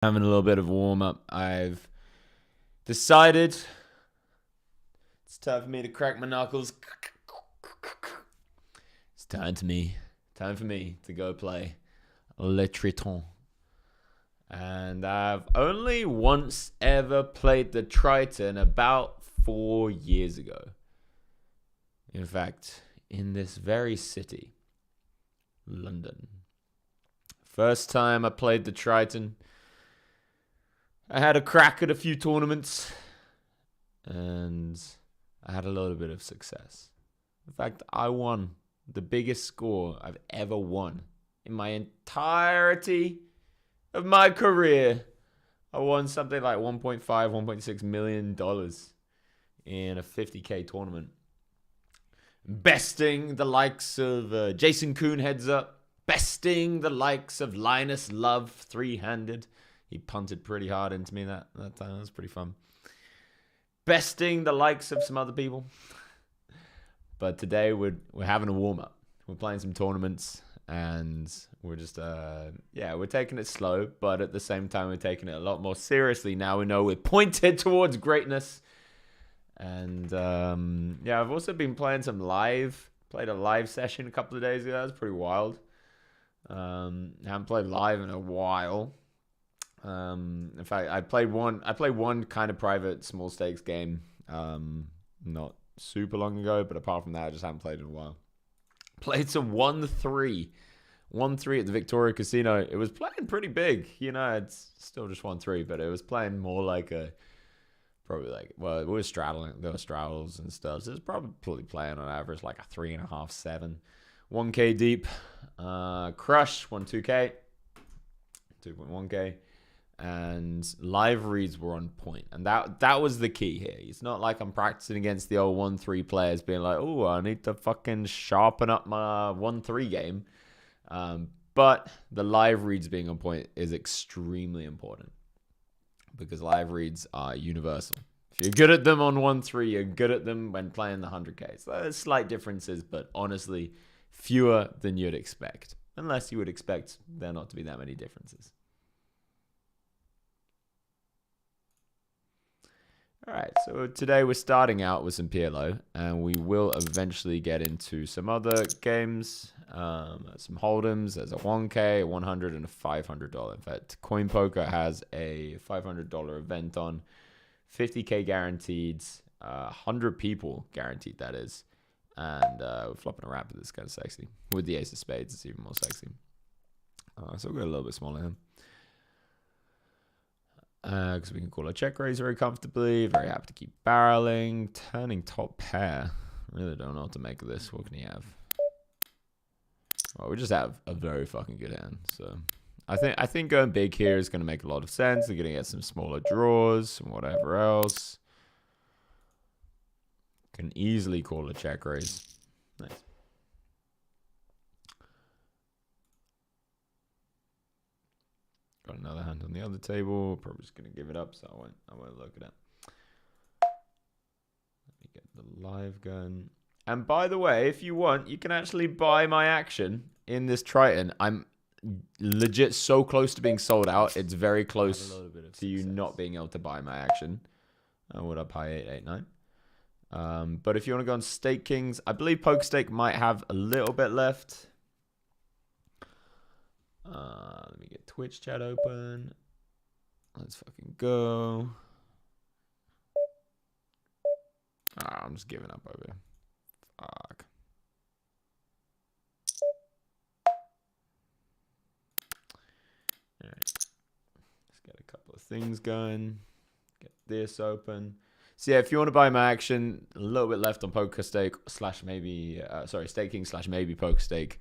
Having a little bit of warm up. I've decided it's time for me to crack my knuckles. It's time for me to go play Le Triton. And I've only once ever played the Triton about 4 years ago. In fact, in this very city, London. First time I played the Triton, I had a crack at a few tournaments, and I had a little bit of success. In fact, I won the biggest score I've ever won in my entirety of my career. I won something like $1.5, $1.6 million in a 50K tournament. Besting the likes of Jason Kuhn heads up. Besting the likes of Linus Love three-handed. He punted pretty hard into me that time. That was pretty fun. Besting the likes of some other people. But today we're having a warm-up. We're playing some tournaments. And we're just, we're taking it slow. But at the same time, we're taking it a lot more seriously. Now we know we're pointed towards greatness. And, I've also been playing some live. Played a live session a couple of days ago. That was pretty wild. Haven't played live in a while. In fact, I played one kind of private small stakes game, not super long ago, but apart from that, I just haven't played in a while. Played some 1-3 at the Victoria Casino. It was playing pretty big, it's still just 1-3, but it was playing more like it was straddling, there were straddles and stuff, so it's probably playing on average like a 3.5, 7, 1K deep. Crush won 2K, 2.1K. And live reads were on point. And that was the key here. It's not like I'm practicing against the old 1-3 players being like, oh, I need to fucking sharpen up my 1-3 game. But the live reads being on point is extremely important. Because live reads are universal. If you're good at them on 1-3, you're good at them when playing the 100K. So there's slight differences, but honestly, fewer than you'd expect. Unless you would expect there not to be that many differences. Alright, so today we're starting out with some PLO, and we will eventually get into some other games, some hold'ems. There's a 1K, a 100, and a $500. In fact, Coinpoker has a $500 event on, 50K guaranteed, 100 people guaranteed, that is. And we're flopping a rapid that's kind of sexy. With the ace of spades, it's even more sexy. So we'll go a little bit smaller here. Because we can call a check raise very comfortably. Very happy to keep barreling. Turning top pair. Really don't know what to make of this. What can he have? Well, we just have a very fucking good hand. So I think going big here is going to make a lot of sense. They're going to get some smaller draws and whatever else. Can easily call a check raise. Nice. Got another hand on the other table. Probably just gonna give it up, so I won't look at it. Let me get the live gun. And by the way, if you want, you can actually buy my action in this Triton. I'm legit so close to being sold out. It's very close to you not being able to buy my action. What up, high 889. But if you want to go on Stake Kings, I believe Poke Stake might have a little bit left. Let me get Twitch chat open. Let's fucking go. I'm just giving up over here. Fuck. Alright. Let's get a couple of things going. Get this open. So yeah, if you want to buy my action, a little bit left on Poker Stake / maybe, Staking / maybe Poker Stake.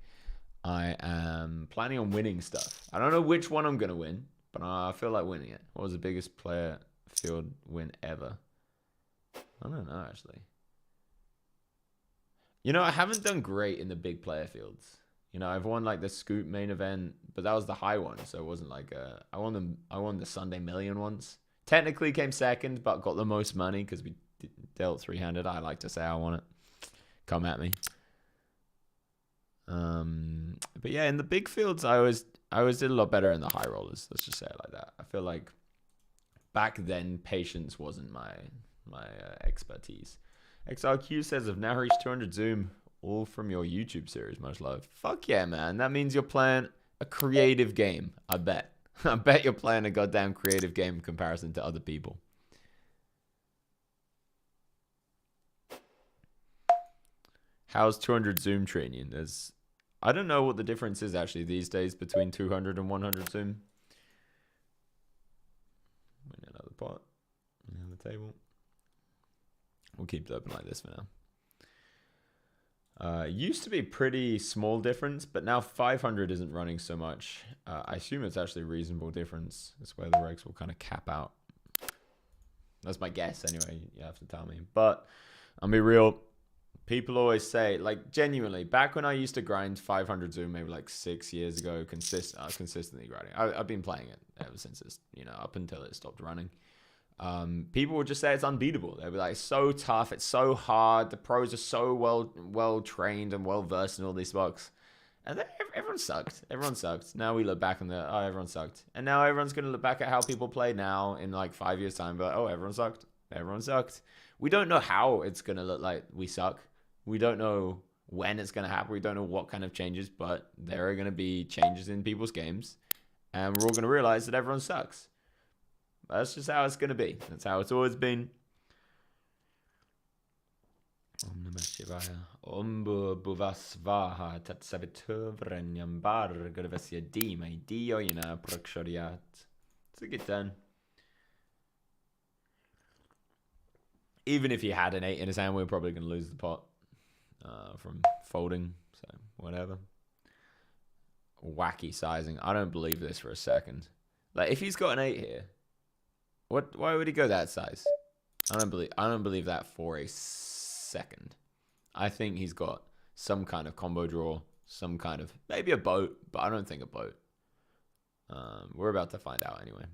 I am planning on winning stuff. I don't know which one I'm going to win, but I feel like winning it. What was the biggest player field win ever? I don't know, actually. I haven't done great in the big player fields. I've won like the Scoop main event, but that was the high one, so it wasn't like I won the Sunday Million once. Technically came second, but got the most money because we dealt three-handed. I like to say I won it. Come at me. But yeah, in the big fields, I always I always did a lot better in the high rollers. Let's just say it like that. I feel like back then, patience wasn't my expertise. XRQ says, I've now reached 200 Zoom, all from your YouTube series. Much love. Fuck yeah, man. That means you're playing a creative game. I bet. I bet you're playing a goddamn creative game in comparison to other people. How's 200 Zoom treating you? I don't know what the difference is actually these days between 200 and 100 Zoom. Another pot on the table. We'll keep it open like this for now. Used to be pretty small difference, but now 500 isn't running so much. I assume it's actually a reasonable difference. That's where the regs will kind of cap out. That's my guess anyway. You have to tell me. But I'll be real. People always say, like, genuinely, back when I used to grind 500 Zoom, maybe like 6 years ago, consistently grinding. I've been playing it ever since it's, up until it stopped running. People would just say it's unbeatable. They'd be like, so tough, it's so hard. The pros are so well trained and well versed in all these spots. And then everyone sucked. Everyone sucked. Now we look back on everyone sucked. And now everyone's going to look back at how people play now in like 5 years' time. But, everyone sucked. Everyone sucked. We don't know how it's going to look like we suck. We don't know when it's going to happen. We don't know what kind of changes, but there are going to be changes in people's games. And we're all going to realize that everyone sucks. That's just how it's going to be. That's how it's always been. Om Namah Shivaya. Om Bhuvasvaha Tat Saviturvranyambar Gurvasya Dhimai Dhiyoyana Praksharyat. It's a good turn. Even if you had an 8 in his hand, we're probably going to lose the pot from folding. So, whatever. Wacky sizing. I don't believe this for a second. Like, if he's got an 8 here, why would he go that size? I don't believe that for a second. I think he's got some kind of combo draw, some kind of, maybe a boat, but I don't think a boat. We're about to find out anyway.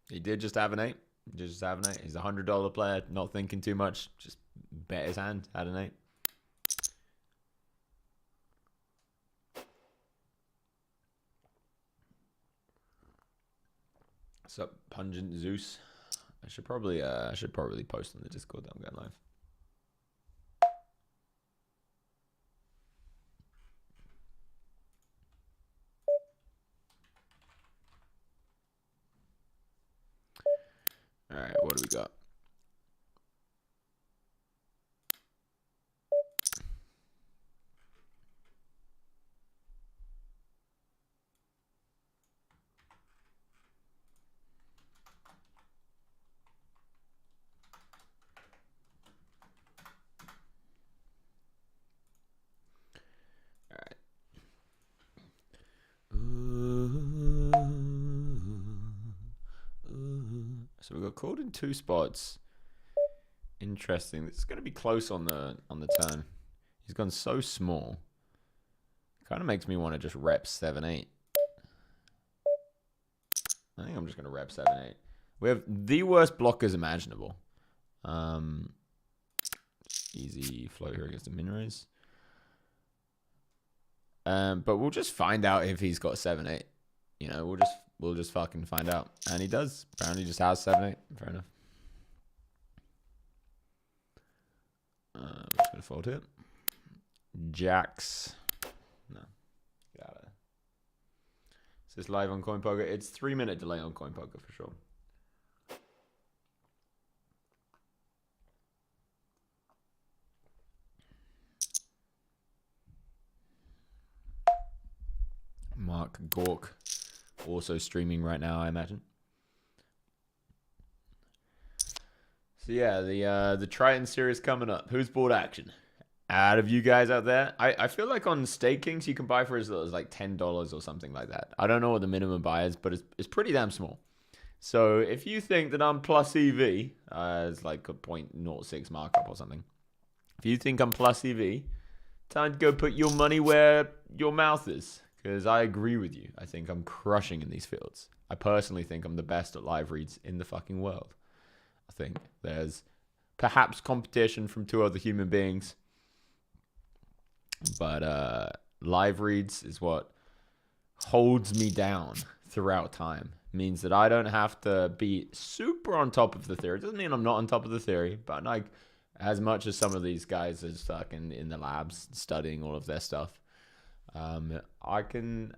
He did just have an 8. He's a $100 player, not thinking too much. Just bet his hand, had an 8. What's up, Pungent Zeus? I should probably post on the Discord that I'm going live. All right, what do we got? So we got called in 2 spots. Interesting. This is going to be close on the turn. He's gone so small. Kind of makes me want to just rep 7-8. I think I'm just going to rep 7-8. We have the worst blockers imaginable. Easy flow here against the min raise. But we'll just find out if he's got 7-8. We'll just fucking find out. And he does. Apparently just has 7-8. Fair enough. I'm just going to fold here. Jacks. No. Get out of there. Is this live on Coinpoker? It's 3-minute delay on Coinpoker for sure. Mark Gork. Also streaming right now, I imagine. So yeah, the Triton series coming up. Who's bought action? Out of you guys out there, I feel like on Stake Kings you can buy for as little as like $10 or something like that. I don't know what the minimum buy is, but it's pretty damn small. So if you think that I'm plus EV, it's like a 0.06 markup or something. If you think I'm plus EV, time to go put your money where your mouth is. Because I agree with you. I think I'm crushing in these fields. I personally think I'm the best at live reads in the fucking world. I think there's perhaps competition from 2 other human beings. But live reads is what holds me down throughout time. Means that I don't have to be super on top of the theory. Doesn't mean I'm not on top of the theory, but like as much as some of these guys are stuck in the labs studying all of their stuff, I can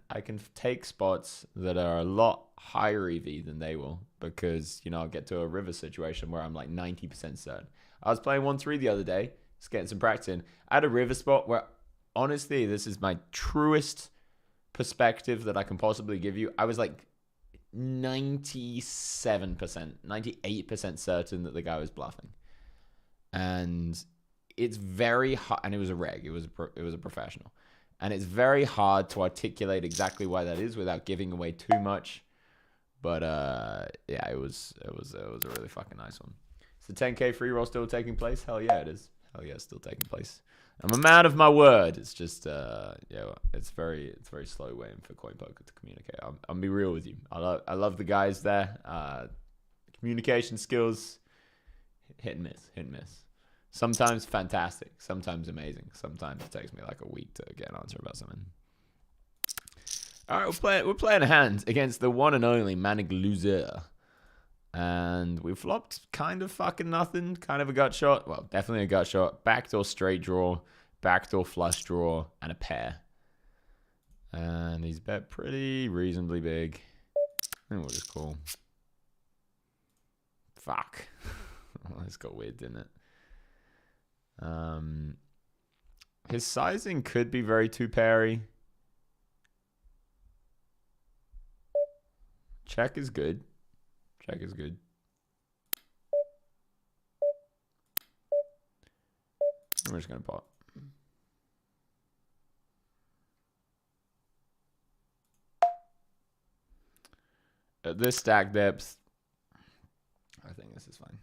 take spots that are a lot higher EV than they will, because I'll get to a river situation where I'm like 90% certain. I was playing 1-3 the other day, just getting some practice in. I had a river spot where, honestly, this is my truest perspective that I can possibly give you. I was like 97%, 98% certain that the guy was bluffing, and it's very hard. And it was a reg. It was a professional. And it's very hard to articulate exactly why that is without giving away too much. But yeah, it was a really fucking nice one. Is the 10K free roll still taking place? Hell yeah, it is. Hell yeah, it's still taking place. I'm a man of my word. It's just it's very slow waiting for Coinpoker to communicate. I'll be real with you. I love the guys there. Communication skills, hit and miss. Sometimes fantastic, sometimes amazing. Sometimes it takes me like a week to get an answer about something. All right, we're playing a hand against the one and only Manic Loser. And we flopped kind of fucking nothing, kind of a gut shot. Well, definitely a gut shot. Backdoor straight draw, backdoor flush draw, and a pair. And he's bet pretty reasonably big. I think we'll just call. Fuck. Well, this got weird, didn't it? His sizing could be very two-pairy. Check is good. Check is good. We're just gonna pot. At this stack depth, I think this is fine.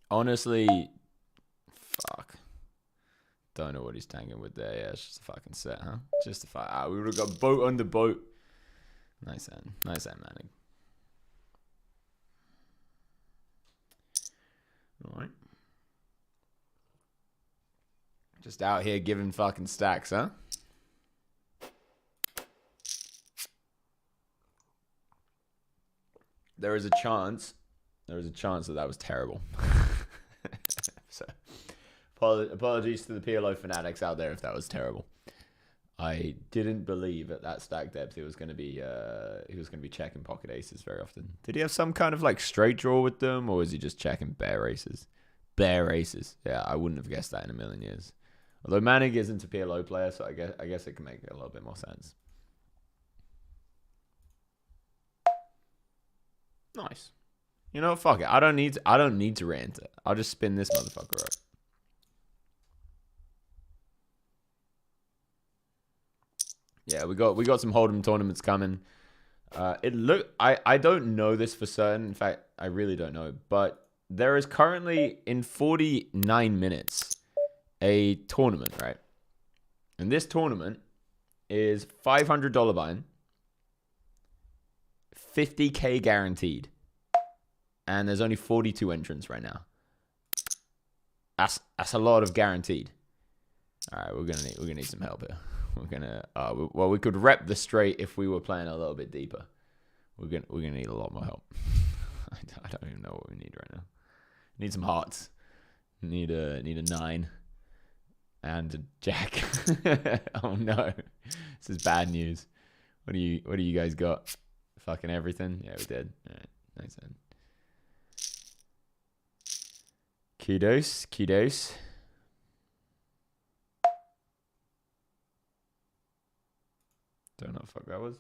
Honestly, fuck. Don't know what he's tanking with there. Yeah, it's just a fucking set, huh? Just a fuck. We would have got boat under boat. Nice hand. Nice hand, Manning. All right. Just out here giving fucking stacks, huh? There is a chance that was terrible. So, apologies to the PLO fanatics out there if that was terrible. I didn't believe at that stack depth he was going to be checking pocket aces very often. Did he have some kind of like straight draw with them, or was he just checking bare aces? Bare aces. Yeah, I wouldn't have guessed that in a million years. Although Manning isn't a PLO player, so I guess it can make a little bit more sense. Nice. You know what? Fuck it. I don't need to rant it. I'll just spin this motherfucker up. Yeah, we got some Hold'em tournaments coming. I don't know this for certain. In fact, I really don't know. But there is currently in 49 minutes a tournament, right? And this tournament is $500 buy-in, 50K guaranteed, and there's only 42 entrants right now. That's a lot of guaranteed. All right, we're gonna need some help here. We're gonna well, we could rep the straight if we were playing a little bit deeper. We're gonna need a lot more help. I don't even know what we need right now. Need some hearts. Need a 9 and a jack. Oh no, this is bad news. What do you guys got? Fucking everything. Yeah, we did. All right, nice then. Kudos. Don't know what the fuck that was.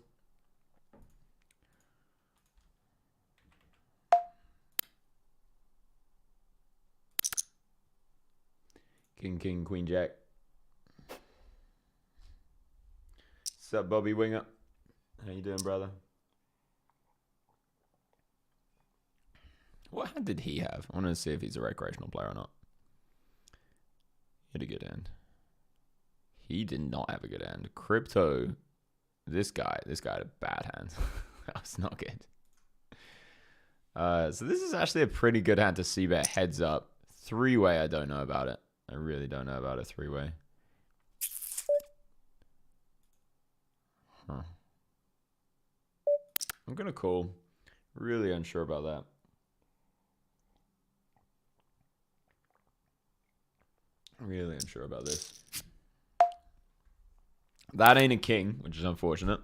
King, queen, jack. What's up, Bobby Winger? How you doing, brother? What hand did he have? I want to see if he's a recreational player or not. He had a good hand. He did not have a good hand. Crypto. This guy had a bad hand. That was not good. So this is actually a pretty good hand to see bet heads up. Three-way, I don't know about it. I really don't know about a three-way. Huh. I'm going to call. Really unsure about that. Really unsure about this. That ain't a king, which is unfortunate.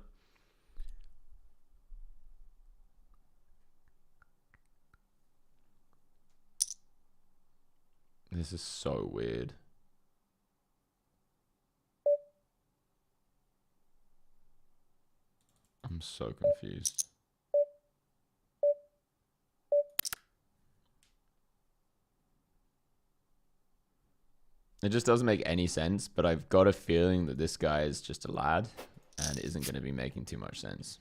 This is so weird. I'm so confused. It just doesn't make any sense, but I've got a feeling that this guy is just a lad and isn't going to be making too much sense.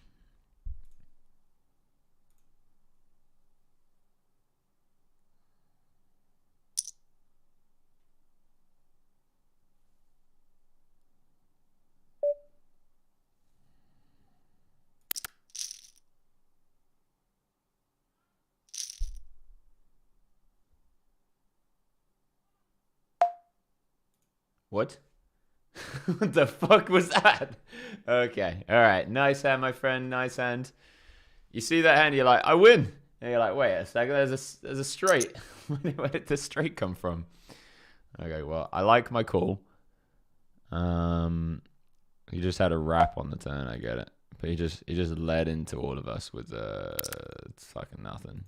What? What the fuck was that? Okay. All right. Nice hand, my friend. Nice hand. You see that hand, you're like, I win. And you're like, wait a second, there's a straight. Where did the straight come from? Okay, well, I like my call. He just had a wrap on the turn, I get it. But he just led into all of us with fucking nothing.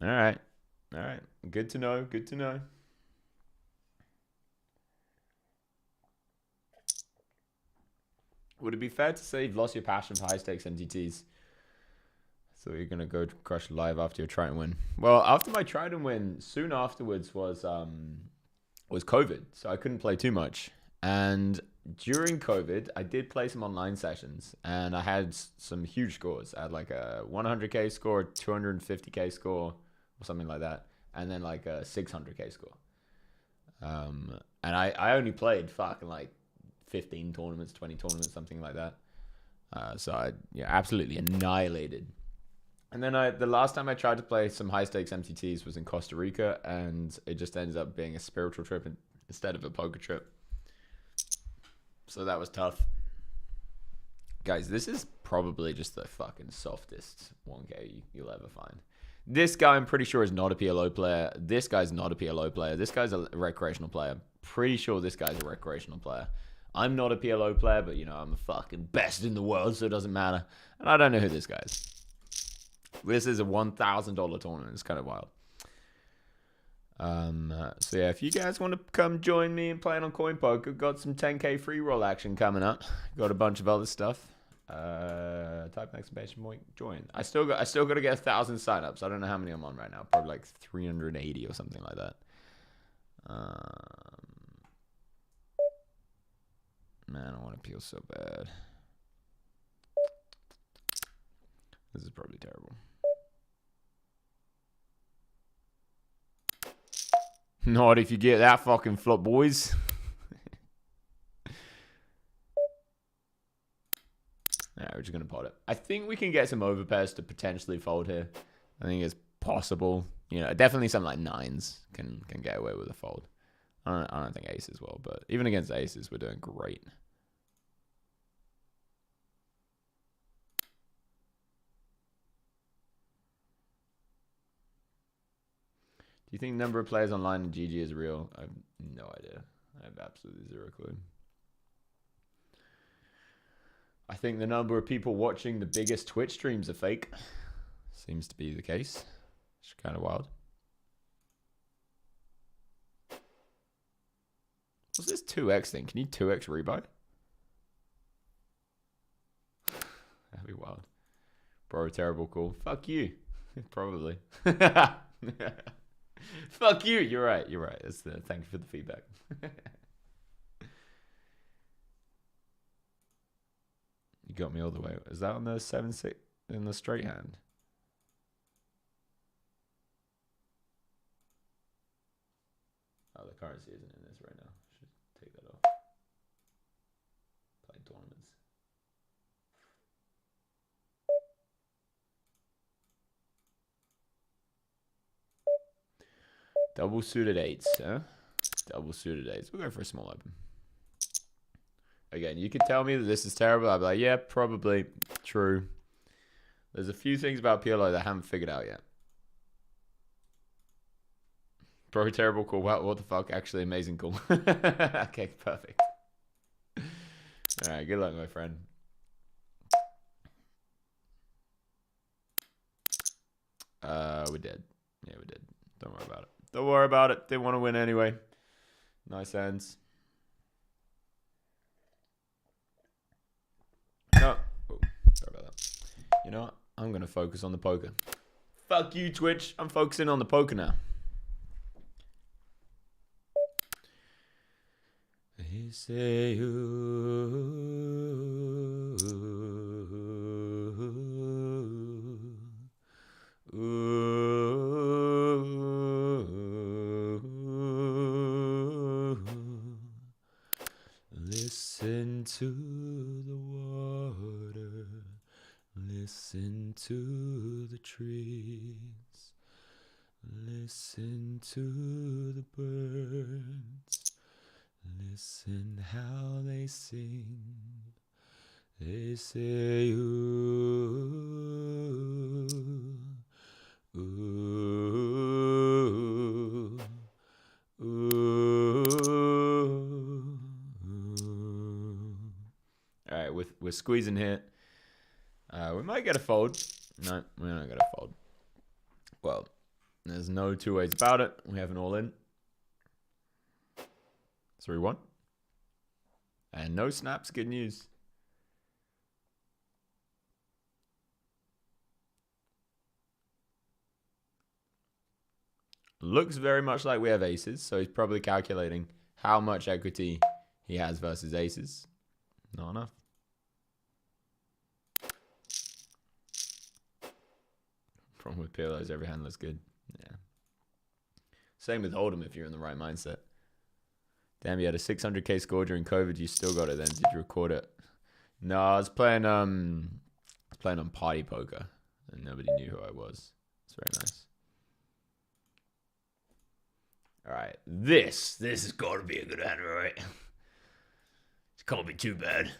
All right. All right. Good to know. Good to know. Would it be fair to say you've lost your passion for high stakes MTTs? So you're gonna go crush live after your Triton win. Well, after my Triton win, soon afterwards was COVID, so I couldn't play too much. And during COVID, I did play some online sessions, and I had some huge scores. I had like a 100k score, 250k score, or something like that, and then like a 600k score. And I only played fucking like 15 tournaments, 20 tournaments, something like that. So I absolutely annihilated. And then the last time I tried to play some high stakes MTTs was in Costa Rica, and it just ended up being a spiritual trip instead of a poker trip. So that was tough. Guys, this is probably just the fucking softest 1K you'll ever find. This guy, I'm pretty sure, is not a PLO player. This guy's not a PLO player. This guy's a recreational player. Pretty sure this guy's a recreational player. I'm not a PLO player, but, you know, I'm the fucking best in the world, so it doesn't matter. And I don't know who this guy is. This is a $1,000 tournament. It's kind of wild. So yeah, if you guys want to come join me and playing on Coinpoker, got some 10k free roll action coming up. Got a bunch of other stuff. Type exclamation point join. I still got to get 1,000 signups. I don't know how many I'm on right now. Probably like 380 or something like that. Man, I want to peel so bad. This is probably terrible. Not if you get that fucking flop, boys. Yeah, we're just going to pot it. I think we can get some overpairs to potentially fold here. I think it's possible. You know, definitely something like nines can get away with a fold. I don't think aces will, but even against aces, we're doing great. Do you think the number of players online in GG is real? I have no idea. I have absolutely zero clue. I think the number of people watching the biggest Twitch streams are fake. Seems to be the case. It's kind of wild. What's this 2x thing? Can you 2x rebuy? That'd be wild. Bro, terrible call. Fuck you. Probably. Fuck you. You're right. You're right. Thank you for the feedback. You got me all the way. Is that on the 7-6 in the straight hand? Oh, the currency isn't in this right now. Should take that off. Playing tournaments. Double suited eights, huh? Double suited eights. We'll go for a small open. Again, you could tell me that this is terrible. I'd be like, yeah, probably true. There's a few things about PLO that I haven't figured out yet. Probably terrible, cool. Wow, what the fuck? Actually, amazing, cool. Okay, perfect. All right, good luck, my friend. We did. Yeah, we did. Don't worry about it. Don't worry about it. Didn't want to win anyway. Nice ends. No. Oh, sorry about that. You know what? I'm going to focus on the poker. Fuck you, Twitch. I'm focusing on the poker now. They say listen to the water, listen to the trees, listen to the birds, listen how they sing. They say ooh, ooh, ooh. All right, we're squeezing here. We might get a fold. No, we're not gonna fold. Well, there's no two ways about it. We have an all in. 3-1. And no snaps. Good news. Looks very much like we have aces, so he's probably calculating how much equity he has versus aces. Not enough. Problem with PLO is every hand looks good. Yeah. Same with Hold'em if you're in the right mindset. Damn, you had a 600k score during COVID. You still got it then. Did you record it? No, I was playing on party poker, and nobody knew who I was. It's very nice. All right, this has got to be a good hand, right? It can't be too bad.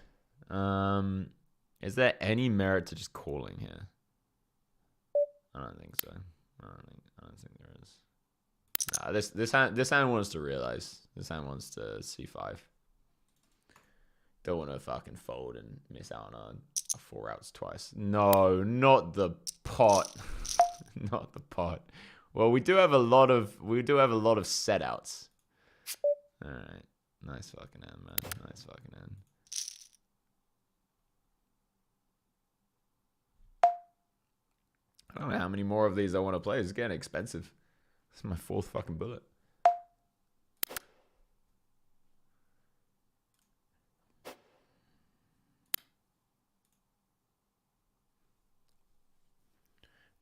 Is there any merit to just calling here? I don't think so. I don't think there is. Nah, this hand wants to realize. This hand wants to C5. Don't want to fucking fold and miss out on a 4 outs twice. No, not the pot. Not the pot. Well, we do have a lot of set outs. All right, nice fucking hand, man. Nice fucking hand. I don't know how many more of these I want to play. It's getting expensive. This is my 4th fucking bullet.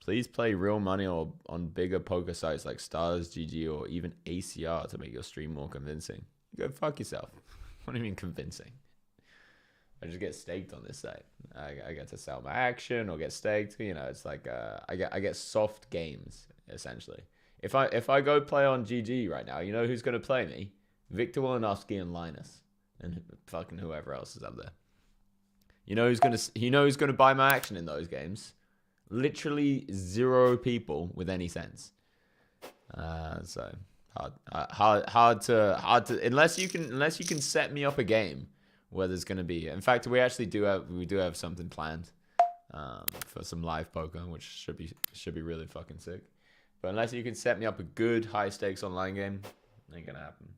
Please play real money or on bigger poker sites like Stars, GG, or even ACR to make your stream more convincing. Go fuck yourself. What do you mean convincing? I just get staked on this site. I get to sell my action or get staked. You know, it's like I get soft games essentially. If I go play on GG right now, you know who's gonna play me? Victor Wolonovsky and Linus, and fucking whoever else is up there. You know who's gonna buy my action in those games? Literally 0 people with any sense. So hard to unless you can set me up a game where there's gonna be. In fact, we actually do have something planned for some live poker, which should be really fucking sick. But unless you can set me up a good high stakes online game, ain't gonna happen.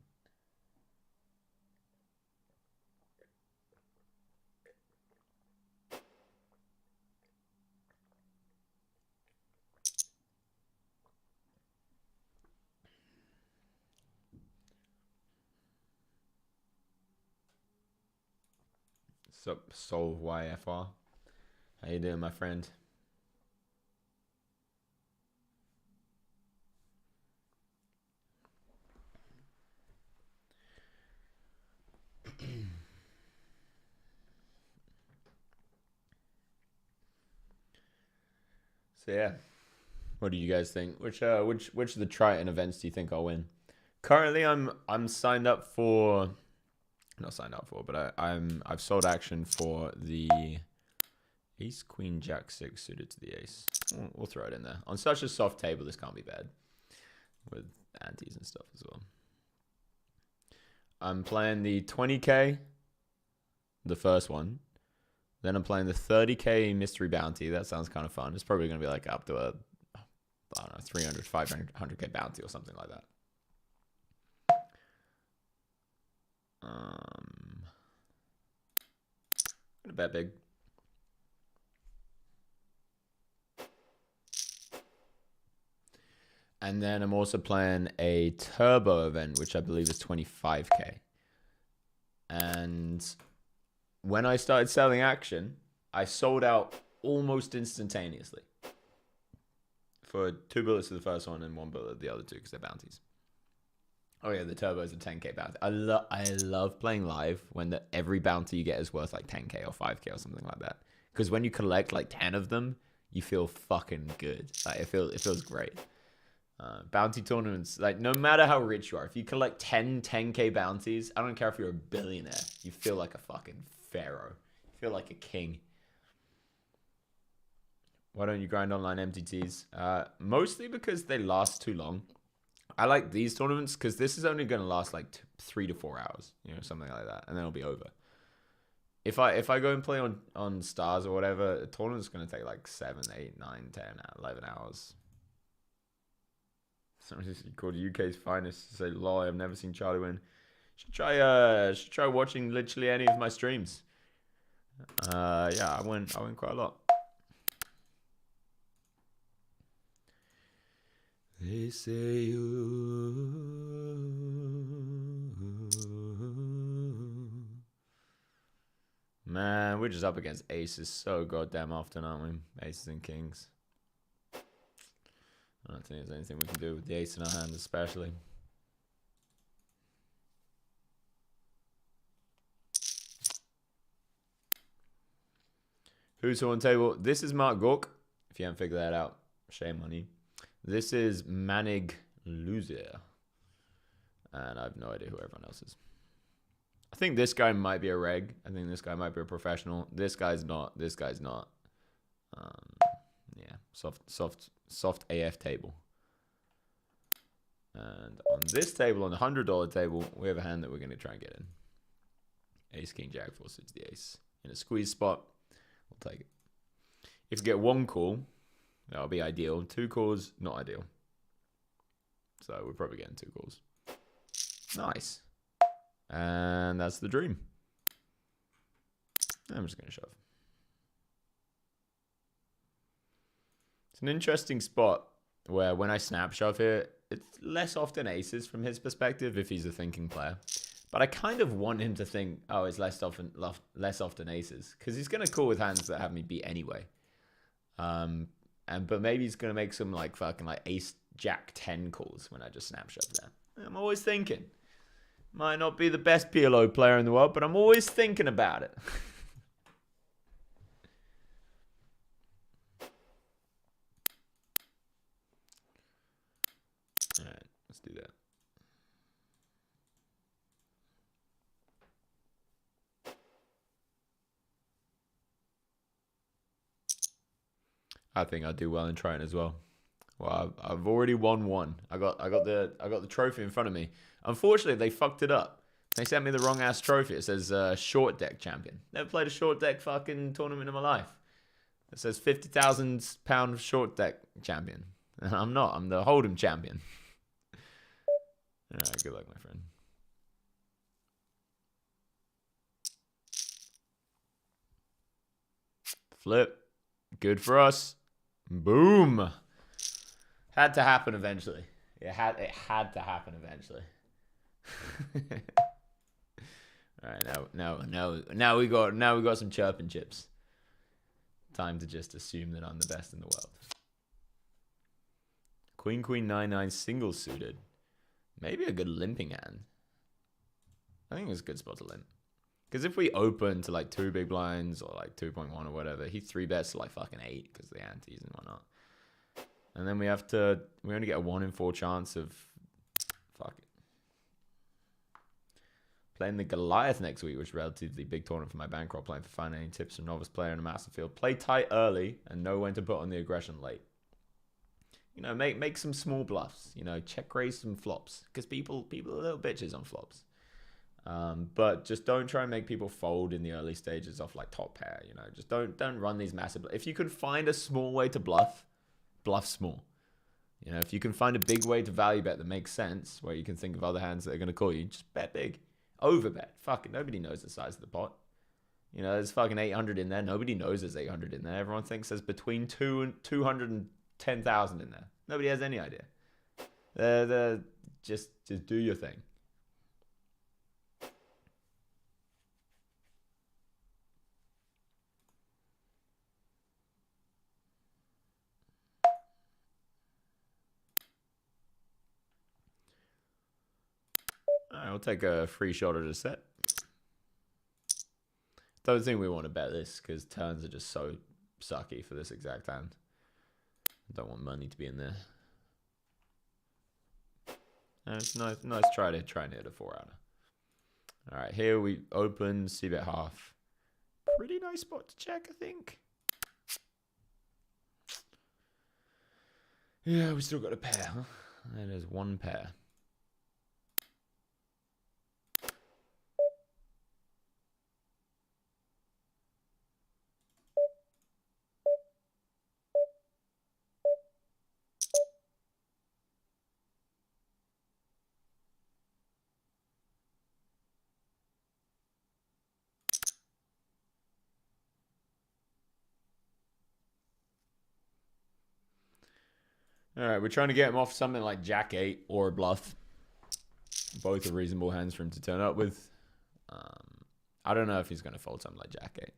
Sup, Solve YFR. How you doing, my friend? So yeah, What do you guys think? Which of the Triton events do you think I'll win? Currently, I'm signed up for, not signed up for, but I've sold action for the Ace, Queen, Jack, 6 suited to the Ace. We'll throw it in there. On such a soft table, this can't be bad. With antes and stuff as well. I'm playing the 20k, the first one. Then I'm playing the 30k mystery bounty. That sounds kind of fun. It's probably going to be like up to a, I don't know, 300, 500k bounty or something like that. Gonna bet big. And then I'm also playing a turbo event, which I believe is 25k. And when I started selling action, I sold out almost instantaneously. For 2 bullets to the first one and 1 bullet to the other 2 because they're bounties. Oh yeah, the turbo is a 10k bounty. I love playing live when every bounty you get is worth like 10k or 5k or something like that. Because when you collect like 10 of them, you feel fucking good. Like it feels great. Bounty tournaments, like no matter how rich you are, if you collect 10k bounties, I don't care if you're a billionaire, you feel like a fucking pharaoh. You feel like a king. Why don't you grind online MTTs? Mostly because they last too long. I like these tournaments because this is only going to last like 3 to 4 hours, you know, something like that, and then it'll be over. If I go and play on stars or whatever, a tournament's going to take like 7, 8, 9, 10, 11 hours. Somebody's called UK's finest to say, lol, I've never seen Charlie win. Should try watching literally any of my streams. Yeah, I win quite a lot. They say you. Man, we're just up against aces so goddamn often, aren't we? Aces and kings. I don't think there's anything we can do with the ace in our hand, especially. Who's on table? This is Mark Gork. If you haven't figured that out, shame on you. This is Manig Loser. And I have no idea who everyone else is. I think this guy might be a reg. I think this guy might be a professional. This guy's not. This guy's not. Yeah, soft AF table. And on this table, on the $100 table, we have a hand that we're going to try and get in. Ace, King, Jack, 4 suits the ace. In a squeeze spot, we'll take it. If we get 1 call, that'll be ideal. 2 calls, not ideal. So we're probably getting 2 calls. Nice. And that's the dream. I'm just going to shove. It's an interesting spot where when I snap shove here, it's less often aces from his perspective if he's a thinking player. But I kind of want him to think, oh, it's less often aces. Because he's going to call with hands that have me beat anyway. But maybe he's going to make some like fucking like ace jack 10 calls when I just snap shove there. I'm always thinking. Might not be the best PLO player in the world, but I'm always thinking about it. All right, let's do that. I think I'll do well in trying as well. Well, I've already won 1. I got the trophy in front of me. Unfortunately, they fucked it up. They sent me the wrong ass trophy. It says short deck champion. Never played a short deck fucking tournament in my life. It says £50,000 short deck champion. And I'm not. I'm the Hold'em champion. All right, good luck, my friend. Flip. Good for us. Boom. Had to happen eventually. It had to happen eventually. All right, now we got some chirping chips. Time to just assume that I'm the best in the world. Queen 9 single suited. Maybe a good limping hand. I think it's a good spot to limp. Because if we open to like 2 big blinds or like 2.1 or whatever, he 3 bets to like fucking 8 because the antes and whatnot. And then we only get a 1 in 4 chance of, fuck it. Playing the Goliath next week, which is a relatively big tournament for my bankroll. Playing for fun. Any tips from novice player in a massive field? Play tight early and know when to put on the aggression late. You know, make some small bluffs. You know, check raise some flops. Because people are little bitches on flops. But just don't try and make people fold in the early stages off like top pair. You know, just don't run these massive. If you can find a small way to bluff small. You know, if you can find a big way to value bet that makes sense, where you can think of other hands that are going to call you, just bet big. Overbet. Fuck it. Nobody knows the size of the pot. You know, there's fucking 800 in there. Nobody knows there's 800 in there. Everyone thinks there's between 2 and 210,000 in there. Nobody has any idea. Just do your thing. All right, we'll take a free shot at a set. Don't think we want to bet this because turns are just so sucky for this exact hand. I don't want money to be in there. And it's nice try and hit a 4-outer. All right, here we open, c-bet half. Pretty nice spot to check, I think. Yeah, we still got a pair, huh? That is one pair. All right, we're trying to get him off something like Jack 8 or a bluff. Both are reasonable hands for him to turn up with. I don't know if he's going to fold something like Jack 8.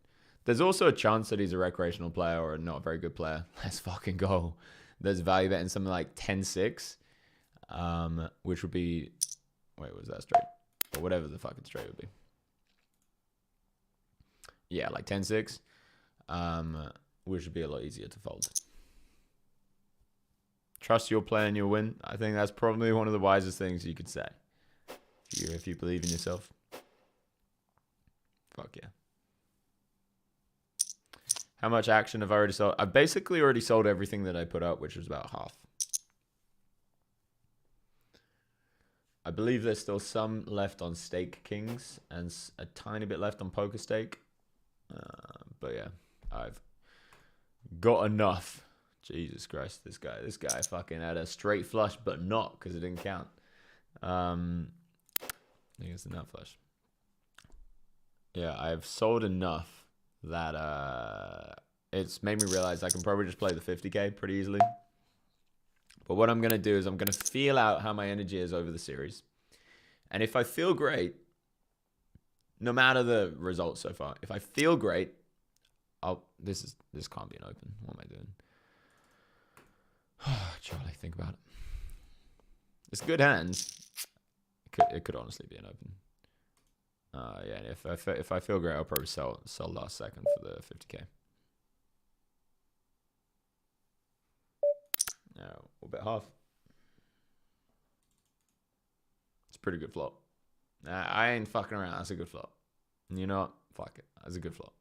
There's also a chance that he's a recreational player or not a very good player. Let's fucking go. There's value bet in something like 10-6, which would be... Wait, was that straight? Or whatever the fucking straight would be. Yeah, like 10-6, which would be a lot easier to fold. Trust your play and you'll win. I think that's probably one of the wisest things you could say. If you believe in yourself. Fuck yeah. How much action have I already sold? I've basically already sold everything that I put up, which was about half. I believe there's still some left on Stake Kings and a tiny bit left on Poker Stake. But yeah, I've got enough. Jesus Christ, this guy fucking had a straight flush, but not because it didn't count. I think it's a nut flush. Yeah, I've sold enough that it's made me realize I can probably just play the 50k pretty easily. But what I'm going to do is I'm going to feel out how my energy is over the series. And if I feel great, no matter the results so far, if I feel great, this can't be an open. What am I doing? Charlie, think about it. It's good hands. It could honestly be an open. Yeah, if I feel great, I'll probably sell last second for the 50k. No, we'll bet half. It's a pretty good flop. Nah, I ain't fucking around. That's a good flop. And you know what? Fuck it. That's a good flop.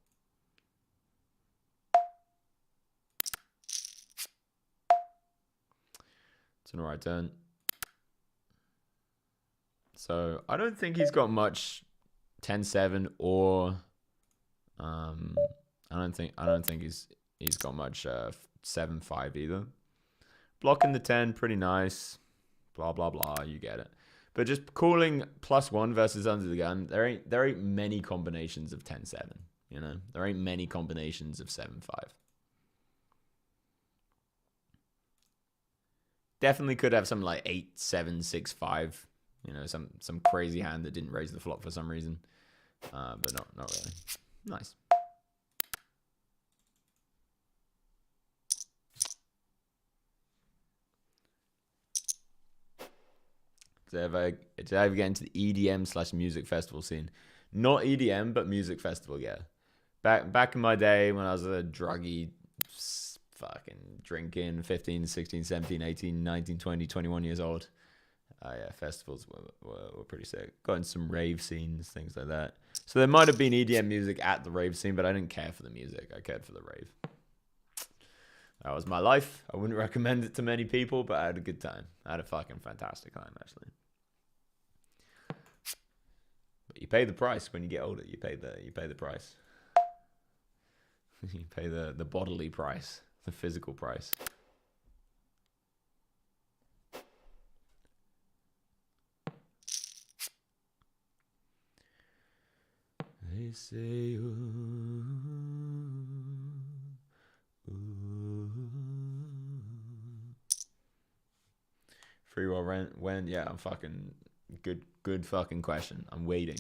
It's an alright turn. So I don't think he's got much 10-7 or I don't think he's got much 7-5 either. Blocking the 10, pretty nice. Blah blah blah, you get it. But just calling +1 versus under the gun, there ain't many combinations of 10-7. You know, there ain't many combinations of 7-5. Definitely could have some like 8-7-6-5. You know, some crazy hand that didn't raise the flop for some reason. But not really. Nice. It's ever get into the EDM/music festival scene. Not EDM, but music festival, yeah. Back in my day when I was a druggy fucking drinking, 15, 16, 17, 18, 19, 20, 21 years old. Yeah, festivals were pretty sick. Got in some rave scenes, things like that. So there might have been EDM music at the rave scene, but I didn't care for the music. I cared for the rave. That was my life. I wouldn't recommend it to many people, but I had a good time. I had a fucking fantastic time, actually. But you pay the price when you get older. You pay the price. You pay the bodily price, the physical price. They say, ooh, ooh. Free will rent when? Yeah, I'm fucking good fucking question. I'm waiting.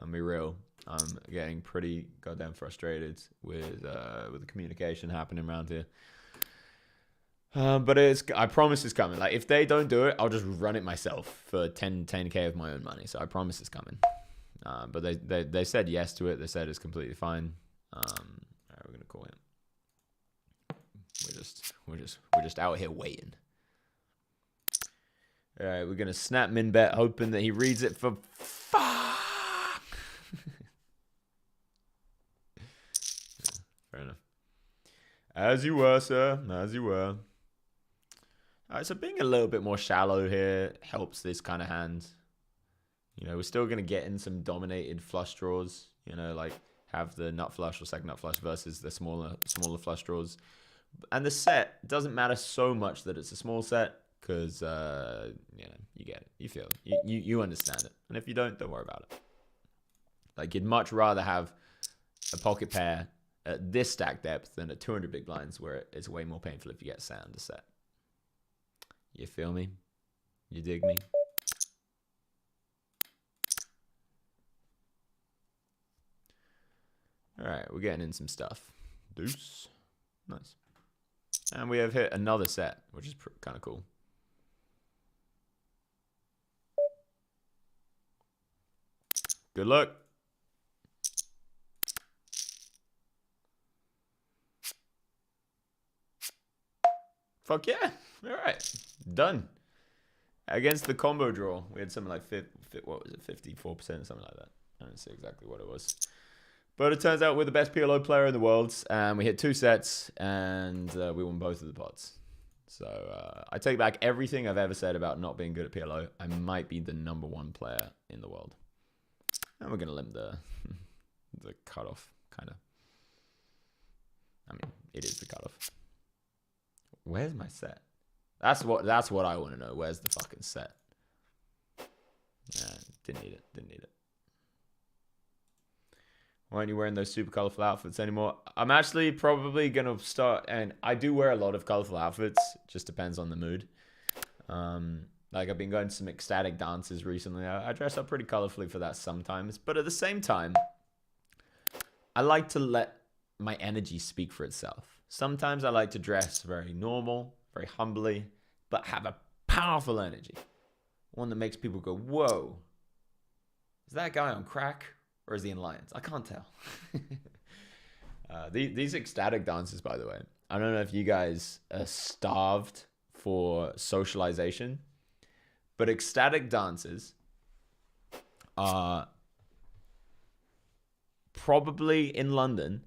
I'll be real. I'm getting pretty goddamn frustrated with the communication happening around here. But I promise it's coming. Like if they don't do it, I'll just run it myself for 10k of my own money. So I promise it's coming. But they said yes to it. They said it's completely fine. All right, we're gonna call it. We're just out here waiting. All right, we're gonna snap min bet, hoping that he reads it for fuck. Fair enough. As you were, sir. As you were. All right, so being a little bit more shallow here helps this kind of hand. You know, we're still going to get in some dominated flush draws. You know, like have the nut flush or second nut flush versus the smaller flush draws. And the set doesn't matter so much that it's a small set because, you know, you get it. You feel it. You understand it. And if you don't worry about it. Like, you'd much rather have a pocket pair at this stack depth than at 200 big blinds where it's way more painful if you get set under set. You feel me? You dig me? All right, we're getting in some stuff. Deuce. Nice. And we have hit another set, which is kind of cool. Good luck. Fuck yeah. All right. Done. Against the combo draw, we had something like, what was it, 54% or something like that. I don't see exactly what it was. But it turns out we're the best PLO player in the world, and we hit 2 sets, and we won both of the pots. So I take back everything I've ever said about not being good at PLO. I might be the #1 player in the world. And we're going to limit the cutoff, kind of. I mean, it is the cutoff. Where's my set? That's what I want to know. Where's the fucking set? Didn't need it. Why aren't you wearing those super colorful outfits anymore? I'm actually probably going to start, and I do wear a lot of colorful outfits. Just depends on the mood. Like I've been going to some ecstatic dances recently. I dress up pretty colorfully for that sometimes. But at the same time, I like to let my energy speak for itself. Sometimes I like to dress very normal, very humbly, but have a powerful energy. One that makes people go, whoa, is that guy on crack? Or is he in Lions? I can't tell. These ecstatic dances, by the way. I don't know if you guys are starved for socialization, but ecstatic dances are probably in London,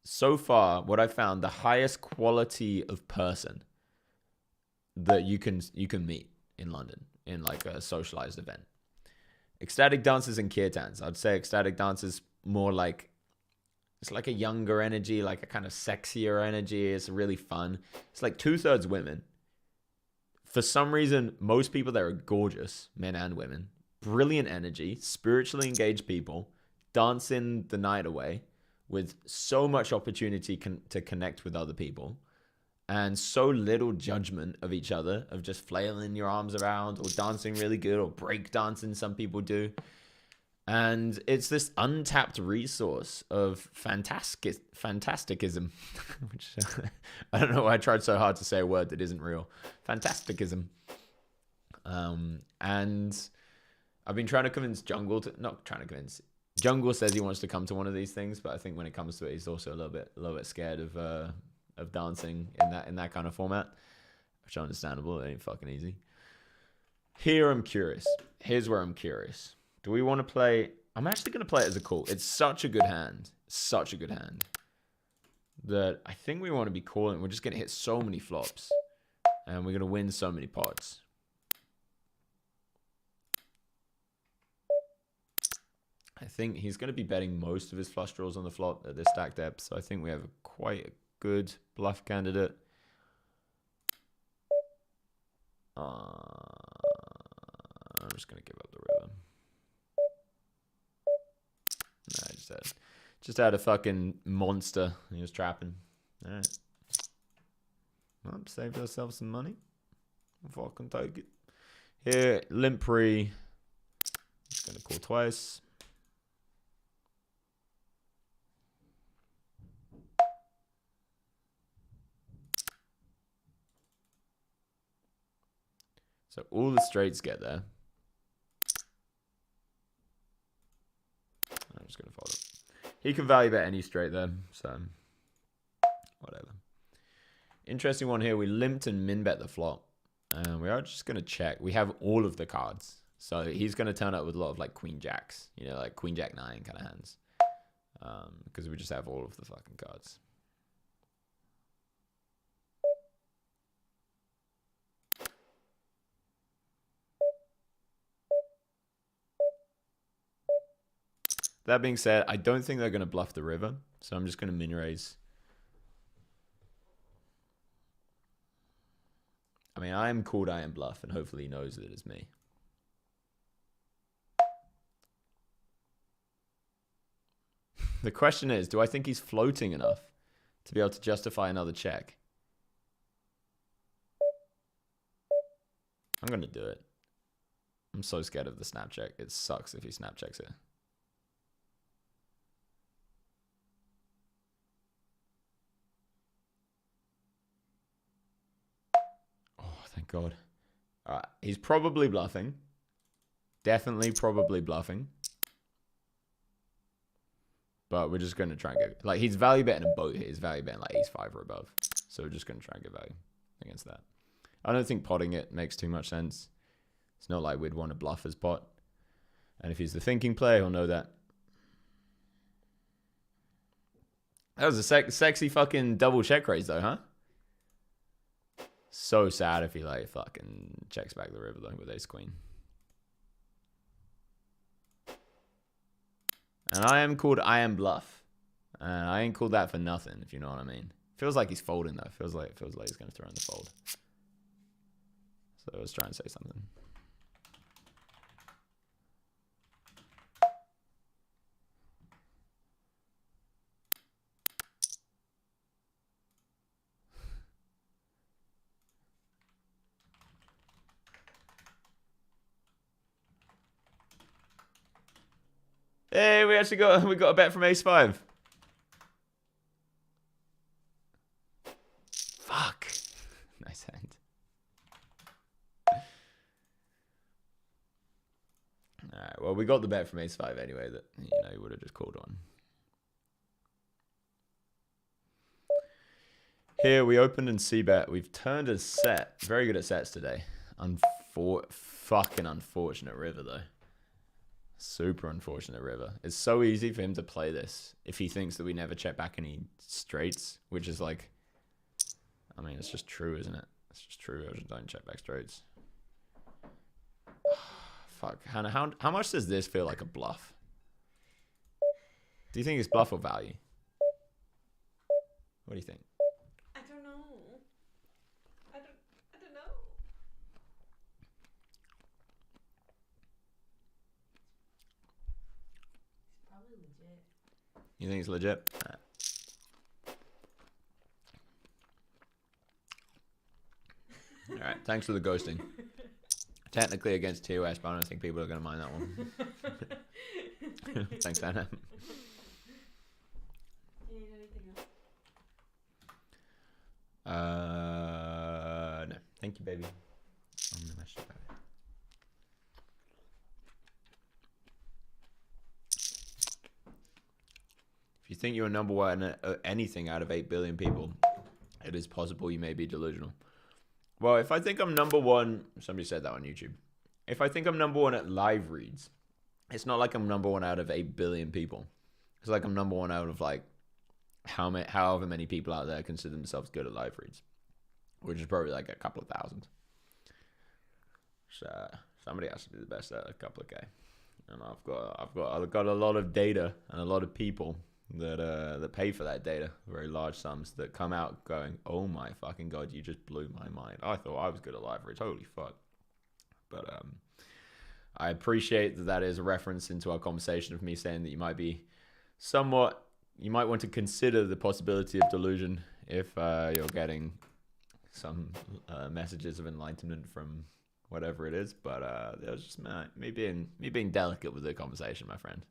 so far, what I found, the highest quality of person that you can meet in London in like a socialized event. Ecstatic dances and kirtans. I'd say ecstatic dances more like, it's like a younger energy, like a kind of sexier energy. It's really fun. It's like 2/3 women. For some reason, most people there are gorgeous, men and women. Brilliant energy, spiritually engaged people, dancing the night away with so much opportunity to connect with other people. And so little judgment of each other, of just flailing your arms around or dancing really good or break dancing, some people do. And it's this untapped resource of fantasticism, which I don't know why I tried so hard to say a word that isn't real. Fantasticism. And I've been trying to convince Jungle Jungle says he wants to come to one of these things, but I think when it comes to it, he's also a little bit scared of of dancing in that kind of format, which is understandable. It ain't fucking easy. Here I'm curious. Here's where I'm curious. Do we want to play? I'm actually going to play it as a call. It's such a good hand. Such a good hand. That I think we want to be calling. We're just going to hit so many flops. And we're going to win so many pots. I think he's going to be betting most of his flush draws on the flop at this stack depth. So I think we have quite a good bluff candidate. I'm just going to give up the river. No, just had a fucking monster he was trapping. All right. Well, saved ourselves some money. If I can take it. Here, limp pre. Just going to call twice. So all the straights get there. I'm just going to fold it. He can value bet any straight there, so whatever. Interesting one here. We limped and min bet the flop. And we are just going to check. We have all of the cards. So he's going to turn up with a lot of like queen jacks. You know, like queen jack 9 kind of hands. Because we just have all of the fucking cards. That being said, I don't think they're going to bluff the river. So I'm just going to min raise. I mean, I am called I am bluff, and hopefully he knows that it's me. The question is, do I think he's floating enough to be able to justify another check? I'm going to do it. I'm so scared of the snap check. It sucks if he snap checks it. Thank God. All right. He's probably bluffing. Definitely probably bluffing. But we're just going to try and get... Like, he's value betting a boat here. He's value betting like ace 5 or above. So we're just going to try and get value against that. I don't think potting it makes too much sense. It's not like we'd want to bluff his pot. And if he's the thinking player, he'll know that. That was a sexy fucking double check raise though, huh? So sad if he like fucking checks back the river though with ace queen. And I am called I am bluff. And I ain't called that for nothing, if you know what I mean. Feels like he's folding though. Feels like he's gonna throw in the fold. So I was trying to say something. Hey, we got a bet from ace 5. Fuck. Nice hand. Alright, well, we got the bet from ace 5 anyway that, you know, he would have just called on. Here, we opened and c-bet. We've turned a set. Very good at sets today. Fucking unfortunate river, though. Super unfortunate river. It's so easy for him to play this if he thinks that we never check back any straights, which is like, I mean, it's just true, isn't it? It's just true. I just don't check back straights. Fuck. Hannah, how much does this feel like a bluff? Do you think it's bluff or value? What do you think? I don't know. I don't know. It's probably legit. You think it's legit? All right. Thanks for the ghosting. Technically against TOS, but I don't think people are going to mind that one. Thanks, Anna. Do you need anything else? No. Thank you, baby. I'm gonna mess it back. If you think you're number one at anything out of 8 billion people, it is possible you may be delusional. Well, if I think I'm number one, somebody said that on YouTube. If I think I'm number one at live reads, it's not like I'm number one out of 8 billion people. It's like I'm number one out of like however many people out there consider themselves good at live reads, which is probably like a couple of thousand. So somebody has to be the best at a couple of K, and I've got a lot of data and a lot of people that pay for that data, very large sums, that come out going, oh my fucking god, you just blew my mind. I thought I was good at live reads, holy fuck. But I appreciate that is a reference into our conversation of me saying that you might want to consider the possibility of delusion if you're getting some messages of enlightenment from whatever it is. But that was just me being delicate with the conversation, my friend.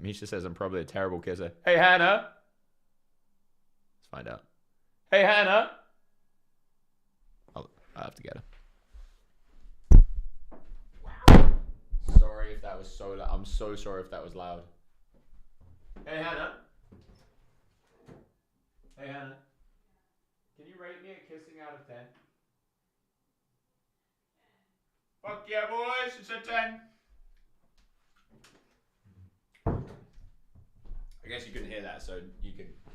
Misha says I'm probably a terrible kisser. Hey, Hannah. Let's find out. Hey, Hannah. I'll have to get her. Wow. Sorry if that was so loud. I'm so sorry if that was loud. Hey, Hannah. Hey, Hannah. Can you rate me a kissing out of 10? Fuck yeah, boys. It's a 10. I guess you couldn't hear that, so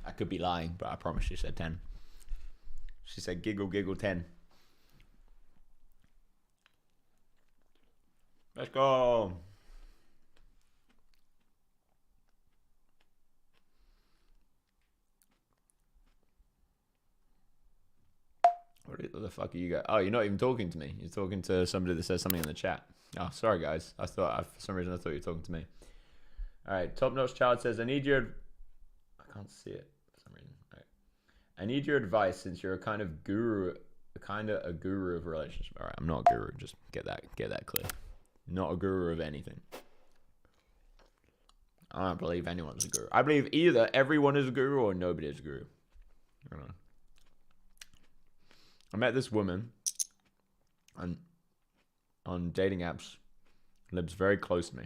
I could be lying, but I promise she said 10. She said giggle, giggle 10. Let's go. What the fuck are you guys? Oh, you're not even talking to me. You're talking to somebody that says something in the chat. Oh, sorry, guys. For some reason, I thought you were talking to me. All right, Top Notch Child says, I need your... I can't see it for some reason. All right. I need your advice since you're a kind of a guru of relationships. All right, I'm not a guru. Just get that clear. Not a guru of anything. I don't believe anyone's a guru. I believe either everyone is a guru or nobody is a guru. I don't know. I met this woman on dating apps, lives very close to me.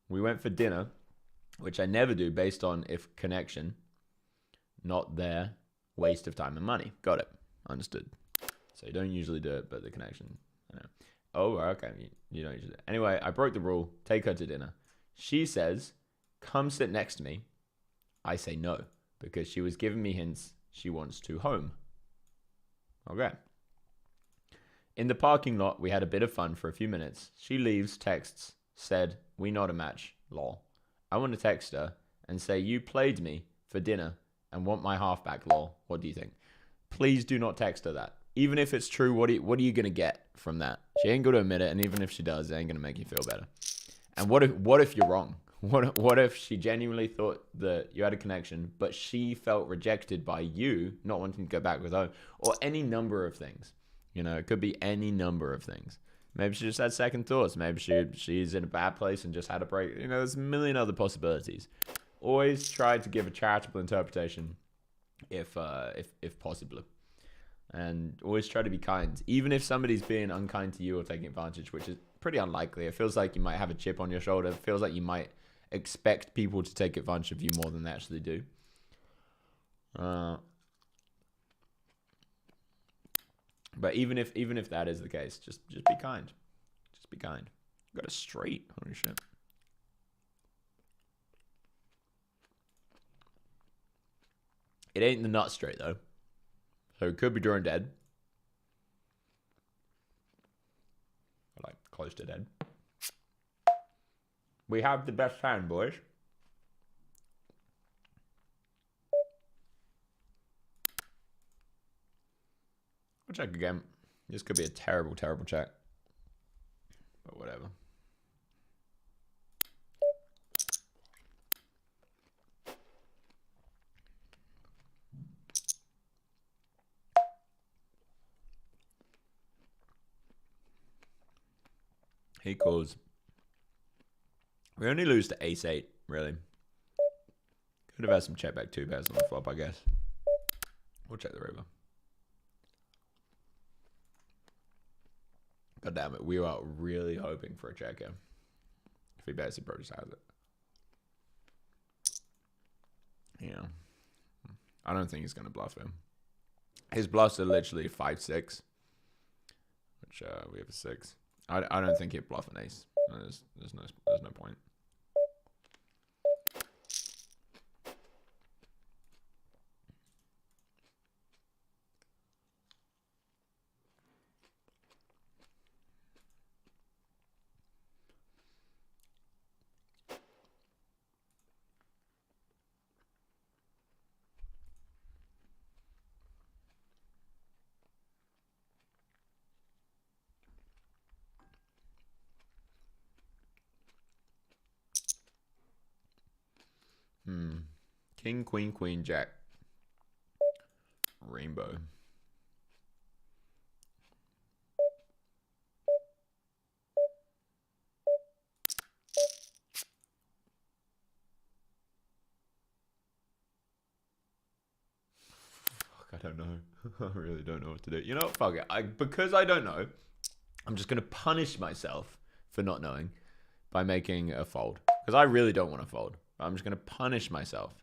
We went for dinner, which I never do based on if connection, not there, waste of time and money. Got it. Understood. So you don't usually do it, but the connection, I know. Oh, okay. You don't usually do it. Anyway, I broke the rule. Take her to dinner. She says, come sit next to me. I say no, because she was giving me hints she wants to home. Okay. In the parking lot, we had a bit of fun for a few minutes. She leaves, texts, said, we not a match, lol. I want to text her and say, you played me for dinner and want my half back, lol. What do you think? Please do not text her that. Even if it's true, what are you going to get from that? She ain't going to admit it, and even if she does, it ain't going to make you feel better. And what if you're wrong? What if she genuinely thought that you had a connection, but she felt rejected by you, not wanting to go back with her, or any number of things? You know, it could be any number of things. Maybe she just had second thoughts. Maybe she's in a bad place and just had a break. You know, there's a million other possibilities. Always try to give a charitable interpretation, if possible, and always try to be kind, even if somebody's being unkind to you or taking advantage, which is pretty unlikely. It feels like you might have a chip on your shoulder. It feels like you might expect people to take advantage of you more than they actually do. But even if that is the case, just be kind. Just be kind. Got a straight. Holy shit. It ain't the nut straight though, so it could be during dead. Or like close to dead. We have the best hand, boys. I'll check again. This could be a terrible, terrible check. But whatever. He calls. We only lose to ace-8, really. Could have had some check back 2 pairs on the flop, I guess. We'll check the river. God damn it, we are really hoping for a check here. If he bets, he probably just has it. Yeah. I don't think he's going to bluff him. His bluffs are literally 5-6, which we have a 6. I don't think he'd bluff an ace. There's no point. King, queen, queen, jack. Rainbow. Fuck, I don't know. I really don't know what to do. You know what? Fuck it. Because I don't know, I'm just going to punish myself for not knowing by making a fold. Because I really don't want to fold. I'm just going to punish myself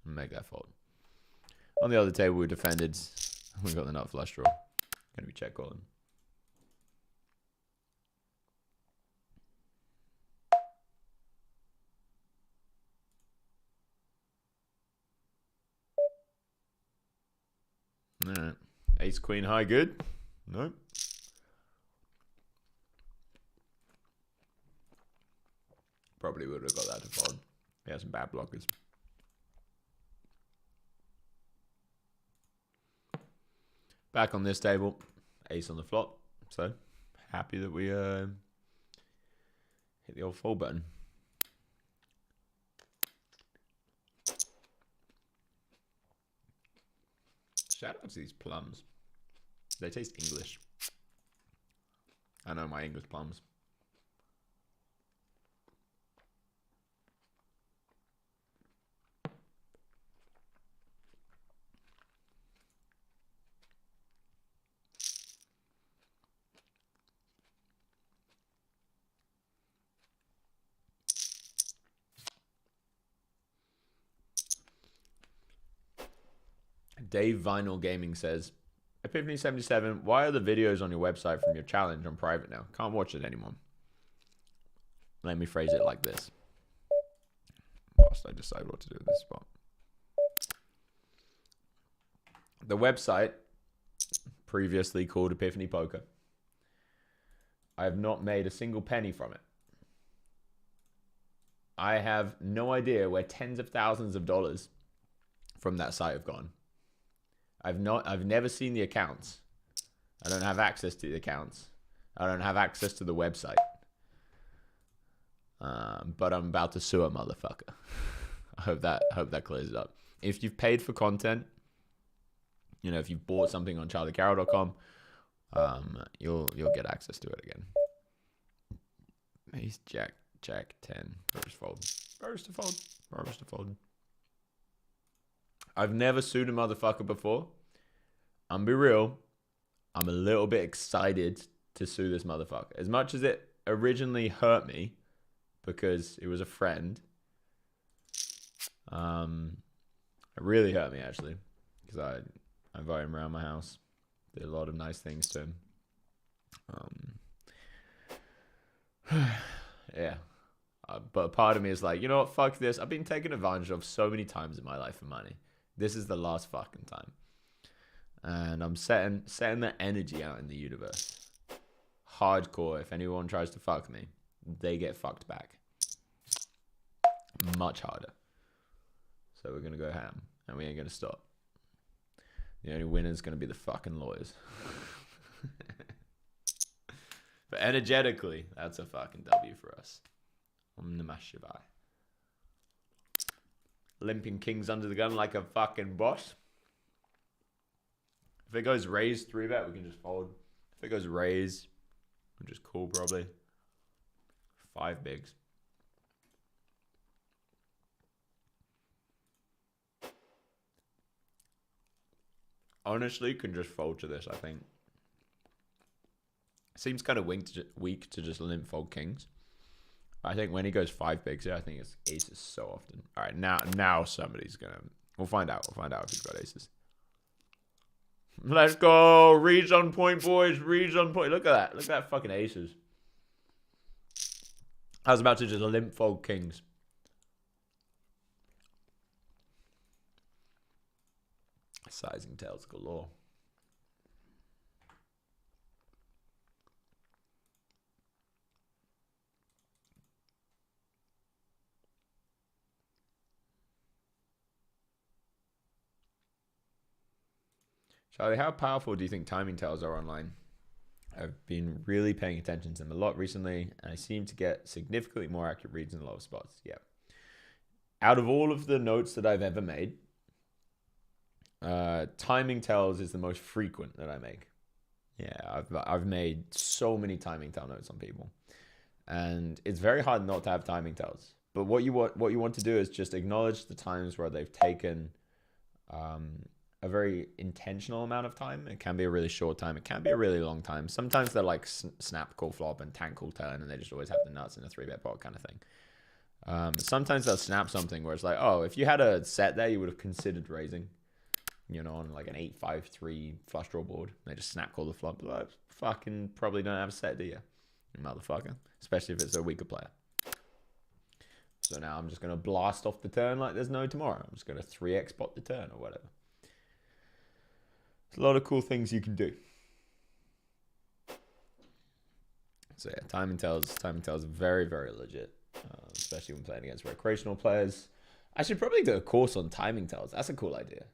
and make that fold. On the other table, we defended. We got the nut flush draw. Going to be check calling. Alright. Ace, queen, high, good? Nope. Probably would have got that to fold. He has some bad blockers. Back on this table, ace on the flop. So happy that we hit the old fold button. Shout out to these plums. They taste English. I know my English plums. Dave Vinyl Gaming says, Epiphany77, why are the videos on your website from your challenge on private now? Can't watch it anymore. Let me phrase it like this. Whilst I decide what to do with this spot. The website, previously called Epiphany Poker, I have not made a single penny from it. I have no idea where tens of thousands of dollars from that site have gone. I've never seen the accounts. I don't have access to the accounts. I don't have access to the website. But I'm about to sue a motherfucker. I hope that clears it up. If you've paid for content, you know, if you've bought something on charliecarrel.com, you'll get access to it again. Ace, jack, 10. First fold. First to fold. First to fold. I've never sued a motherfucker before. I'm be real. I'm a little bit excited to sue this motherfucker. As much as it originally hurt me because it was a friend. It really hurt me actually. Because I invited him around my house. Did a lot of nice things to him. Yeah. But a part of me is like, you know what? Fuck this. I've been taken advantage of so many times in my life for money. This is the last fucking time. And I'm setting the energy out in the universe. Hardcore. If anyone tries to fuck me, they get fucked back. Much harder. So we're going to go ham. And we ain't going to stop. The only winner is going to be the fucking lawyers. But energetically, that's a fucking W for us. Om Namah Shivaya. Limping kings under the gun like a fucking boss. If it goes raise 3-bet, we can just fold. If it goes raise, we'll just call probably. 5 bigs. Honestly, can just fold to this, I think. Seems kind of weak to just limp fold kings. I think when he goes 5 bigs here, I think it's aces so often. All right, now somebody's gonna We'll find out. We'll find out if he's got aces. Let's go. Reads on point, boys. Reads on point. Look at that. Look at that fucking aces. I was about to just limp fold kings. Sizing tails galore. Charlie, how powerful do you think timing tails are online? I've been really paying attention to them a lot recently, and I seem to get significantly more accurate reads in the lower spots. Yeah. Out of all of the notes that I've ever made, timing tells is the most frequent that I make. Yeah, I've made so many timing tell notes on people, and it's very hard not to have timing tells. But what you want to do is just acknowledge the times where they've taken a very intentional amount of time. It can be a really short time. It can be a really long time. Sometimes they're like snap, call flop, and tank, call turn, and they just always have the nuts in a 3-bet pot kind of thing. Sometimes they'll snap something where it's like, oh, if you had a set there, you would have considered raising, you know, on like an 8-5-3 flush draw board. They just snap call the flop. Like, fucking probably don't have a set, do you? You motherfucker. Especially if it's a weaker player. So now I'm just going to blast off the turn like there's no tomorrow. I'm just going to 3x pot the turn or whatever. There's a lot of cool things you can do. So yeah, timing tells very, very legit, especially when playing against recreational players. I should probably do a course on timing tells. That's a cool idea.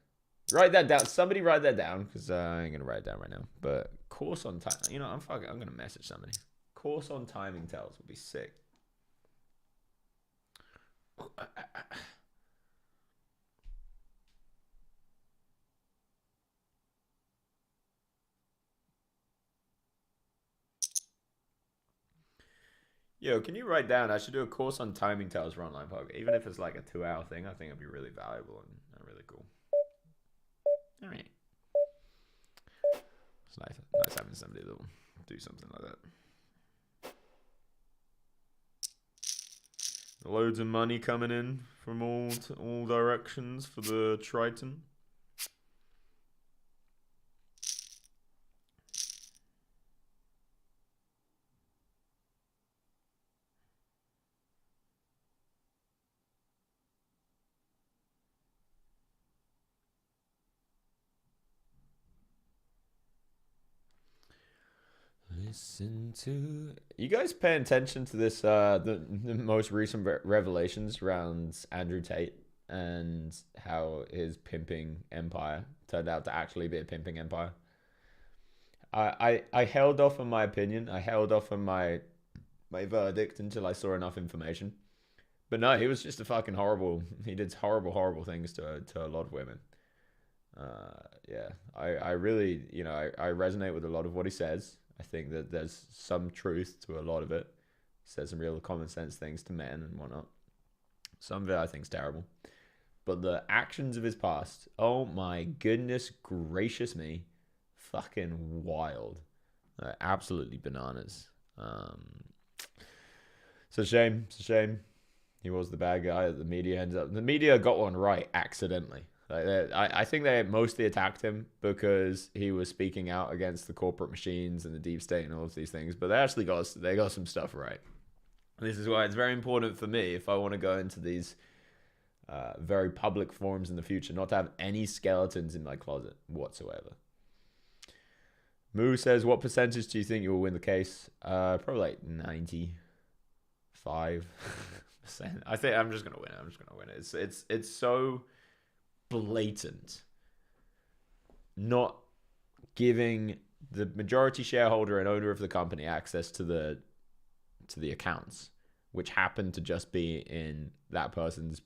Write that down. Somebody write that down, because I ain't gonna write it down right now. But course on time. You know, I'm gonna message somebody. Course on timing tells would be sick. Yo, can you write down? I should do a course on timing tells for online poker, even if it's like a 2-hour thing. I think it'd be really valuable and really cool. All right, it's nice having somebody that'll do something like that. Loads of money coming in from all directions for the Triton. Listen to you guys paying attention to this the most recent revelations around Andrew Tate and how his pimping empire turned out to actually be a pimping empire. I held off on my opinion. I held off on my verdict until I saw enough information. But no, he was just a fucking horrible. He did horrible things to a lot of women. Yeah, I really, you know, I resonate with a lot of what he says. I think that there's some truth to a lot of it. He says some real common sense things to men and whatnot. Some of it I think is terrible. But the actions of his past, oh my goodness gracious me, fucking wild. Absolutely bananas. It's a shame. It's a shame. He was the bad guy. The media ends up... The media got one right accidentally. I think they mostly attacked him because he was speaking out against the corporate machines and the deep state and all of these things. But they got some stuff right. This is why it's very important for me, if I want to go into these very public forums in the future, not to have any skeletons in my closet whatsoever. Moo says, what percentage do you think you will win the case? Probably like 95%. I think I'm just gonna win it. It's so blatant not giving the majority shareholder and owner of the company access to the accounts, which happen to just be in that person's...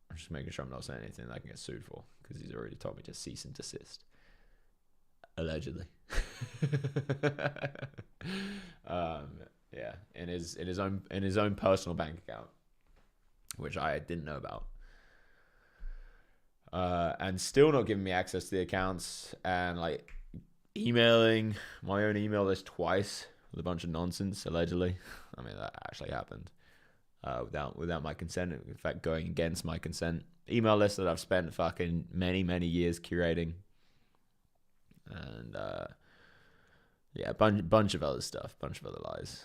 I'm just making sure I'm not saying anything that I can get sued for, because he's already told me to cease and desist, allegedly. Yeah, in his own personal bank account, which I didn't know about. And still not giving me access to the accounts, and like emailing my own email list twice with a bunch of nonsense, allegedly. I mean, that actually happened without my consent. In fact, going against my consent email list that I've spent fucking many years curating. And yeah, bunch of other stuff, bunch of other lies.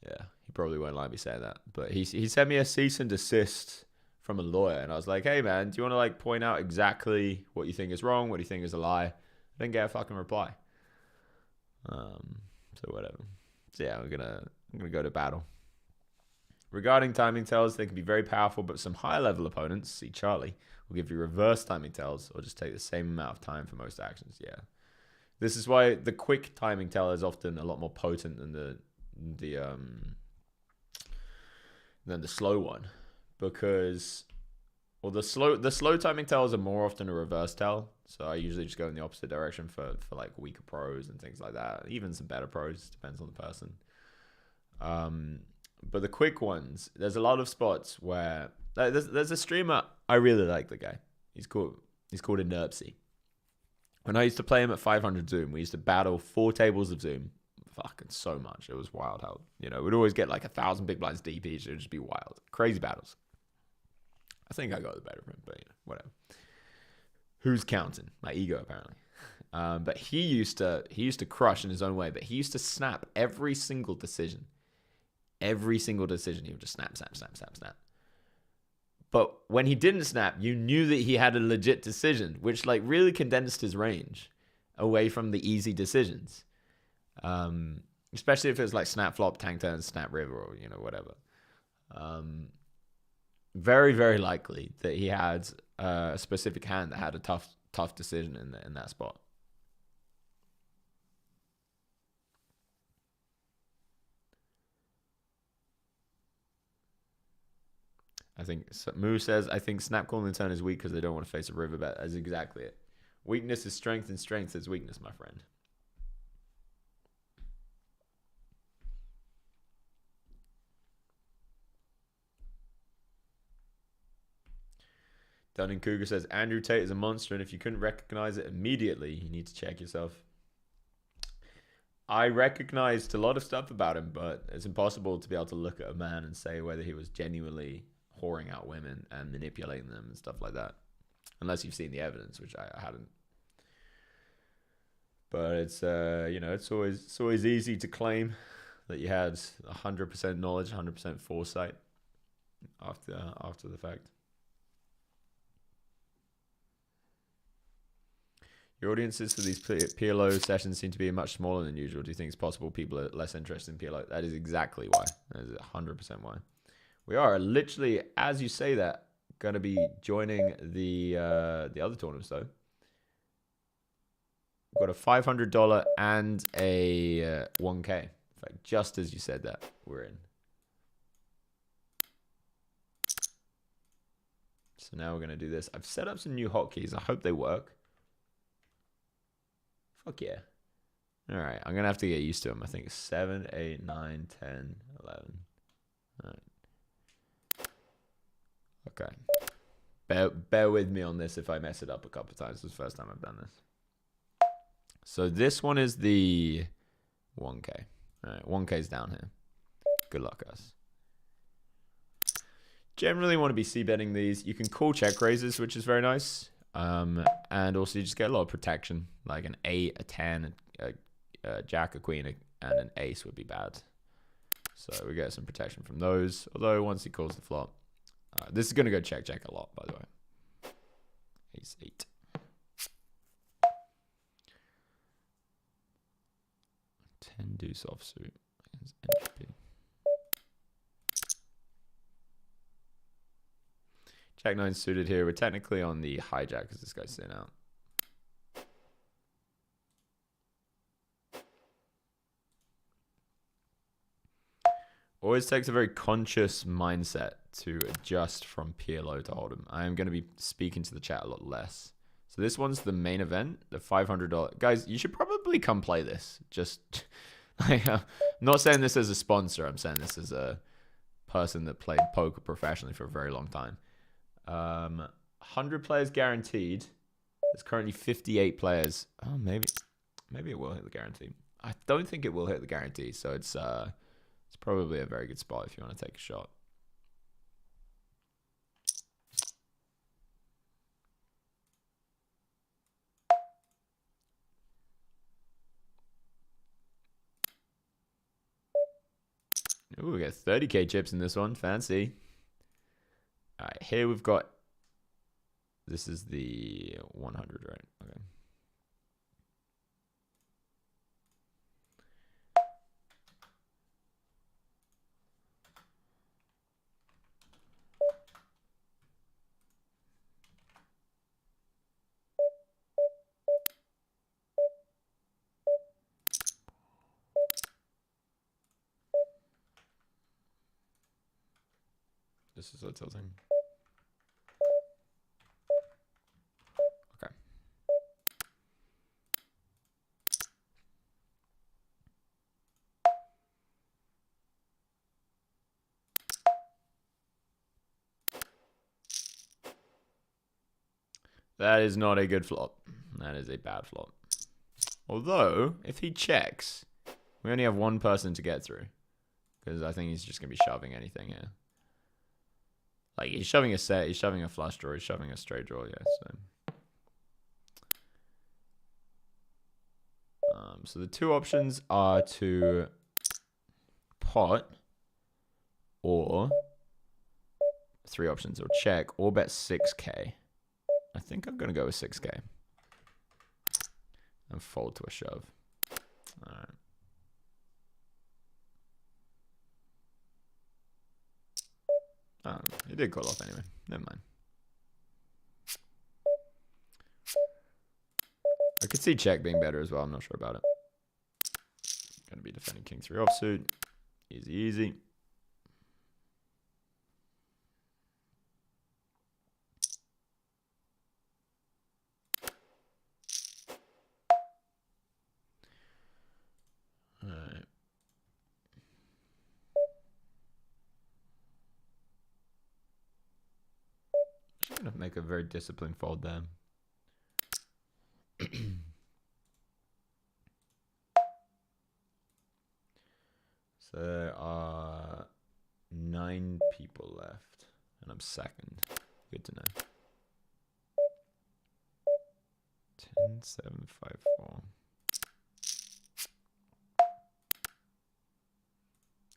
Yeah, he probably won't like me saying that, but he sent me a cease and desist from a lawyer, and I was like, hey man, do you want to like point out exactly what you think is wrong, what you think is a lie? I didn't get a fucking reply. So whatever. So yeah, I'm gonna go to battle. Regarding timing tells, they can be very powerful, but some higher level opponents, see Charlie, will give you reverse timing tells or just take the same amount of time for most actions. Yeah, this is why the quick timing tell is often a lot more potent than the slow one, because the slow timing tells are more often a reverse tell. So I usually just go in the opposite direction for like weaker pros and things like that. Even some better pros, depends on the person. But the quick ones, there's a lot of spots where there's a streamer, I really like the guy. He's called Inerpsy. When I used to play him at 500 Zoom, we used to battle 4 tables of Zoom. Fucking so much. It was wild how, we'd always get like 1,000 big blinds deep each. It would just be wild. Crazy battles. I think I got the better of him, but whatever. Who's counting? My ego, apparently. But he used to crush in his own way, but he used to snap every single decision. Every single decision, he would just snap. But when he didn't snap, you knew that he had a legit decision, which like really condensed his range away from the easy decisions. Especially if it was like snap flop, tank turn, snap river, or whatever. Very, very likely that he had a specific hand that had a tough decision in that spot. I think Moo says, I think snap calling the turn is weak because they don't want to face a river bet. That's exactly it. Weakness is strength, and strength is weakness, my friend. Dunning Cougar says, Andrew Tate is a monster, and if you couldn't recognize it immediately, you need to check yourself. I recognized a lot of stuff about him, but it's impossible to be able to look at a man and say whether he was genuinely whoring out women and manipulating them and stuff like that. Unless you've seen the evidence, which I hadn't. But it's, it's always easy to claim that you had 100% knowledge, 100% foresight after the fact. Your audiences for these PLO sessions seem to be much smaller than usual. Do you think it's possible people are less interested in PLO? That is exactly why. That is 100% why. We are literally, as you say that, going to be joining the other tournaments, though. We've got a $500 and a 1K. In fact, just as you said that, we're in. So now we're going to do this. I've set up some new hotkeys. I hope they work. Fuck yeah. All right. I'm going to have to get used to them. I think it's 7, 8, 9, 10, 11. All right. Okay. Bear with me on this if I mess it up a couple of times. This is the first time I've done this. So this one is the 1K. All right. 1K's down here. Good luck, guys. Generally want to be c-betting these. You can call check raises, which is very nice. And also you just get a lot of protection, like an 8, a 10, a jack, a queen, and an ace would be bad. So we get some protection from those. Although once he calls the flop, this is going to go check a lot, by the way. Ace 8. Deuce offsuit. Entropy. Jack 9 suited here. We're technically on the hijack because this guy's sitting out. Always takes a very conscious mindset to adjust from PLO to Hold'em. I am going to be speaking to the chat a lot less. So this one's the main event, the $500. Guys, you should probably come play this. Just, I'm not saying this as a sponsor. I'm saying this as a person that played poker professionally for a very long time. 100 players guaranteed. There's currently 58 players. Oh, maybe it will hit the guarantee. I don't think it will hit the guarantee, so it's probably a very good spot if you want to take a shot. Ooh, we got 30k chips in this one. Fancy. All right, here we've got. This is the 100, right? Okay. This is what tilting. Okay. That is not a good flop. That is a bad flop. Although, if he checks, we only have one person to get through. Because I think he's just going to be shoving anything here. Like, he's shoving a set, he's shoving a flush draw, he's shoving a straight draw, yeah, so. So the two options are to pot, or three options, or check, or bet 6k. I think I'm going to go with 6k. And fold to a shove. Alright. Oh, he did call off anyway. Never mind. I could see check being better as well. I'm not sure about it. Gonna be defending king 3 offsuit. Easy, easy. Alright. I'm gonna make a very disciplined fold there. So there are 9 people left, and I'm second. Good to know. 10, 7, 5, 4.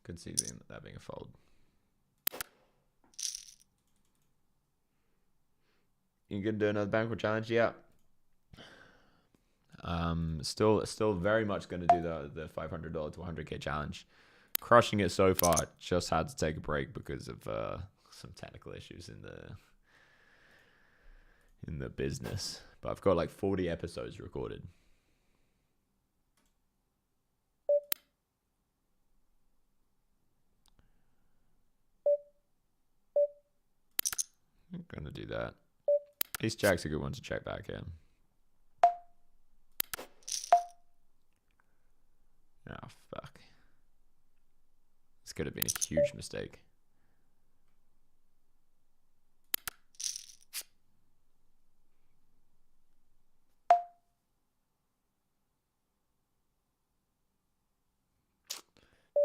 Could see that being a fold. You gonna do another bankroll challenge? Yeah. Still very much gonna do the $500 to 100k challenge. Crushing it so far. Just had to take a break because of some technical issues in the business. But I've got like 40 episodes recorded. I'm gonna do that. Ace jack's a good one to check back in. Oh, fuck. This could have been a huge mistake.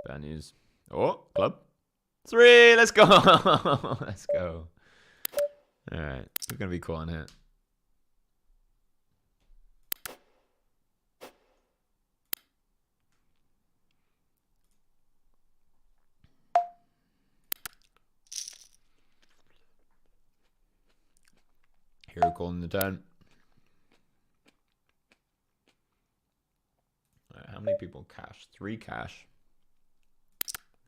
Bad news. Oh, club. 3, let's go. Let's go. All right, we're going to be cool on here. Hero calling the turn. All right, how many people cash? 3 cash.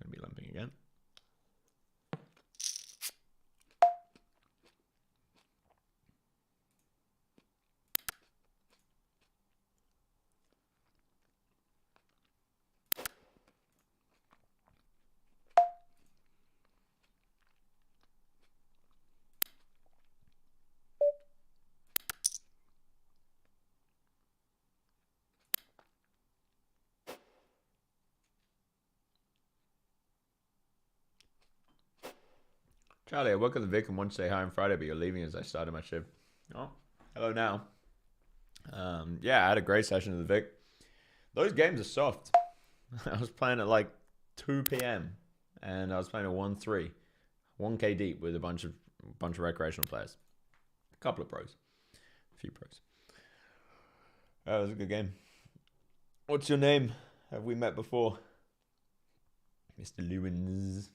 Going to be limping again. Charlie, I work at the Vic and want to say hi on Friday, but you're leaving as I started my shift. Oh, hello now. Yeah, I had a great session at the Vic. Those games are soft. I was playing at like 2 p.m. and I was playing at 1-3, 1k deep with a bunch of recreational players, a couple of pros, a few pros. That was a good game. What's your name? Have we met before? Mr. Lewins.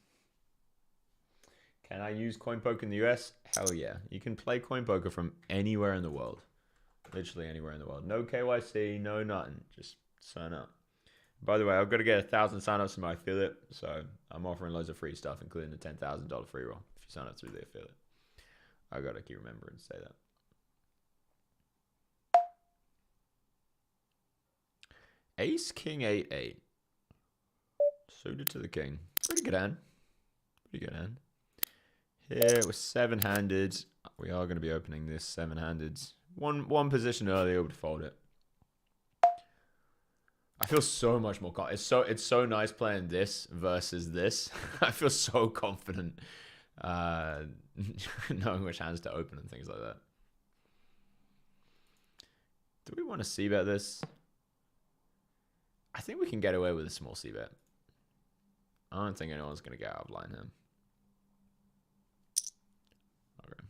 Can I use Coinpoker in the US? Hell yeah. You can play Coinpoker from anywhere in the world. Literally anywhere in the world. No KYC, no nothing. Just sign up. By the way, I've got to get 1,000 signups from my affiliate, so I'm offering loads of free stuff, including the $10,000 free roll if you sign up through the affiliate. I got to keep remembering to say that. Ace, king, 8-8. Suited to the king. Pretty good hand. Pretty good hand. Here we're 7-handed. We are going to be opening this 7-handed. One position earlier would fold it. I feel so much more it's so nice playing this versus this. I feel so confident knowing which hands to open and things like that. Do we want to c-bet this? I think we can get away with a small c-bet. I don't think anyone's going to get out of line here. Okay.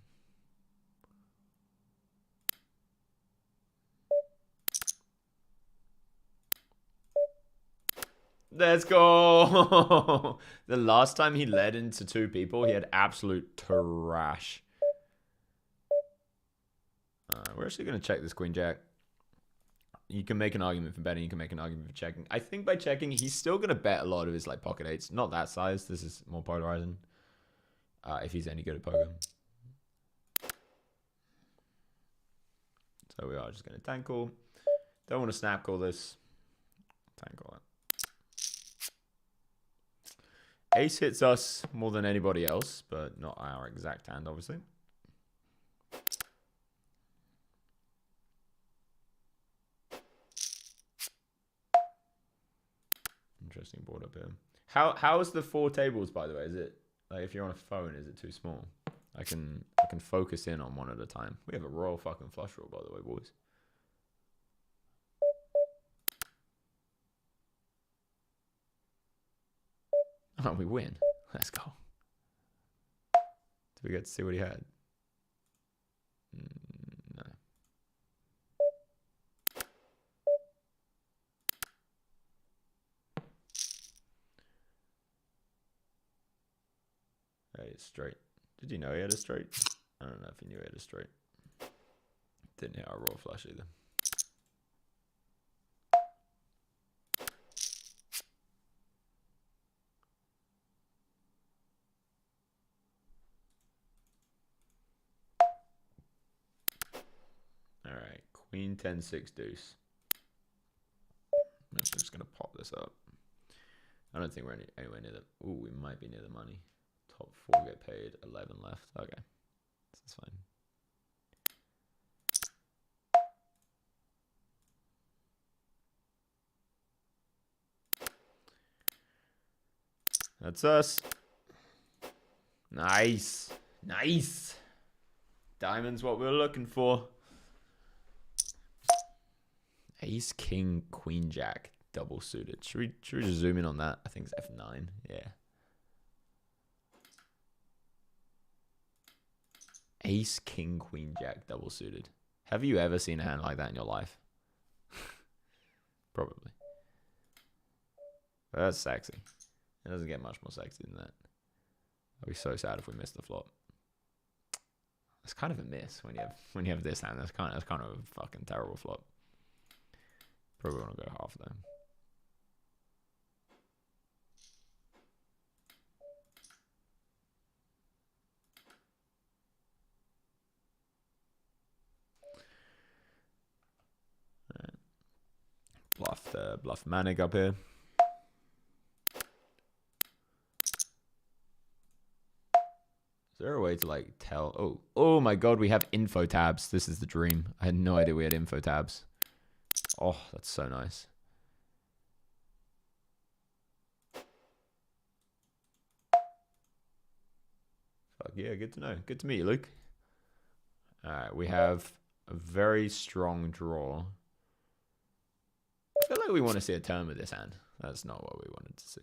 Let's go. The last time he led into 2 people, he had absolute trash. We're actually going to check this queen jack. You can make an argument for betting. You can make an argument for checking. I think by checking, he's still going to bet a lot of his like pocket eights. Not that size. This is more polarizing. If he's any good at poker. So we are just going to tank call. Don't want to snap call this. Tank call it. Ace hits us more than anybody else, but not our exact hand, obviously. Interesting board up here. How is the 4 tables, by the way? Is it like if you're on a phone, is it too small? I can focus in on one at a time. We have a royal fucking flush draw, by the way, boys. Oh, we win. Let's go. Did we get to see what he had? No. Hey, it's straight. Did you know he had a straight? I don't know if he knew he had a straight. Didn't hit our royal flush either. All right, queen 10-6 deuce. I'm just gonna pop this up. I don't think we're anywhere near the. Ooh, we might be near the money. Top 4 get paid. 11 left. Okay, this is fine. That's us. Nice, nice. Diamond's what we were looking for. Ace, king, queen, jack, double suited. Should we just zoom in on that? I think it's F9. Yeah. Ace, king, queen, jack, double suited. Have you ever seen a hand like that in your life? Probably. But that's sexy. It doesn't get much more sexy than that. I'd be so sad if we missed the flop. It's kind of a miss when you have this hand. That's kind of a fucking terrible flop. Probably want to go half though. Right. Bluff Manic up here. Is there a way to like tell? Oh my god, we have info tabs. This is the dream. I had no idea we had info tabs. Oh, that's so nice. Fuck yeah, good to know. Good to meet you, Luke. Alright, we have a very strong draw. I feel like we want to see a turn with this hand. That's not what we wanted to see.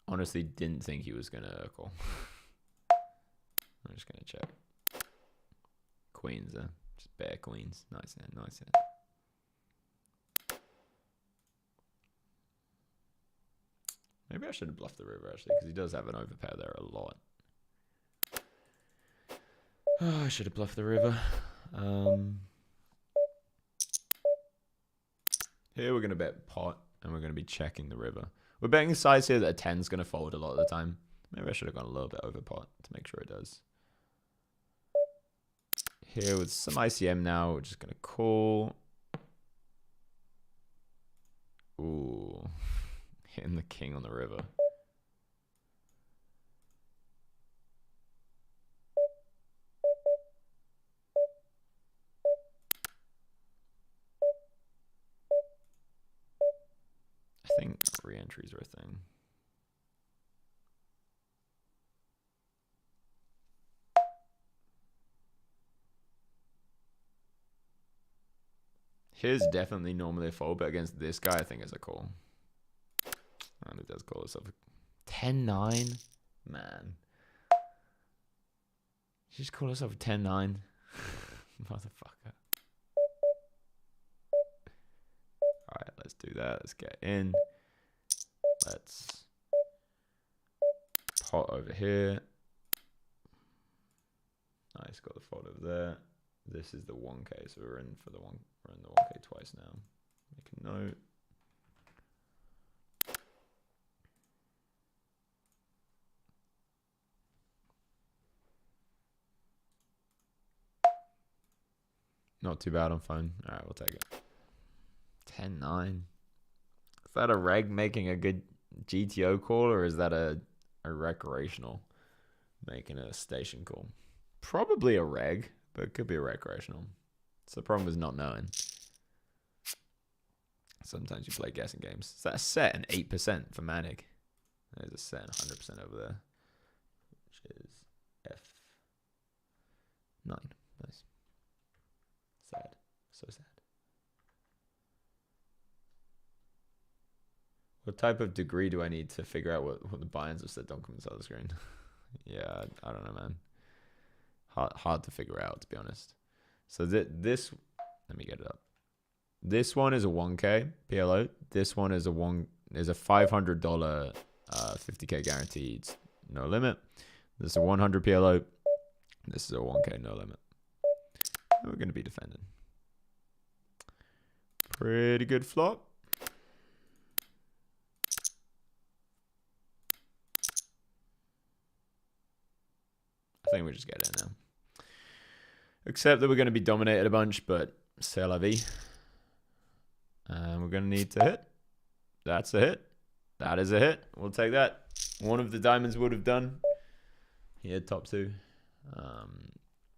honestly didn't think he was going to call. I'm just going to check. Queens, just bare queens. Nice hand, nice hand. Maybe I should have bluffed the river, actually, because he does have an overpair there a lot. Oh, I should have bluffed the river. Here we're going to bet pot, and we're going to be checking the river. We're betting the size here that a 10's going to fold a lot of the time. Maybe I should have gone a little bit over pot to make sure it does. Here with some ICM now, we're just going to call. Ooh. Hitting the king on the river. I think re-entries are a thing. Here's definitely normally a fold, but against this guy, I think it's a call. And it does call itself 10-9. Man. You just call yourself a 10-9. Motherfucker. Alright, let's do that. Let's get in. Let's pot over here. Nice, got the fold over there. This is the 1K, so we're in for the one. We're in the 1K twice now. Make a note. Not too bad on phone. All right, we'll take it. 10-9. Is that a reg making a good GTO call, or is that a recreational making a station call? Probably a reg, but it could be a recreational. So the problem is not knowing. Sometimes you play guessing games. Is that a set and 8% for Manic? There's a set and 100% over there, which is F9. Nice. Sad. So sad. What type of degree do I need to figure out what the buy-ins have said? Don't come inside the screen. Yeah, I don't know, man. Hard to figure out, to be honest. So this, let me get it up. This one is a 1K PLO. This one is a $500 50K guaranteed, no limit. This is a 100 PLO. This is a 1K no limit. And we're going to be defending. Pretty good flop. I think we just get in now. Except that we're going to be dominated a bunch, but c'est la vie. And we're going to need to hit. That's a hit. That is a hit. We'll take that. One of the diamonds would have done. He had top two. All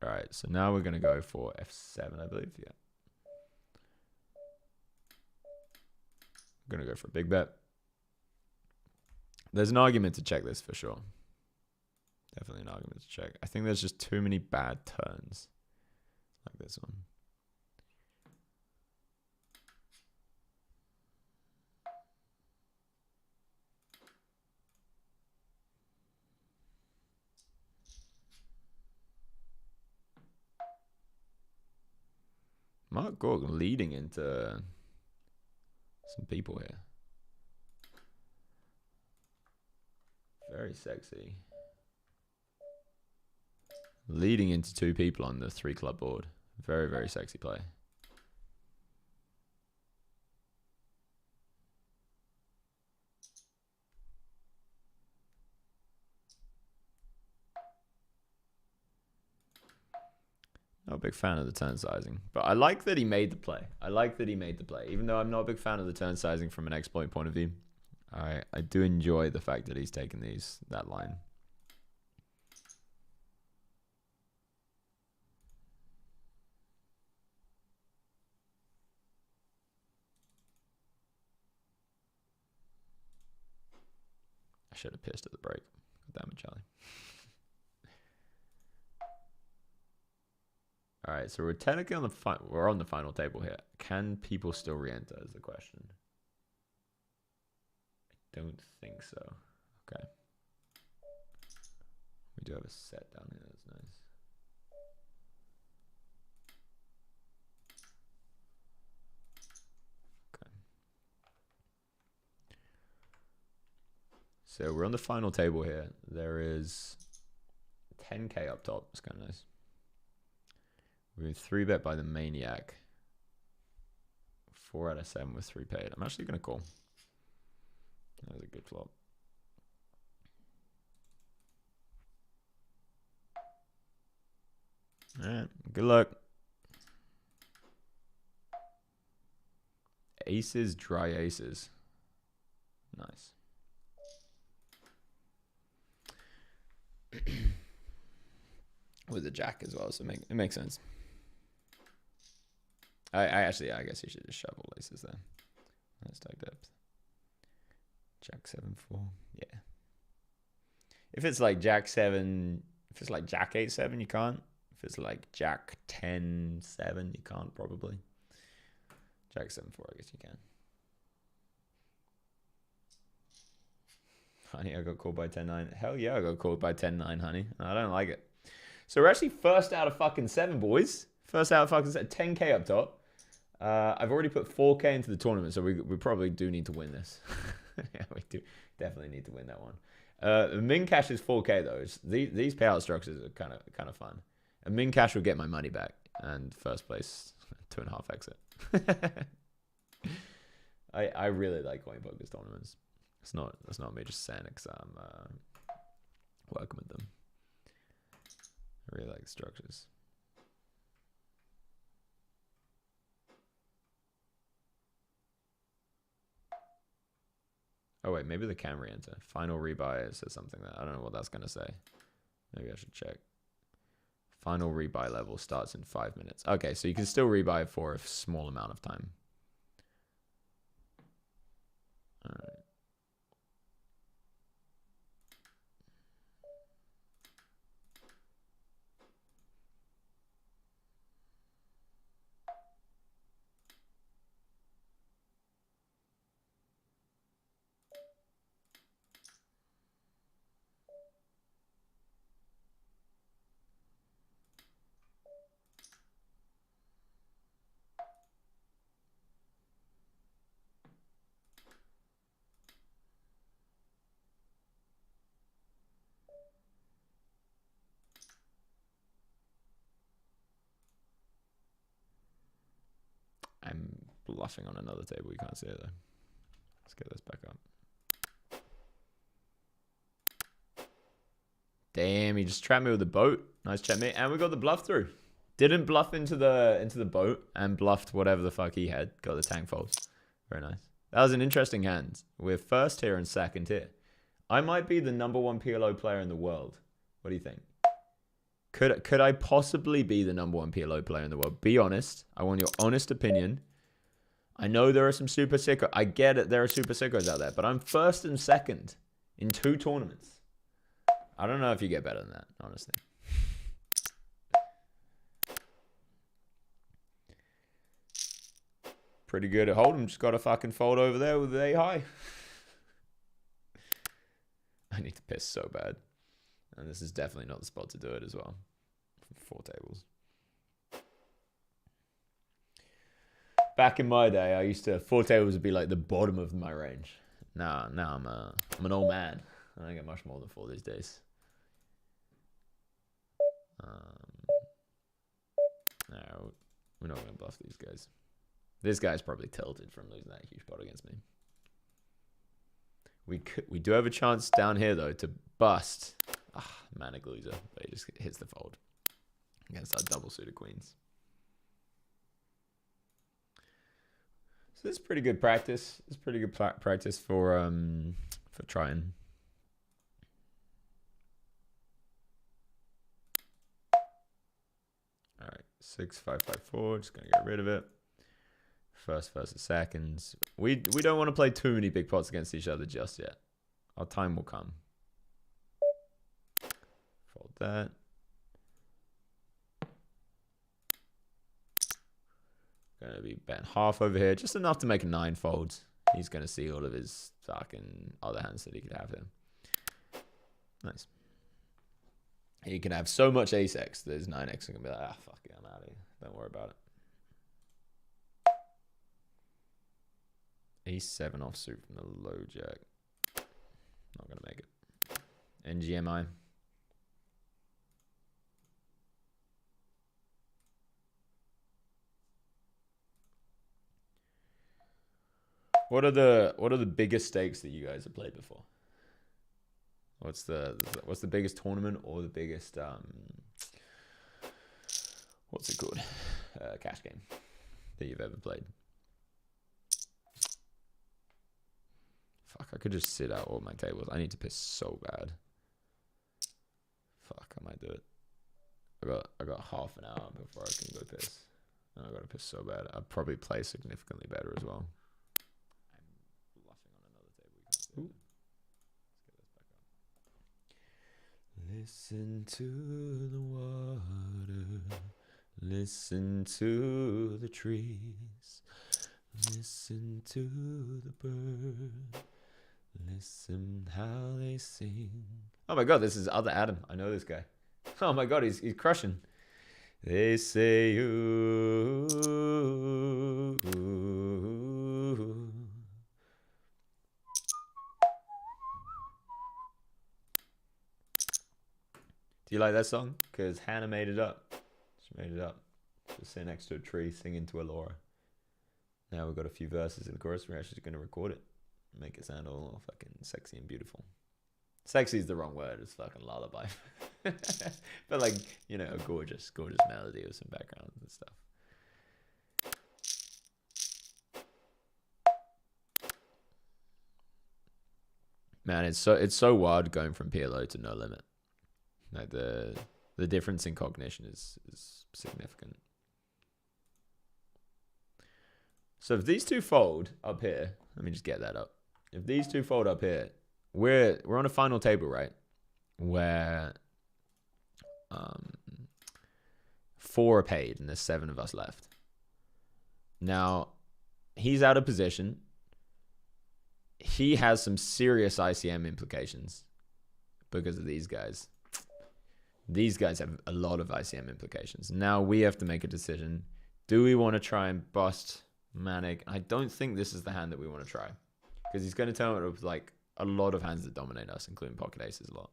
right, so now we're going to go for F7, I believe. Yeah. I'm going to go for a big bet. There's an argument to check this for sure. Definitely an argument to check. I think there's just too many bad turns. Like this one. Mark Gorgon leading into some people here. Very sexy. Leading into two people on the 3 club board. Very, very sexy play. Not a big fan of the turn sizing, but I like that he made the play. Even though I'm not a big fan of the turn sizing from an exploit point of view, I do enjoy the fact that he's taken that line. I should have pissed at the break. Damn it, Charlie. All right, so we're technically on the final table here. Can people still re-enter is the question. I don't think so. Okay. We do have a set down here. That's nice. Okay. So we're on the final table here. There is 10k up top. It's kind of nice. We 3-bet by the Maniac. 4 out of 7 with 3 paid. I'm actually going to call. That was a good flop. All right. Good luck. Aces, dry aces. Nice. With a jack as well, so it makes sense. I guess you should just shovel aces there. Let's stack depth. Jack 7-4. Yeah. If it's like Jack 7, if it's like Jack 8-7, you can't. If it's like Jack 10-7, you can't probably. Jack 7-4, I guess you can. Honey, I got called by 10-9. Hell yeah, I got called by 10-9, honey. I don't like it. So we're actually first out of fucking 7, boys. First out of fucking 7. 10k up top. I've already put 4k into the tournament, so we probably do need to win this. Yeah, we do definitely need to win that one. Min cash is 4k though. These payout structures are kind of fun. And min cash will get my money back, and first place 2.5 exit. I really like Coinpoker's tournaments. That's not me just saying it because I'm working with them. I really like the structures. Oh wait, maybe the can re-enter. Final rebuy says something that I don't know what that's gonna say. Maybe I should check. Final rebuy level starts in 5 minutes. Okay, so you can still rebuy for a small amount of time. All right. I'm bluffing on another table. You can't see it though. Let's get this back up. Damn, he just trapped me with the boat. Nice checkmate. And we got the bluff through. Didn't bluff into the boat and bluffed whatever the fuck he had. Got the tank fold. Very nice. That was an interesting hand. We're first here and second here. I might be the #1 PLO player in the world. What do you think? Could I possibly be the #1 PLO player in the world? Be honest. I want your honest opinion. I know there are some super sickos. I get it. There are super sickos out there. But I'm first and second in 2 tournaments. I don't know if you get better than that, honestly. Pretty good at hold'em. Just got to fucking fold over there with A high. I need to piss so bad. And this is definitely not the spot to do it as well. 4 tables. Back in my day, I used to 4 tables would be like the bottom of my range. Now I'm an old man. I don't get much more than 4 these days. No, we're not going to bluff these guys. This guy's probably tilted from losing that huge pot against me. We do have a chance down here though to bust. Manic loser, but he just hits the fold against our double suited queens. So this is pretty good practice. It's pretty good practice for trying. All right, 6-5-5-4. Just gonna get rid of it. First versus seconds. We don't want to play too many big pots against each other just yet. Our time will come. Fold that. Gonna be betting half over here, just enough to make a 9 folds. He's gonna see all of his fucking other hands that he could have him. Nice. You can have so much ace-x, there's 9x and can be like, ah, fuck it, I'm out of here. Don't worry about it. Ace-7 offsuit from the low jack. Not going to make it. NGMI. What are the biggest stakes that you guys have played before? What's the biggest tournament or the biggest what's it called? Cash game that you've ever played? Fuck, I could just sit out all my tables. I need to piss so bad. Fuck, I might do it. I got half an hour before I can go piss. I gotta piss so bad. I'd probably play significantly better as well. I'm bluffing on another table. We can't do it. Let's get this back up. Listen to the water. Listen to the trees. Listen to the bird. Listen how they sing. Oh my god, this is other Adam. I know this guy. Oh my god, he's crushing. They say you. Do you like that song? Because Hannah made it up. She made it up. Just sitting next to a tree singing to Alora. Now we've got a few verses in the chorus. We're actually going to record it. Make it sound all fucking sexy and beautiful. Sexy is the wrong word. It's fucking lullaby. But like, you know, a gorgeous, gorgeous melody with some background and stuff. Man, it's so wild going from PLO to no limit. Like the difference in cognition is significant. So if these two fold up here, let me just get that up. If these two fold up here, we're on a final table, right? Where 4 are paid and there's 7 of us left. Now, he's out of position. He has some serious ICM implications because of these guys. These guys have a lot of ICM implications. Now we have to make a decision. Do we want to try and bust Manic? I don't think this is the hand that we want to try. Because he's going to turn it with like a lot of hands that dominate us, including pocket aces a lot.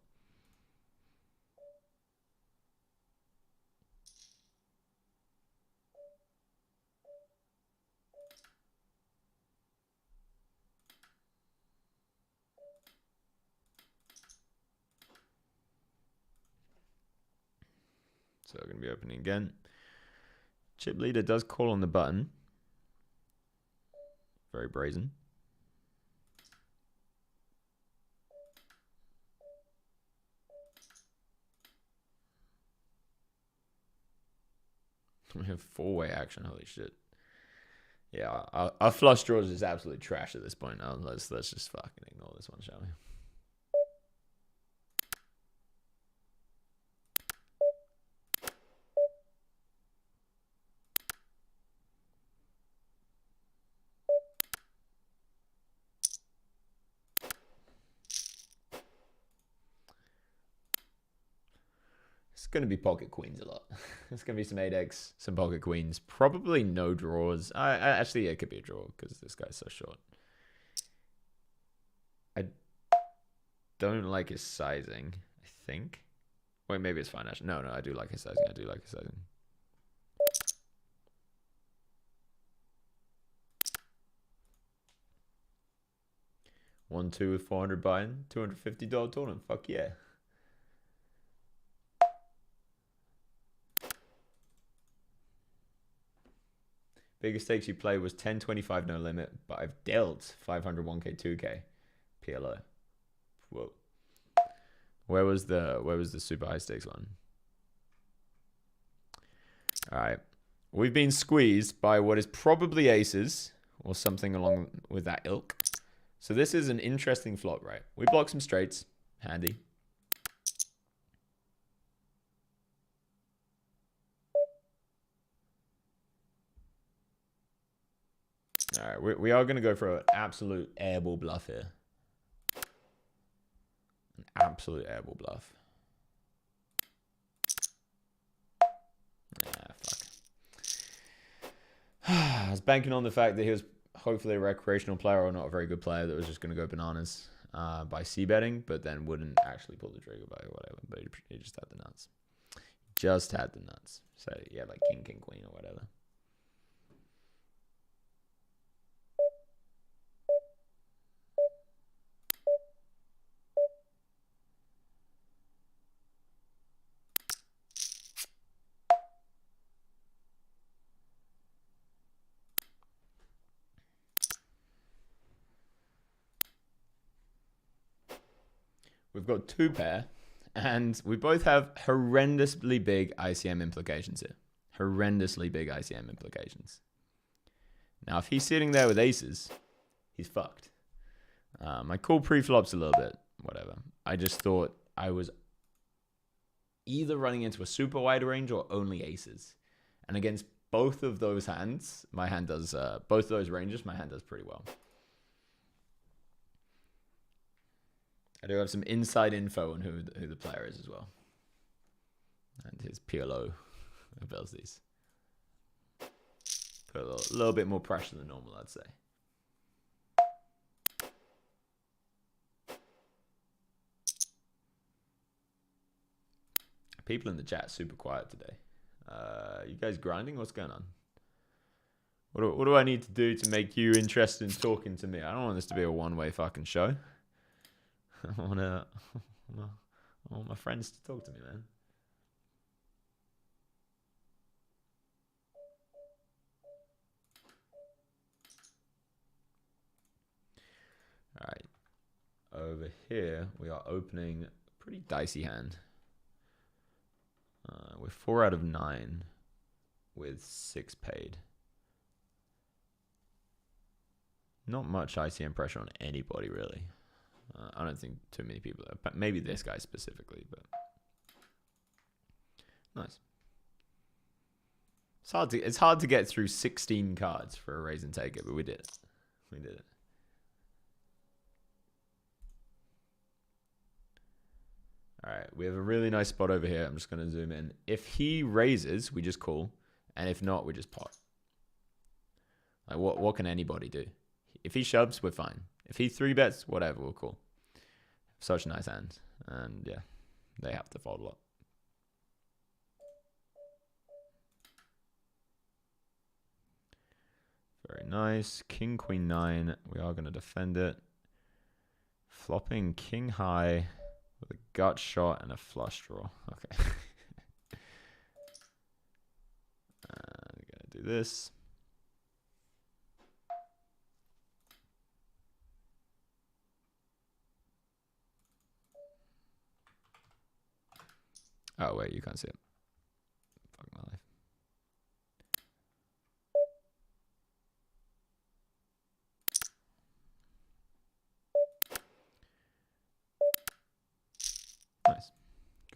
So we're going to be opening again. Chip leader does call on the button. Very brazen. We have 4-way action. Holy shit. Yeah, our flush draws is absolutely trash at this point now. Let's just fucking ignore this one, shall we? It's going to be pocket queens a lot. It's going to be some 8x, some pocket queens. Probably no draws. Actually, it could be a draw because this guy's so short. I don't like his sizing, I think. Wait, maybe it's fine, actually. No, I do like his sizing. I do like his sizing. One, 2 with 400 buy-in. $250 tournament. Fuck yeah. Biggest stakes you played was 10.25 no limit, but I've dealt 500 1K 2K PLO. Whoa. Where was the super high stakes one? All right. We've been squeezed by what is probably aces or something along with that ilk. So this is an interesting flop, right? We block some straights. Handy. All right, we are going to go for an absolute airball bluff here. An absolute airball bluff. Yeah, fuck. I was banking on the fact that he was hopefully a recreational player or not a very good player that was just going to go bananas by c-betting, but then wouldn't actually pull the trigger by whatever. But he just had the nuts. Just had the nuts. So yeah, like king, king, queen or whatever. We've got two pair, and we both have horrendously big ICM implications here. Horrendously big ICM implications. Now, if he's sitting there with aces, he's fucked. My call pre-flops a little bit, whatever. I just thought I was either running into a super wide range or only aces. And against both of those hands, my hand does, both of those ranges, my hand does pretty well. I do have some inside info on who the player is as well. And his PLO abilities. Put a little bit more pressure than normal, I'd say. People in the chat super quiet today. You guys grinding? What's going on? What do I need to do to make you interested in talking to me? I don't want this to be a one-way fucking show. I want my friends to talk to me, man. All right. Over here, we are opening a pretty dicey hand. We're 4 out of 9 with 6 paid. Not much ICM pressure on anybody, really. I don't think too many people are. Maybe this guy specifically, but nice. It's hard to get through 16 cards for a raise and take it, but we did it. We did it. All right, we have a really nice spot over here. I'm just going to zoom in. If he raises, we just call, and if not, we just pot. Like what can anybody do? If he shoves, we're fine. If he 3-bets, whatever, we'll call. Such a nice hand. And yeah, they have to fold a lot. Very nice. King, queen, 9. We are going to defend it. Flopping king high with a gut shot and a flush draw. Okay. We're going to do this. Oh, wait, you can't see it. Fuck my life. Nice.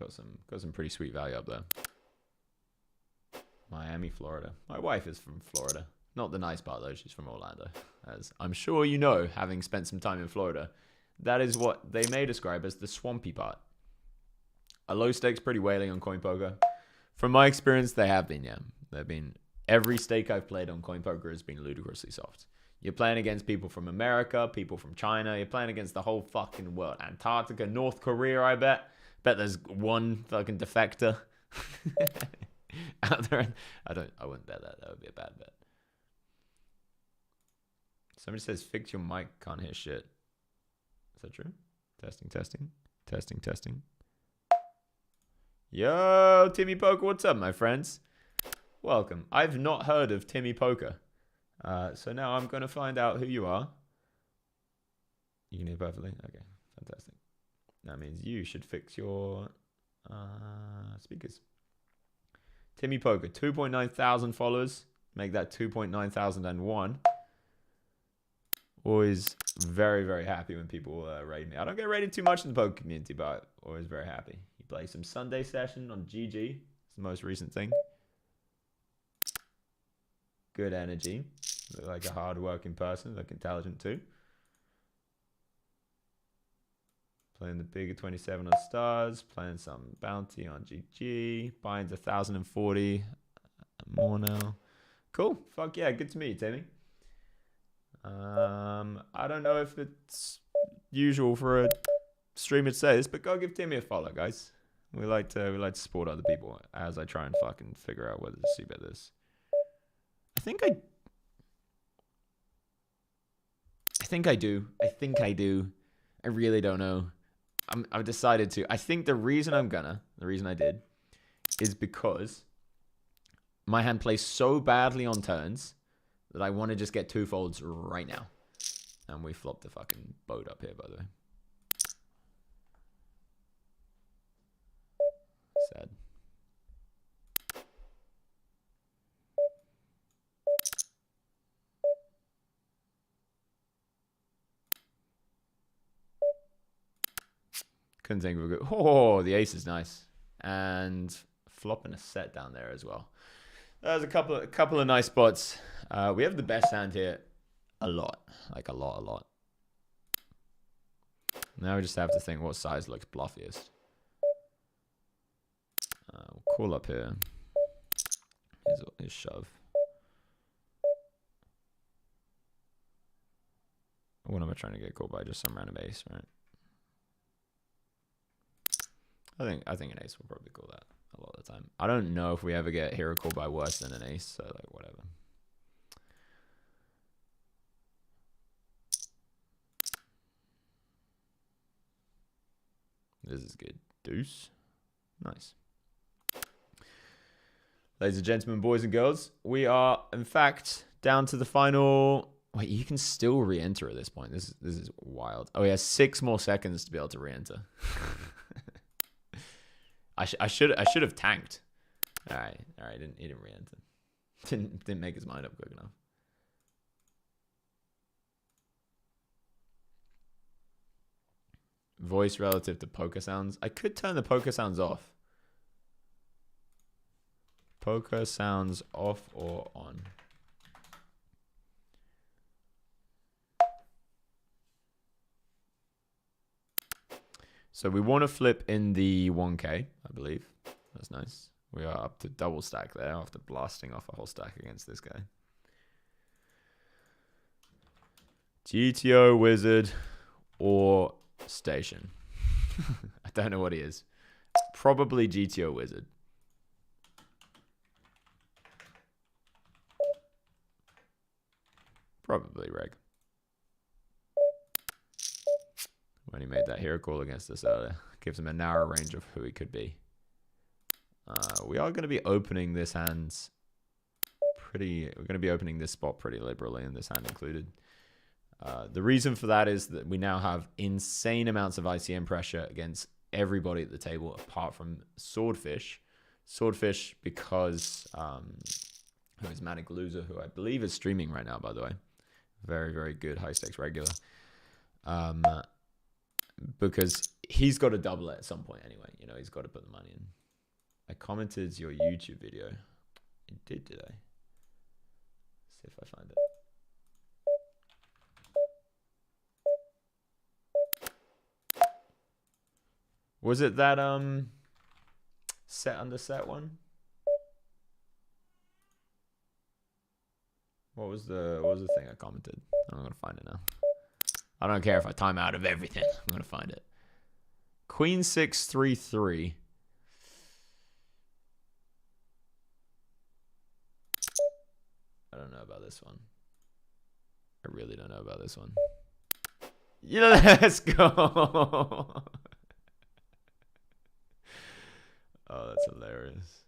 Got some pretty sweet value up there. Miami, Florida. My wife is from Florida. Not the nice part, though. She's from Orlando. As I'm sure you know, having spent some time in Florida, that is what they may describe as the swampy part. A low stakes pretty whaling on Coinpoker. From my experience, they have been, yeah. They've been, every stake I've played on Coinpoker has been ludicrously soft. You're playing against people from America, people from China. You're playing against the whole fucking world. Antarctica, North Korea, I bet. Bet there's one fucking defector out there. I wouldn't bet that. That would be a bad bet. Somebody says, fix your mic, can't hear shit. Is that true? Testing, testing, testing, testing. Yo, Timmy Poker, what's up, my friends? Welcome. I've not heard of Timmy Poker. So now I'm going to find out who you are. You can hear perfectly? Okay, fantastic. That means you should fix your speakers. Timmy Poker, 2.9 thousand followers. Make that 2.9001. Always very, very happy when people raid me. I don't get raided too much in the poker community, but always very happy. You play some Sunday session on GG. It's the most recent thing. Good energy. Look like a hard-working person. Look intelligent too. Playing the bigger 27 on stars. Playing some bounty on GG. Buying to 1,040. More now. Cool. Fuck yeah. Good to meet you, Timmy. I don't know if it's usual for a streamer to say this, but go give Timmy a follow, guys. We like to support other people as I try and fucking figure out whether to see about this. I think I do. I really don't know. I've decided to. I think the reason I did, is because my hand plays so badly on turns that I want to just get 2 folds right now. And we flopped the fucking boat up here, by the way. Sad. Couldn't think of a good. Oh, the ace is nice, and flopping a set down there as well. There's a couple of nice spots. We have the best hand here, a lot, like a lot. Now we just have to think what size looks bluffiest. We'll call up here. Here's his shove. What am I trying to get called by? Just some random ace, right? I think an ace will probably call that a lot of the time. I don't know if we ever get hero called by worse than an ace, so like whatever. This is good. Deuce. Nice. Ladies and gentlemen, boys and girls, we are in fact down to the final. Wait, you can still re-enter at this point. This is wild. Oh, he has 6 more seconds to be able to re-enter. I should have tanked. All right. He didn't re-enter. Didn't make his mind up quick enough. Voice relative to poker sounds. I could turn the poker sounds off. Poker sounds off or on. So we want to flip in the 1K, I believe. That's nice. We are up to double stack there after blasting off a whole stack against this guy. GTO wizard or station. I don't know what he is. Probably GTO wizard. Probably reg. When he made that hero call against us earlier. Gives him a narrow range of who he could be. We are going to be opening this hand we're going to be opening this spot pretty liberally, and this hand included. The reason for that is that we now have insane amounts of ICM pressure against everybody at the table apart from Swordfish. Swordfish because who is Manic Loser, who I believe is streaming right now, by the way. Very, very good high stakes regular. Because he's got to double it at some point anyway. You know, he's got to put the money in. I commented your YouTube video. I did I? See if I find it. Was it that set under set one? What was the thing I commented? I'm gonna find it now. I don't care if I time out of everything. I'm gonna find it. Queen 6-3-3. I don't know about this one. I really don't know about this one. Yeah, let's go. Oh, that's hilarious.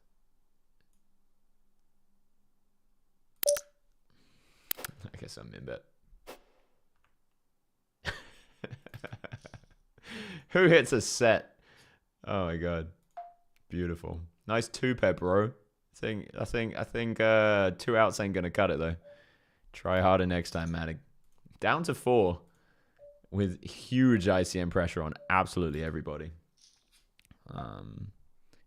I guess I'm in bet. Who hits a set? Oh my god. Beautiful. Nice 2-pair, bro. I think 2 outs ain't gonna cut it though. Try harder next time, Matic. Down to 4 with huge ICM pressure on absolutely everybody.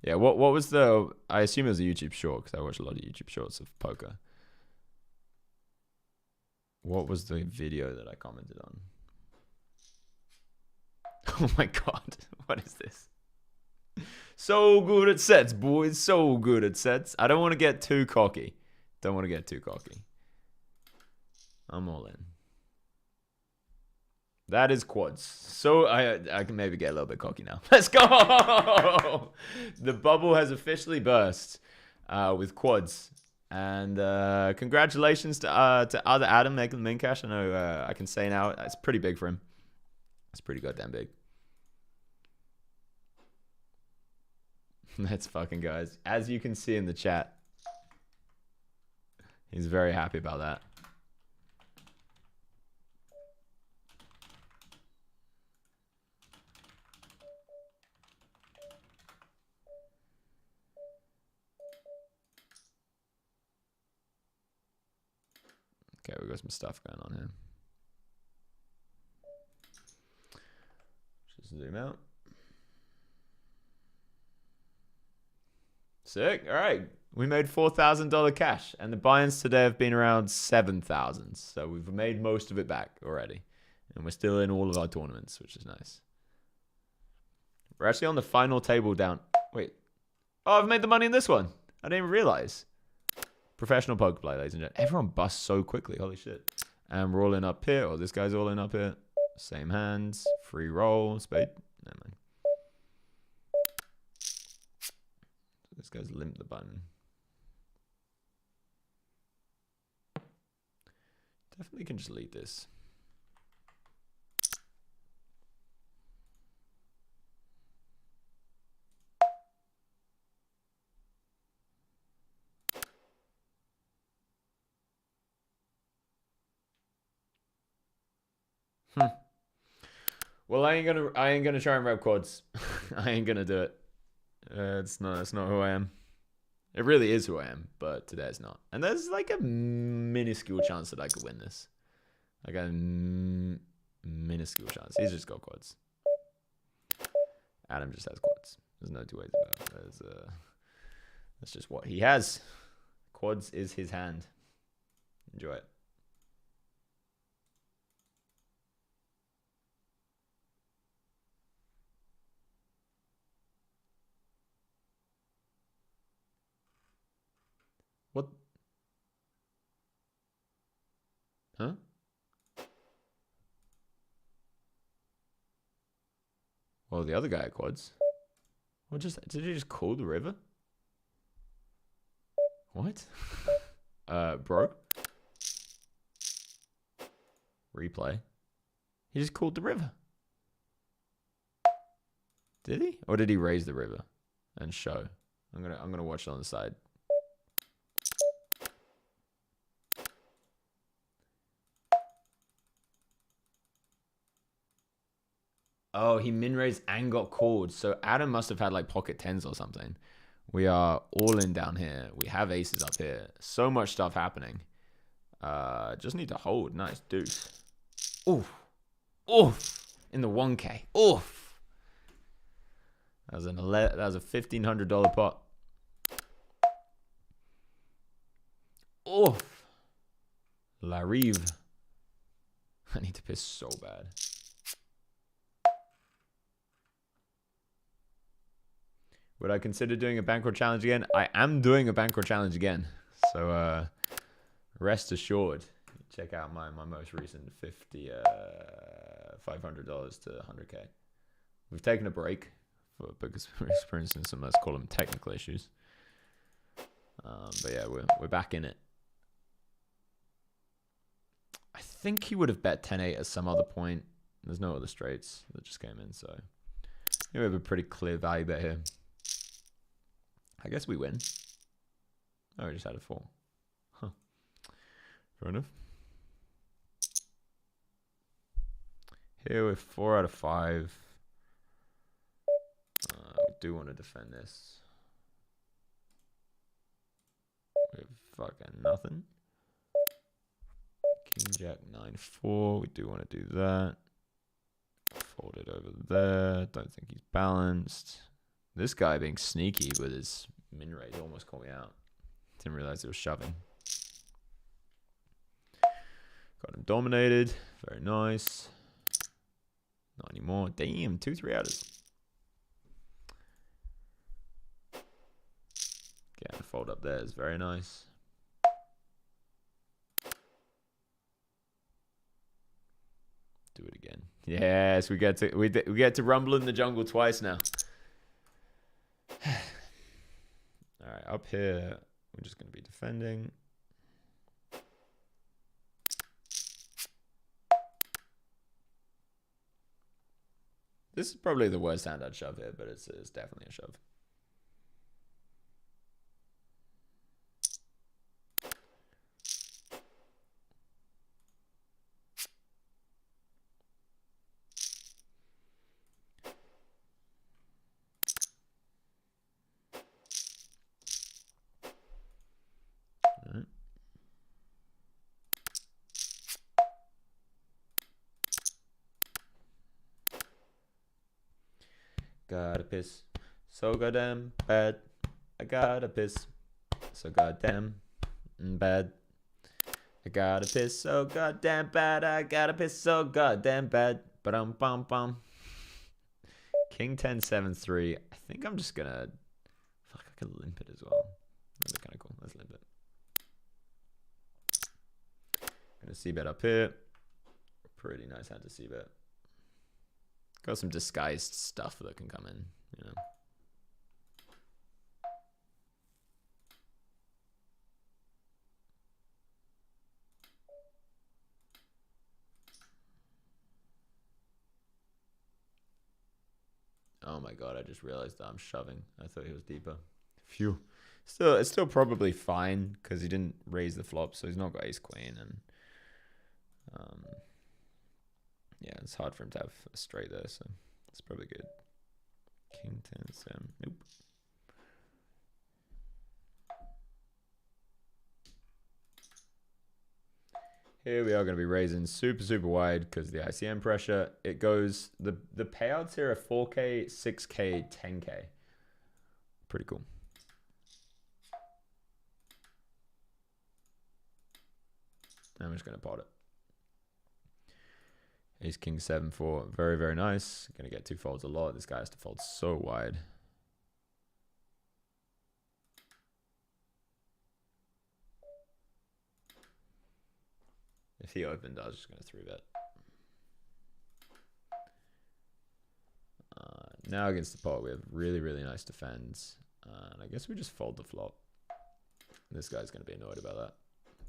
Yeah, what was the... I assume it was a YouTube short because I watch a lot of YouTube shorts of poker. What was the video that I commented on? Oh my god, what is this? So good at sets, boys. So good at sets. I don't want to get too cocky. Don't want to get too cocky. I'm all in. That is quads. So I can maybe get a little bit cocky now. Let's go! The bubble has officially burst with quads. And congratulations to other Adam making the min cash. I know I can say now it's pretty big for him. It's pretty goddamn big. Let's fucking go. As you can see in the chat, he's very happy about that. Okay, we got some stuff going on here. Just zoom out. Sick. All right. We made $4,000 cash, and the buy-ins today have been around 7,000. So we've made most of it back already. And we're still in all of our tournaments, which is nice. We're actually on the final table down. Wait. Oh, I've made the money in this one. I didn't even realize. Professional poker play, ladies and gentlemen. Everyone busts so quickly. Holy shit. And we're all in up here. Oh, this guy's all in up here. Same hands. Free roll. Spade. Never mind. This guy's limped the button. Definitely can just lead this. Well, I ain't gonna try and rep quads. I ain't gonna do it. It's not who I am. It really is who I am, but today it's not. And there's like a minuscule chance that I could win this. Like a minuscule chance. He's just got quads. Adam just has quads. There's no two ways about it. That's just what he has. Quads is his hand. Enjoy it. What? Huh? Well, the other guy had quads. What did he just call the river? What? Bro? Replay. He just called the river. Did he? Or did he raise the river and show? I'm gonna watch it on the side. Oh, he min raised and got called. So Adam must have had like pocket tens or something. We are all in down here. We have aces up here. So much stuff happening. Just need to hold. Nice deuce. Oof. Oof. In the 1K. Oof. That was a $1,500 pot. Oof. La Rive. I need to piss so bad. Would I consider doing a bankroll challenge again? I am doing a bankroll challenge again. So rest assured. Check out my most recent $500 to 100K. We've taken a break because we're experiencing some, let's call them technical issues. But yeah, we're back in it. I think he would have bet 10-8 at some other point. There's no other straights that just came in, so we have a pretty clear value bet here. I guess we win. Oh, we just had a 4. Huh. Fair enough. Here we're 4 out of 5. We do want to defend this. We have fucking nothing. King Jack 9-4. We do want to do that. Fold it over there. Don't think he's balanced. This guy being sneaky with his min raise almost caught me out. Didn't realize he was shoving. Got him dominated. Very nice. anymore. Damn, 2 3-outers. Getting a fold up there is very nice. Do it again. Yes, we get to rumble in the jungle twice now. All right, up here, we're just going to be defending. This is probably the worst hand I'd shove here, but it's definitely a shove. Gotta piss so goddamn bad. I gotta piss so goddamn bad. I gotta piss so goddamn bad. I gotta piss so goddamn bad. Ba-dum bum bum. King 10 7 3. I think I'm just gonna. Fuck, I could limp it as well. That'd be kind of cool. Let's limp it. Gonna c-bet up here. Pretty nice hand to c-bet. Got some disguised stuff that can come in, you know. Oh my god, I just realized that I'm shoving. I thought he was deeper. Phew. It's still probably fine because he didn't raise the flop, so he's not got ace queen, and yeah, it's hard for him to have a straight there, so it's probably good. King 10 7. Nope. Here we are going to be raising super wide because of the ICM pressure. It goes, the payouts here are 4K, 6K, 10K. Pretty cool. I'm just going to pot it. Ace King 7 4. Very nice. Going to get 2 folds a lot. This guy has to fold so wide. If he opened, I was just going to 3-bet. Now against the pot, we have really nice defense. And I guess we just fold the flop. This guy's going to be annoyed about that.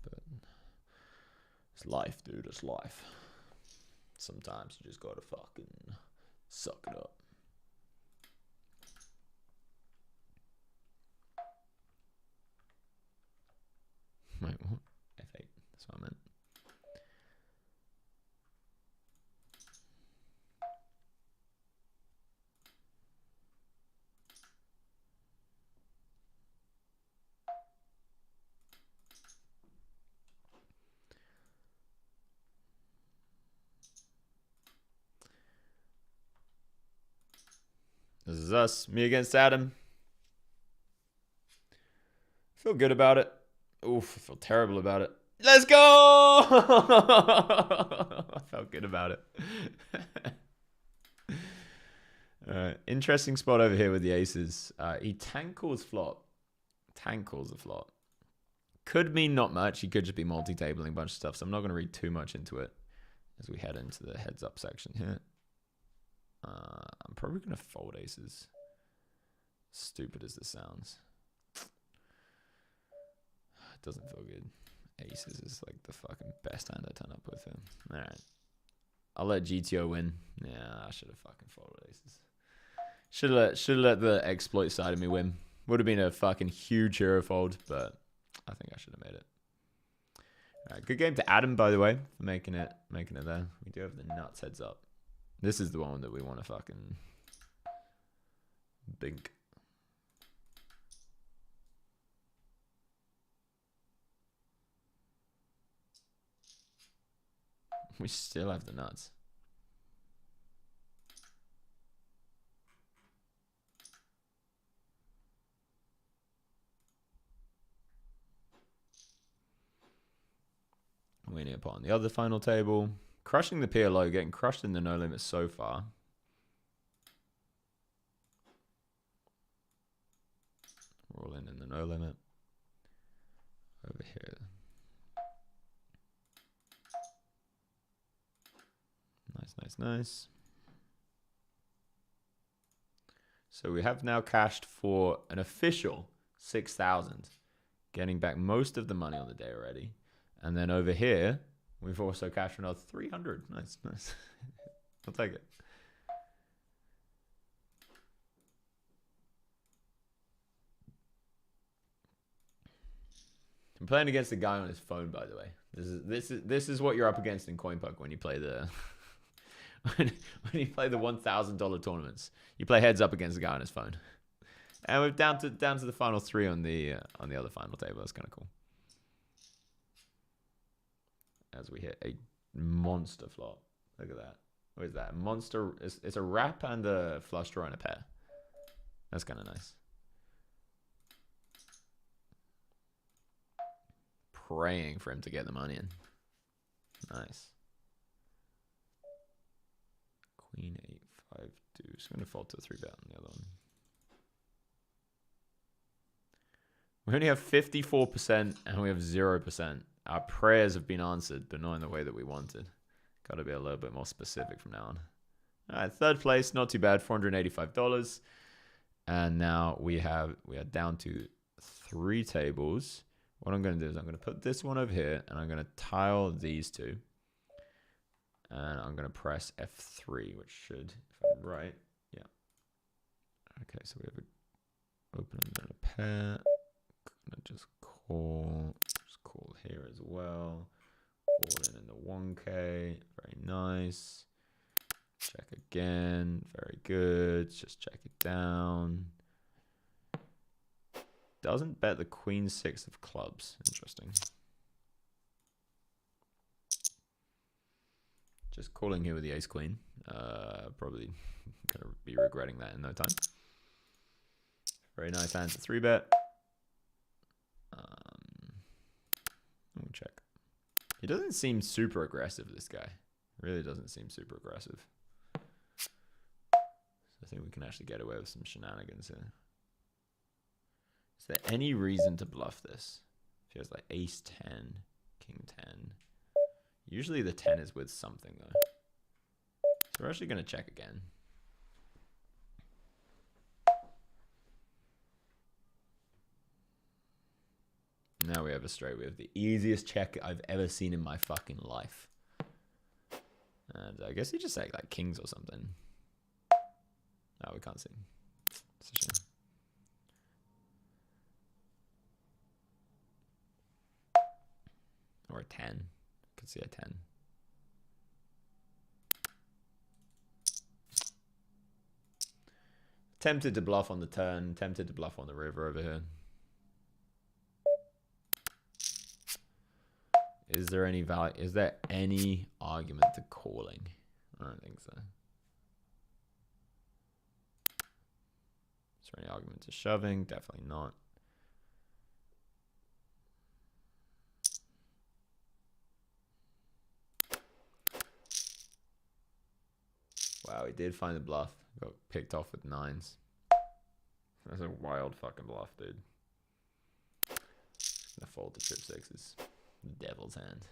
But it's life, dude. It's life. Sometimes you just got to fucking suck it up. Wait, what? F8. That's what I meant. This is us. Me against Adam. Feel good about it. Oof, I feel terrible about it. Let's go! I felt good about it. Alright, interesting spot over here with the aces. He tank calls flop. Tank calls the flop. Could mean not much. He could just be multi-tabling a bunch of stuff, so I'm not going to read too much into it as we head into the heads up section here. I'm probably going to fold aces. Stupid as this sounds. It doesn't feel good. Aces is like the fucking best hand I turn up with him. Alright. I'll let GTO win. Yeah, I should have fucking folded aces. Should have let the exploit side of me win. Would have been a fucking huge hero fold, but I think I should have made it. Alright, good game to Adam, by the way, for making it there. We do have the nuts heads up. This is the one that we want to fucking bink. We still have the nuts. Winning upon the other final table. Crushing the PLO, getting crushed in the no limit so far. We're all in the no limit. Over here. Nice, nice, nice. So we have now cashed for an official 6,000, getting back most of the money on the day already. And then over here, we've also cashed for another 300. Nice, nice. I'll take it. I'm playing against the guy on his phone, by the way. This is what you're up against in Coinpoker when you play the when you play the $1,000 tournaments. You play heads up against the guy on his phone. And we're down to the final 3 on the other final table. That's kind of cool. As we hit a monster flop. Look at that. What is that? Monster. It's a wrap and a flush draw and a pair. That's kind of nice. Praying for him to get the money in. Nice. Queen 8, 5, 2. So I'm going to fall to a 3-bet on the other one. We only have 54% and we have 0%. Our prayers have been answered, but not in the way that we wanted. Got to be a little bit more specific from now on. All right, third place, not too bad, $485. And now we are down to 3 tables. What I'm going to do is I'm going to put this one over here, and I'm going to tile these 2. And I'm going to press F3, which should, if I'm right, yeah. Okay, so we have an open and a pair. Gonna just call here as well. All in the 1K, very nice. Check again, very good. Just check it down. Doesn't bet the Queen 6 of clubs. Interesting. Just calling here with the Ace Queen. Probably gonna be regretting that in no time. Very nice hand to 3-bet. We'll check. He doesn't seem super aggressive, this guy. Really doesn't seem super aggressive. So I think we can actually get away with some shenanigans here. Is there any reason to bluff this? If he has like Ace 10, King 10. Usually the 10 is with something though. So we're actually going to check again. Now we have a straight. We have the easiest check I've ever seen in my fucking life. And I guess he just said like kings or something. No, we can't see. It's a shame. Or a 10. Could see a 10. Tempted to bluff on the turn. Tempted to bluff on the river over here. Is there any value? Is there any argument to calling? I don't think so. Is there any argument to shoving? Definitely not. Wow, he did find the bluff. Got picked off with 9s. That's a wild fucking bluff, dude. Gonna fold to trip 6s. Devil's hand.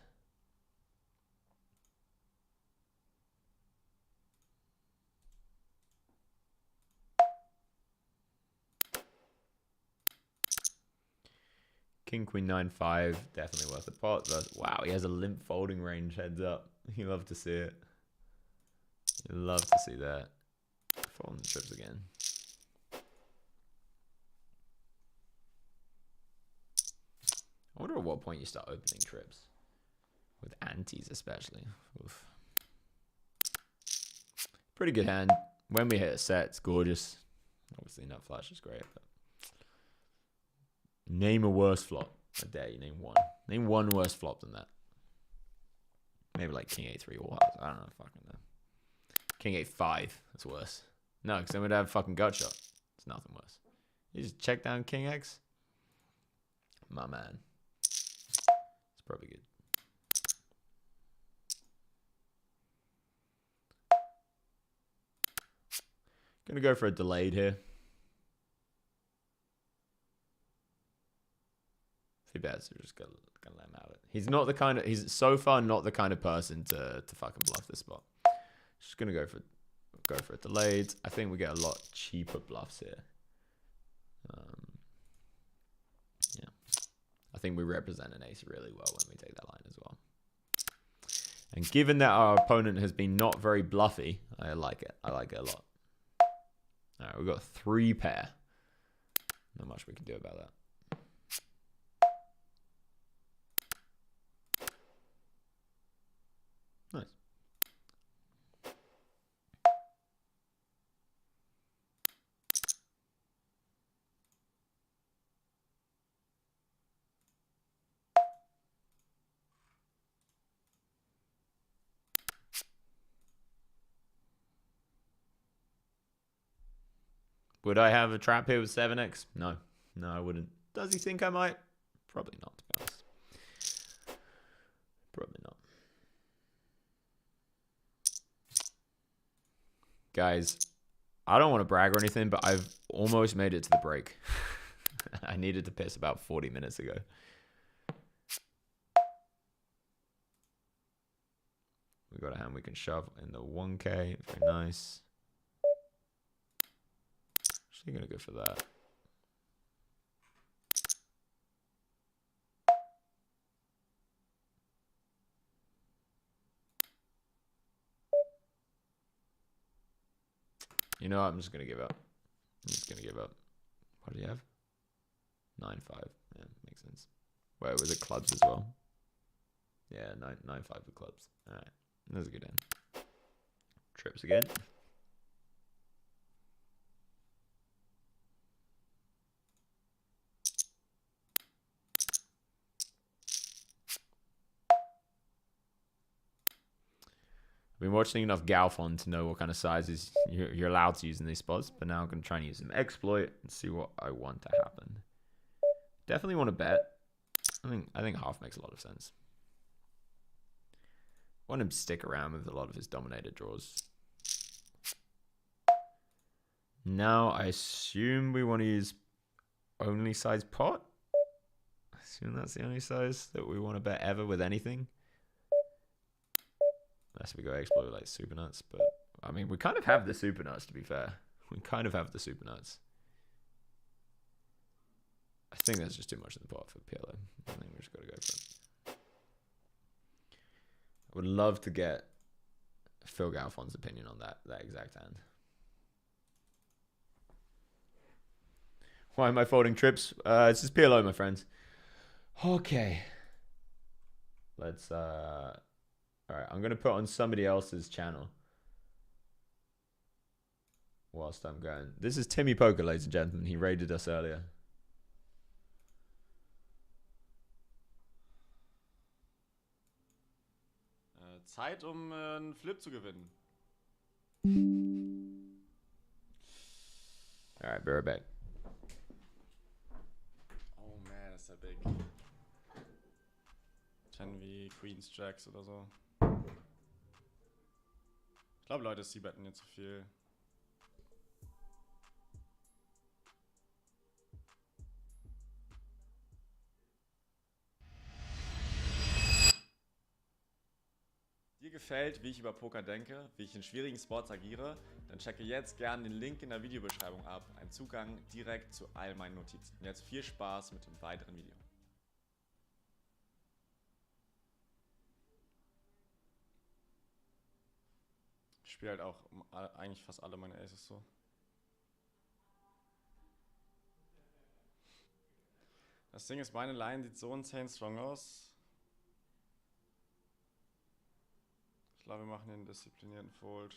King, Queen, 9, 5. Definitely worth the pot. But wow, he has a limp folding range. Heads up. You love to see it. You love to see that. Folding the trips again. I wonder at what point you start opening trips. With antes especially. Oof. Pretty good hand. When we hit a set, it's gorgeous. Obviously nut flush is great. But name a worse flop. I dare you name one. Name one worse flop than that. Maybe like King A3 or what. I don't know. Fucking know. King A5. That's worse. No, because then we'd have fucking gut shot. It's nothing worse. You just check down King X. My man. It's probably good. Gonna go for a delayed here. If he bets, we're just gonna let him have it. He's not the kind of, he's so far not the kind of person to fucking bluff this spot. Just gonna go for it delayed. I think we get a lot cheaper bluffs here. Yeah, I think we represent an ace really well when we take that line as well. And given that our opponent has been not very bluffy, I like it. I like it a lot. All right, we've got 3 pair. Not much we can do about that. Nice. Would I have a trap here with 7x? No. No, I wouldn't. Does he think I might? Probably not, to be honest. Probably not. Guys, I don't want to brag or anything, but I've almost made it to the break. I needed to piss about 40 minutes ago. We got a hand we can shove in the 1K. Very nice. Actually gonna go for that. You know what? I'm just gonna give up. I'm just gonna give up. What do you have? 9-5. Yeah, makes sense. Wait, was it clubs as well? Yeah, 9-5 with clubs. All right, that's a good end. Trips again. I've been watching enough Galfon to know what kind of sizes you're allowed to use in these spots, but now I'm going to try and use some exploit and see what I want to happen. Definitely want to bet. I think half makes a lot of sense. Want him to stick around with a lot of his dominated draws. Now I assume we want to use only size pot. I assume that's the only size that we want to bet ever with anything. Unless we go exploit like super nuts, but I mean we kind of have the super nuts, to be fair. We kind of have the super nuts. I think that's just too much in the pot for PLO. I think we just gotta go for it. I would love to get Phil Galfon's opinion on that exact hand. Why am I folding trips? It's just PLO, my friends. Okay. Let's alright, I'm gonna put on somebody else's channel whilst I'm going. This is Timmy Poker, ladies and gentlemen. He raided us earlier. Zeit, einen Flip zu gewinnen. Alright, be right back. Oh man, ist der big. 10 wie Queens, Jacks oder so. Ich glaube, Leute, sie betten hier zu viel. Dir gefällt, wie ich über Poker denke, wie ich in schwierigen Spots agiere, dann checke jetzt gerne den Link in der Videobeschreibung ab. Ein Zugang direkt zu all meinen Notizen. Und jetzt viel Spaß mit dem weiteren Video. Ich spiele halt auch eigentlich fast alle meine Aces so. Das Ding ist, meine Line sieht so insane strong aus. Ich glaube, wir machen hier einen disziplinierten Fold.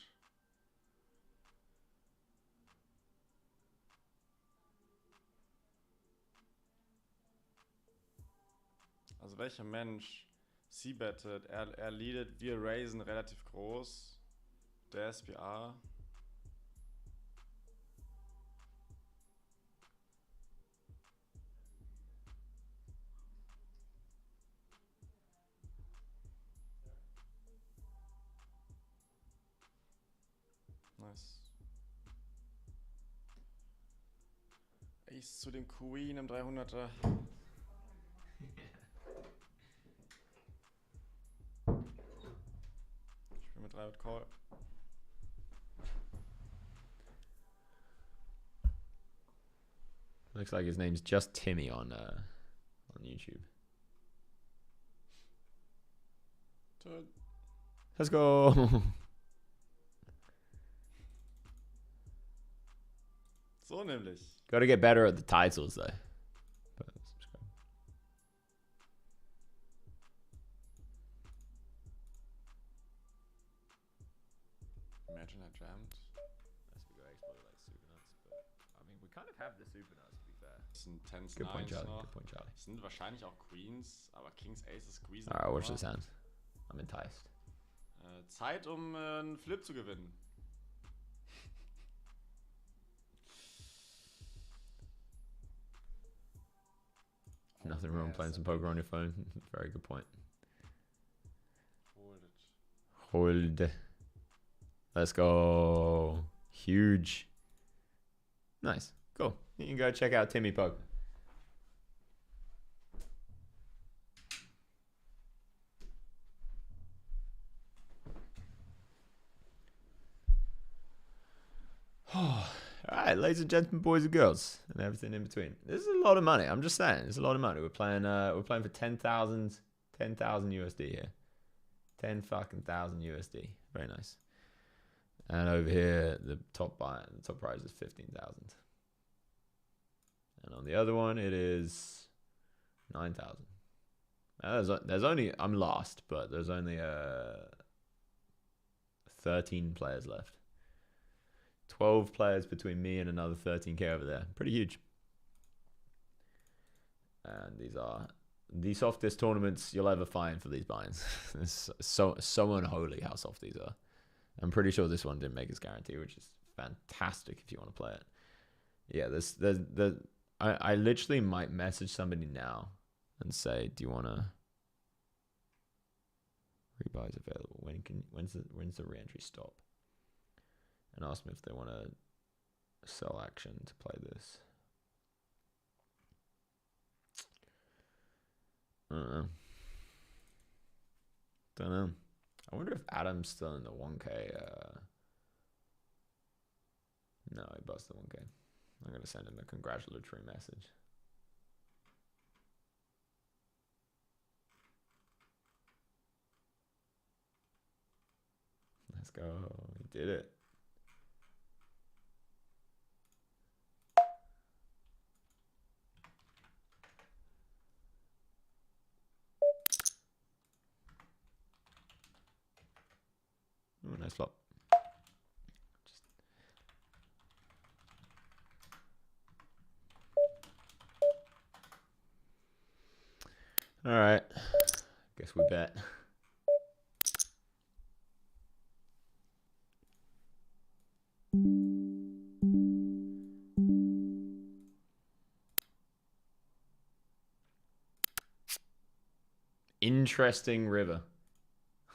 Also welcher Mensch c-bettet, er leadet, wir raisen relativ groß. Der SPA. Nice. Ace zu den Queen im 300er. I would call. Looks like his name's just Timmy on YouTube. Let's go. So nämlich. Got to get better at the titles though. Imagine I jammed. Unless we go exploit like super nuts, but I mean we kind of have the super nuts to be fair. Das sind Tens, Good point, Nines Charlie. noch. Good point, Charlie. Das sind wahrscheinlich auch Queens, aber Kings, Aces squeezen. Alright, watch immer. this hand. I'm enticed. Zeit, um einen Flip zu gewinnen. Nothing wrong playing some poker on your phone. Very good point. Hold it. Hold. Let's go. Huge. Nice. Cool. You can go check out Timmy Poker. Alright, ladies and gentlemen, boys and girls, and everything in between. This is a lot of money. I'm just saying, it's a lot of money. We're playing for 10,000 USD here. 10 fucking thousand USD. Very nice. And over here, the top prize is 15,000. And on the other one, it is 9,000. There's only, I'm last, but there's only 13 players left. 12 players between me and another 13k over there. Pretty huge. And these are the softest tournaments you'll ever find for these binds. It's so unholy how soft these are. I'm pretty sure this one didn't make its guarantee, which is fantastic if you want to play it. Yeah, I literally might message somebody now and say, do you want to rebuys available? When's the re-entry stop? And ask them if they want to sell action to play this. Don't know. I wonder if Adam's still in the 1K. No, he busted 1K. I'm going to send him a congratulatory message. Let's go. He did it. Ooh, nice flop. All right. Guess we bet. Interesting river.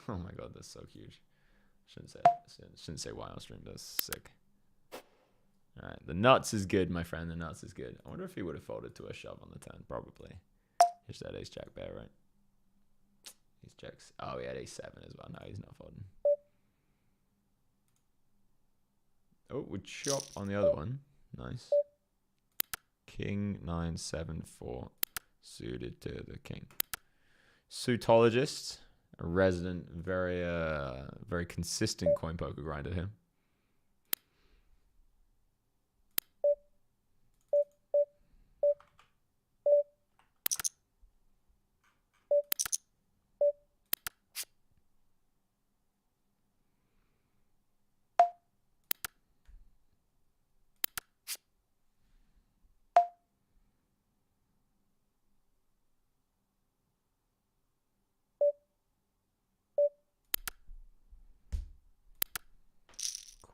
Oh my god, that's so huge. Shouldn't say why on stream. That's sick. All right, the nuts is good, my friend. The nuts is good. I wonder if he would have folded to a shove on the turn. Probably. Here's that ace jack bear, right? Ace jacks. Oh, he had ace 7 as well. No, he's not folding. Oh, we chop on the other one. Nice. King 9 7 4 suited to the king. Suitologist. A resident, very consistent coin poker grinder here.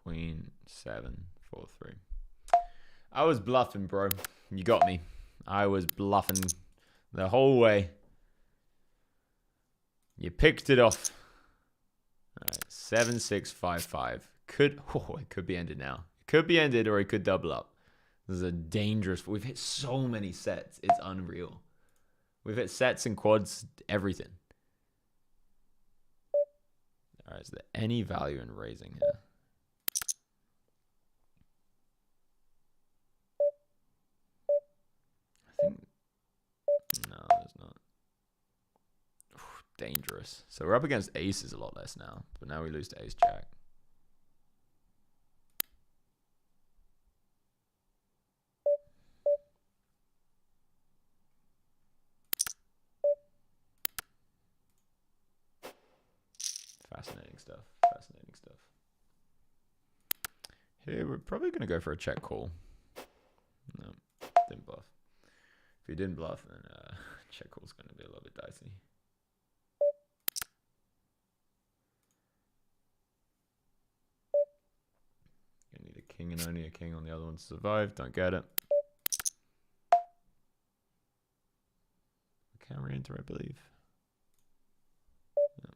Queen 7 4 3. I was bluffing, bro. You got me. I was bluffing the whole way. You picked it off. All right, 7 6 5 5. It could be ended now. It could be ended, or it could double up. This is a dangerous. We've hit so many sets. It's unreal. We've hit sets and quads, everything. Alright, is there any value in raising here? I think... No, there's not. Dangerous. So we're up against aces a lot less now. But now we lose to ace jack. Fascinating stuff. Fascinating stuff. Here we're probably going to go for a check call. No, didn't bluff. If you didn't bluff, then check call's going to be a little bit dicey. You need a king and only a king on the other one to survive. Don't get it. Can re-enter, I believe. Yeah.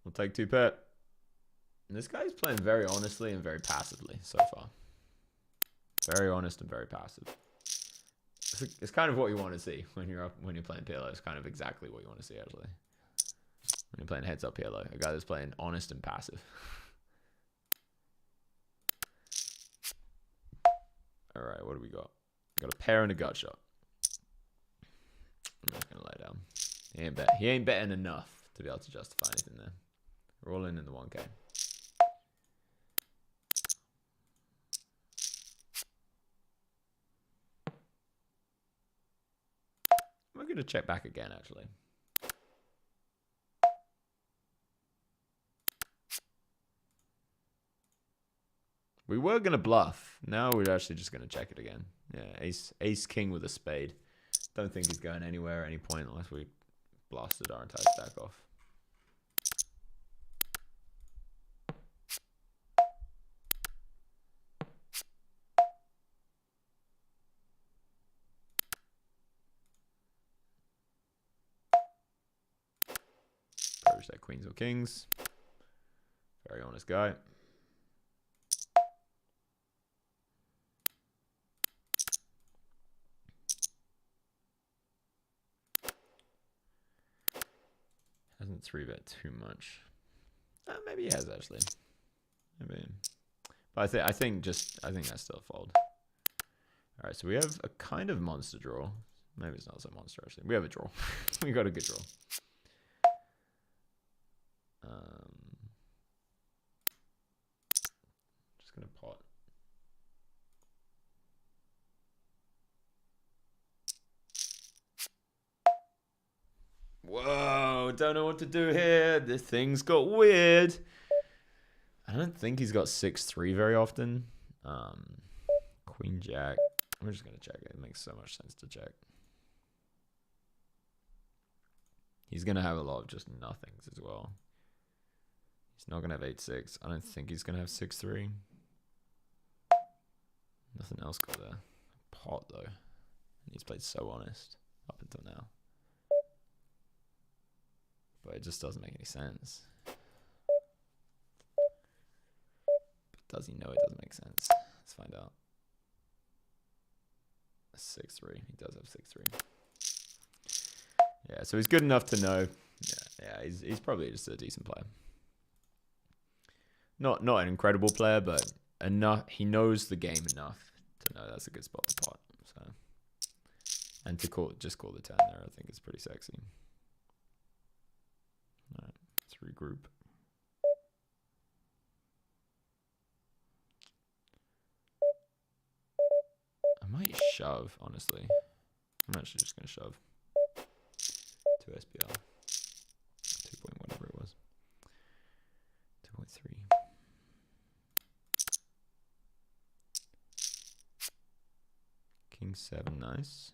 We'll take 2 pet. And this guy's playing very honestly and very passively so far. Very honest and very passive. It's kind of what you want to see when you're playing PLO. It's kind of exactly what you want to see actually. When you're playing heads up PLO, a guy that's playing honest and passive. All right, what do we got? We got a pair and a gut shot. I'm just gonna lay down. He ain't betting enough to be able to justify anything there. We're all in the 1K. We're going to check back again, actually. We were going to bluff. Now we're actually just going to check it again. Yeah, ace king with a spade. Don't think he's going anywhere at any point unless we blasted our entire stack off. That queens or kings. Very honest guy. Hasn't 3-bet too much. Maybe he has actually. Maybe. But I think that's still a fold. All right, so we have a kind of monster draw. Maybe it's not so monster actually. We have a draw. We got a good draw. Just gonna pot. Whoa, don't know what to do here. This thing's got weird. I don't think he's got 6-3 very often. Queen jack. We're just gonna check it. It makes so much sense to check. He's gonna have a lot of just nothings as well. He's not going to have 8-6. I don't think he's going to have 6-3. Nothing else got there. Pot, though. He's played so honest up until now. But it just doesn't make any sense. But does he know it doesn't make sense? Let's find out. 6-3. He does have 6-3. Yeah, so he's good enough to know. Yeah, he's probably just a decent player. Not an incredible player, but enough. He knows the game enough to know that's a good spot to pot. So, and to just call the turn there, I think is pretty sexy. All right, let's regroup. I might shove, honestly. I'm actually just gonna shove to SPL 2 point whatever it was. 2.3. King 7, nice.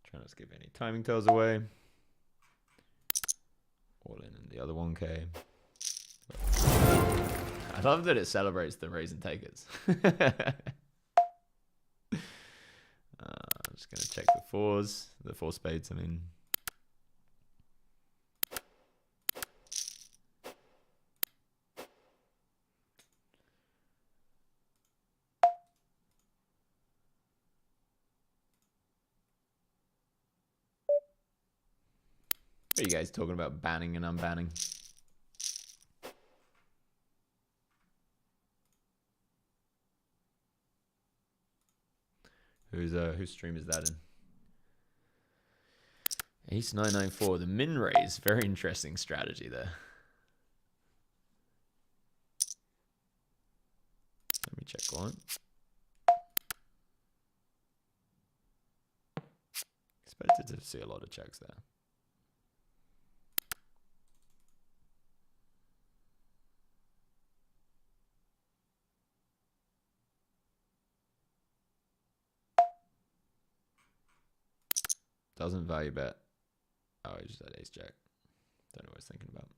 Trying not to give any timing tells away. All in the other 1K. I love that it celebrates the raise and takers. I'm just going to check the fours. The four spades, I mean. What are you guys talking about banning and unbanning? Whose stream is that in? Ace 994, the min raise. Very interesting strategy there. Let me check on. Expected to see a lot of checks there. Doesn't value bet. Oh, he just had ace jack. Don't know what I was thinking about.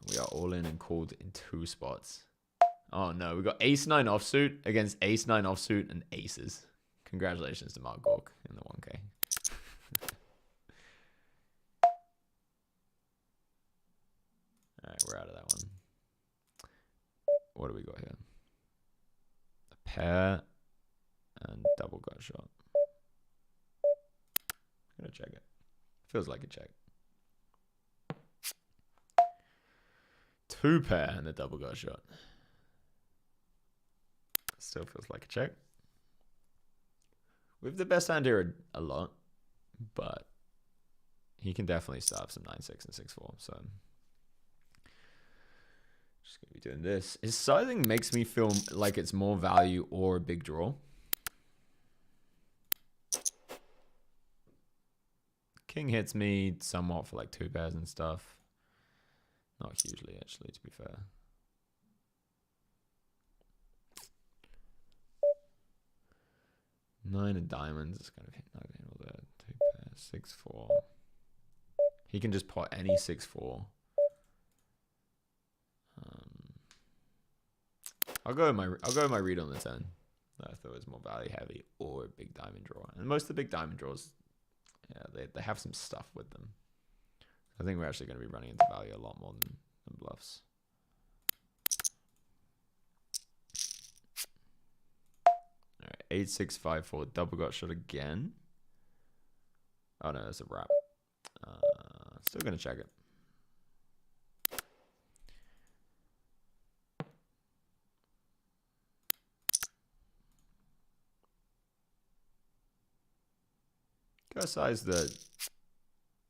We are all in and called in 2 spots. Oh no, we got ace 9 offsuit against ace 9 offsuit and aces. Congratulations to Mark Gork in the 1K. Alright, we're out of that one. What do we got here? A pair and double gut shot. I'm gonna check it. Feels like a check. 2 pair and a double gut shot. Still feels like a check. We have the best hand here a lot, but he can definitely stop some 9-6 and 6-4. So just gonna be doing this. His sizing makes me feel like it's more value or a big draw. King hits me somewhat for like 2 pairs and stuff. Not hugely, actually, to be fair. Nine of diamonds is kind of not gonna handle that. 2 pairs, 6-4. He can just pot any 6-4. I'll go with my read on the 10. I thought it was more value heavy or a big diamond draw. And most of the big diamond draws, yeah, they have some stuff with them. I think we're actually going to be running into value a lot more than bluffs. All right, 8-6-5-4 double gut shot again. Oh no, that's a wrap. Still going to check it. Go size the.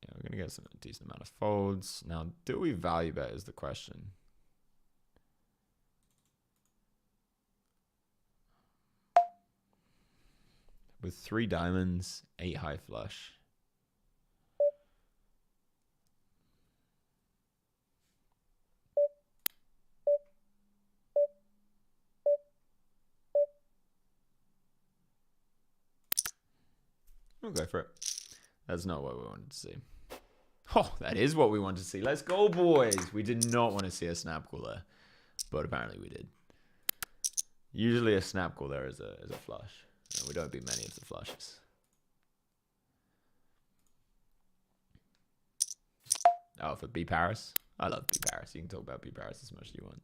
Yeah, we're gonna get a decent amount of folds. Now, do we value bet is the question. With 3 diamonds, 8 high flush. We'll go for it. That's not what we wanted to see. Oh, that is what we wanted to see. Let's go, boys. We did not want to see a snap call there, but apparently we did. Usually a snap call there is a flush. And we don't beat many of the flushes. Oh, for B Paris? I love B Paris. You can talk about B Paris as much as you want.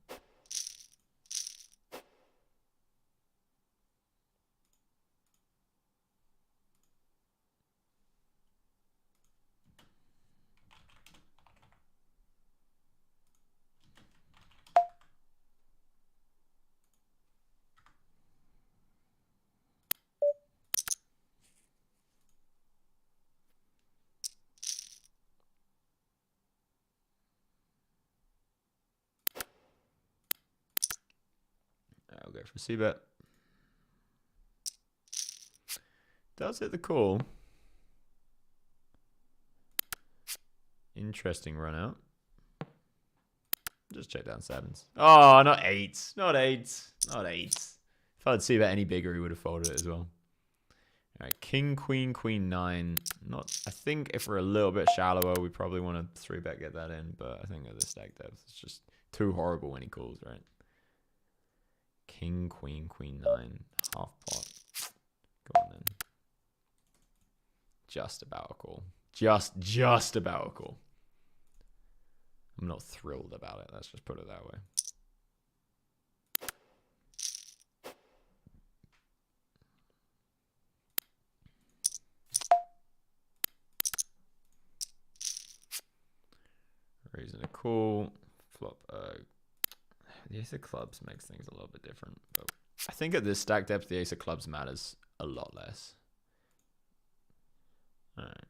I'll go for C-bet. Does hit the call. Interesting run out. Just check down 7s. Oh, not 8s. Not 8s. Not 8s. If I'd C-bet any bigger, he would have folded it as well. All right, king, queen, queen, 9. Not. I think if we're a little bit shallower, we probably want to 3-bet get that in. But I think at this stack depth, it's just too horrible when he calls, right? King, queen, queen, 9. Half pot. Go on then. Just about a call. Just about a call. I'm not thrilled about it. Let's just put it that way. Raising a call. Flop. The ace of clubs makes things a little bit different. But I think at this stack depth, the ace of clubs matters a lot less. Alright.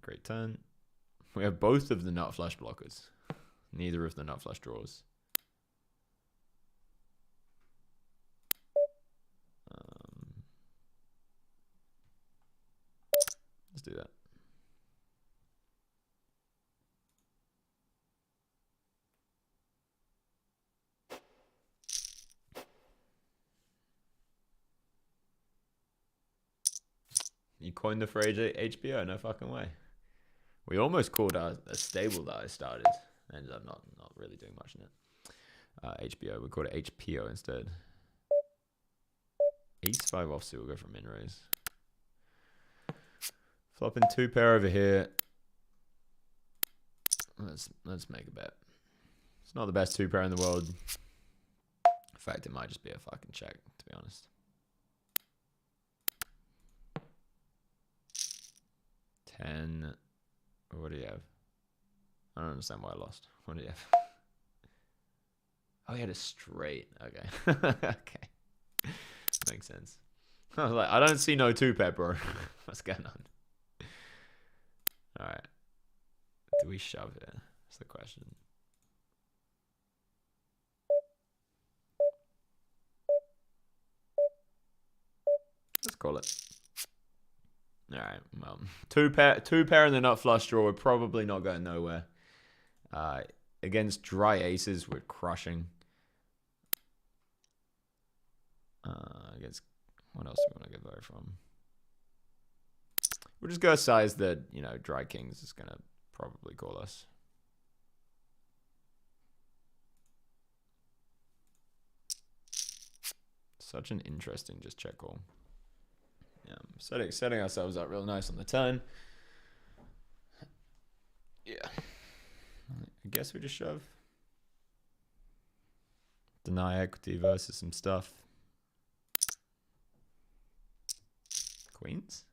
Great turn. We have both of the nut flush blockers. Neither of the nut flush draws. Let's do that. You coined the phrase HBO, no fucking way. We almost called a stable that I started. Ended up not really doing much in it. HBO, we called it HPO instead. Ace 5 offsuit, we'll go for min raise. Flopping 2 pair over here. Let's make a bet. It's not the best 2 pair in the world. In fact, it might just be a fucking check, to be honest. 10. What do you have? I don't understand why I lost. What do you have? Oh, he had a straight. Okay. Okay. Makes sense. I was like, I don't see no 2-pair, bro. What's going on? Alright. Do we shove here? That's the question. Let's call it. Alright, well, two pair in the nut flush draw, we're probably not going nowhere. Against dry aces, we're crushing. Against, what else do we want to get vote from? We'll just go a size that, you know, dry kings is going to probably call us. Such an interesting just check call. Yeah, setting ourselves up real nice on the turn. Yeah. I guess we just shove. Deny equity versus some stuff. Queens?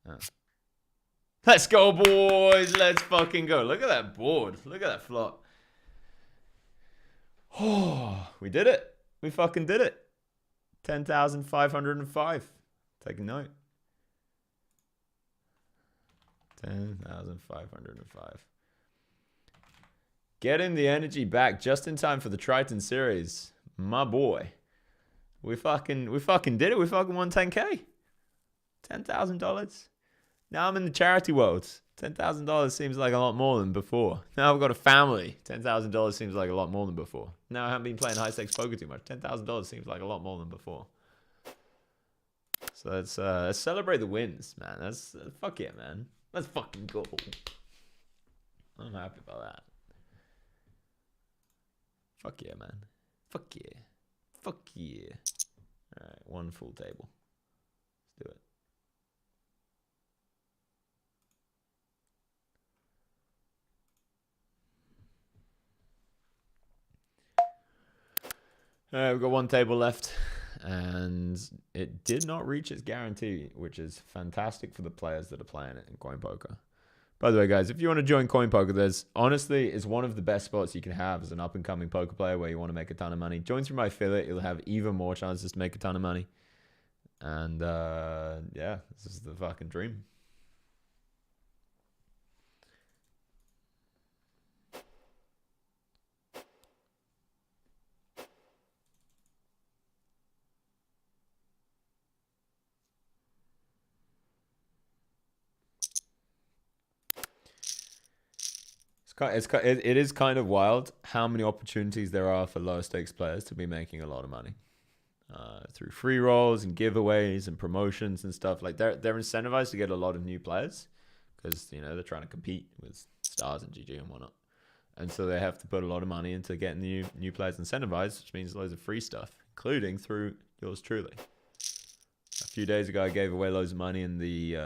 Oh. Let's go, boys. Let's fucking go. Look at that board. Look at that flop. Oh, we did it. We fucking did it. 10,505. Take a note. 10,505. Getting the energy back just in time for the Triton series. My boy. We fucking did it. We fucking won 10K. $10,000. Now I'm in the charity world. $10,000 seems like a lot more than before. Now I've got a family. $10,000 seems like a lot more than before. Now I haven't been playing high stakes poker too much. $10,000 seems like a lot more than before. So let's celebrate the wins, man. That's fuck yeah, man. Let's fucking go. I'm happy about that. Fuck yeah, man. Fuck yeah. Fuck yeah. All right, one full table. Let's do it. All right, we've got one table left. And it did not reach its guarantee, which is fantastic for the players that are playing it in Coinpoker. By the way, guys, if you want to join Coinpoker, there's honestly is one of the best spots you can have as an up-and-coming poker player where you want to make a ton of money. Join through my affiliate, you'll have even more chances to make a ton of money. And yeah, this is the fucking dream. It is kind of wild how many opportunities there are for lower stakes players to be making a lot of money. through free rolls and giveaways and promotions and stuff. Like they're incentivized to get a lot of new players because they're trying to compete with Stars and GG and whatnot, and so they have to put a lot of money into getting the new players incentivized, which means loads of free stuff, including through yours truly. A few days ago, I gave away loads of money in the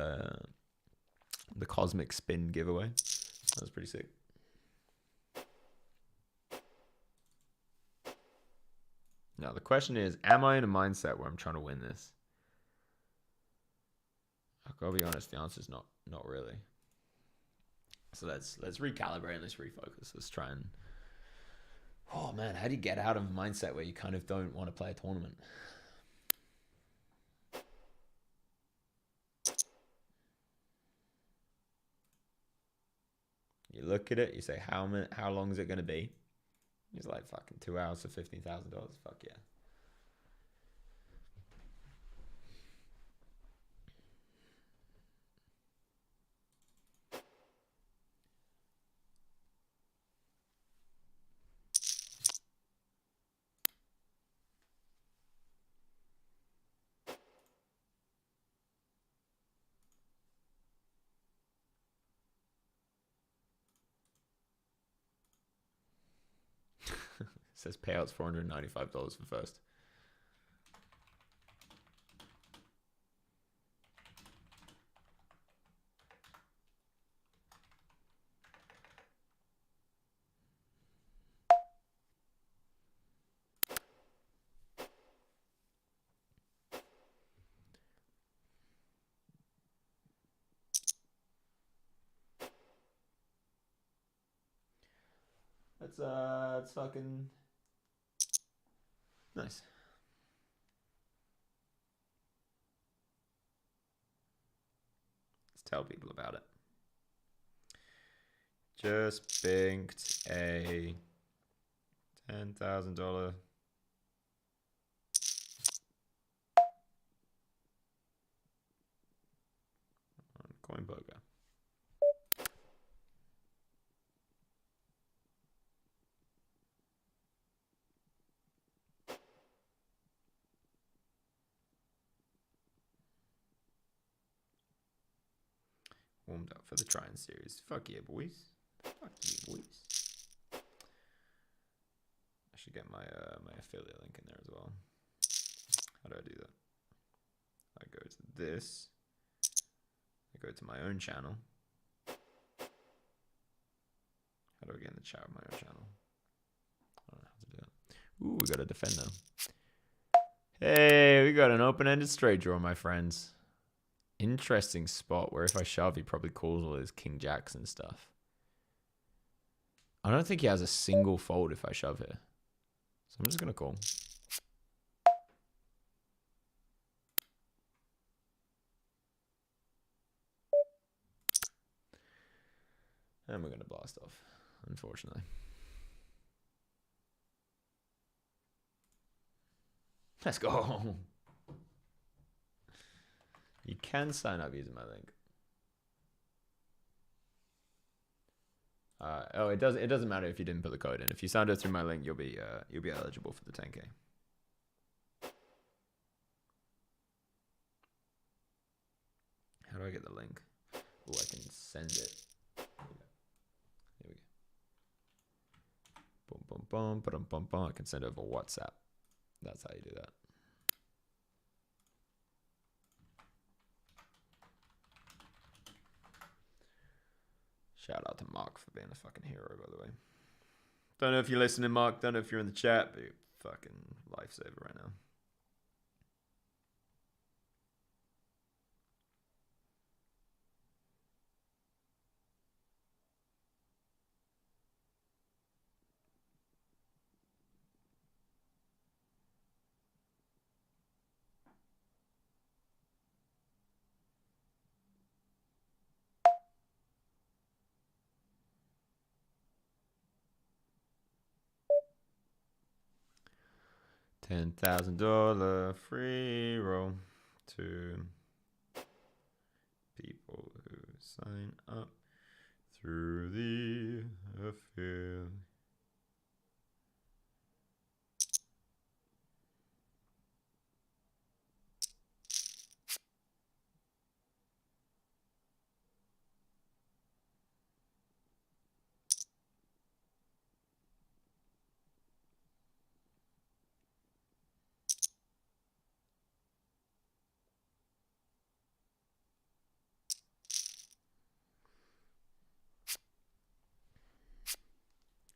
Cosmic Spin giveaway. That was pretty sick. Now the question is, am I in a mindset where I'm trying to win this? I've got to be honest, the answer is not really. So let's recalibrate, let's refocus. Let's try and... Oh man, how do you get out of a mindset where you kind of don't want to play a tournament? You look at it, you say, how long is it going to be? He's like, fucking 2 hours for $15,000. Fuck yeah. Says payouts $495 for first. That's fucking nice. Let's tell people about it. Just banked a $10,000 on Coinpoker. Warmed up for the try-in series. Fuck yeah, boys. Fuck yeah, boys. I should get my my affiliate link in there as well. How do I do that? I go to this. I go to my own channel. How do I get in the chat of my own channel? I don't know how to do that. Ooh, we got a defend now. Hey, we got an open-ended straight draw, my friends. Interesting spot where if I shove, he probably calls all his king jacks and stuff. I don't think he has a single fold if I shove here. So I'm just going to call. And we're going to blast off, unfortunately. Let's go. You can sign up using my link. Oh, it doesn't matter if you didn't put the code in. If you signed up through my link, you'll be eligible for the 10K. How do I get the link? Oh, I can send it. Here we go. Boom, boom, boom, boom, boom, boom. I can send it over WhatsApp. That's how you do that. Shout out to Mark for being a fucking hero, by the way. Don't know if you're listening, Mark. Don't know if you're in the chat, but you're a fucking lifesaver right now. $10,000 free roll to people who sign up through the affiliate. .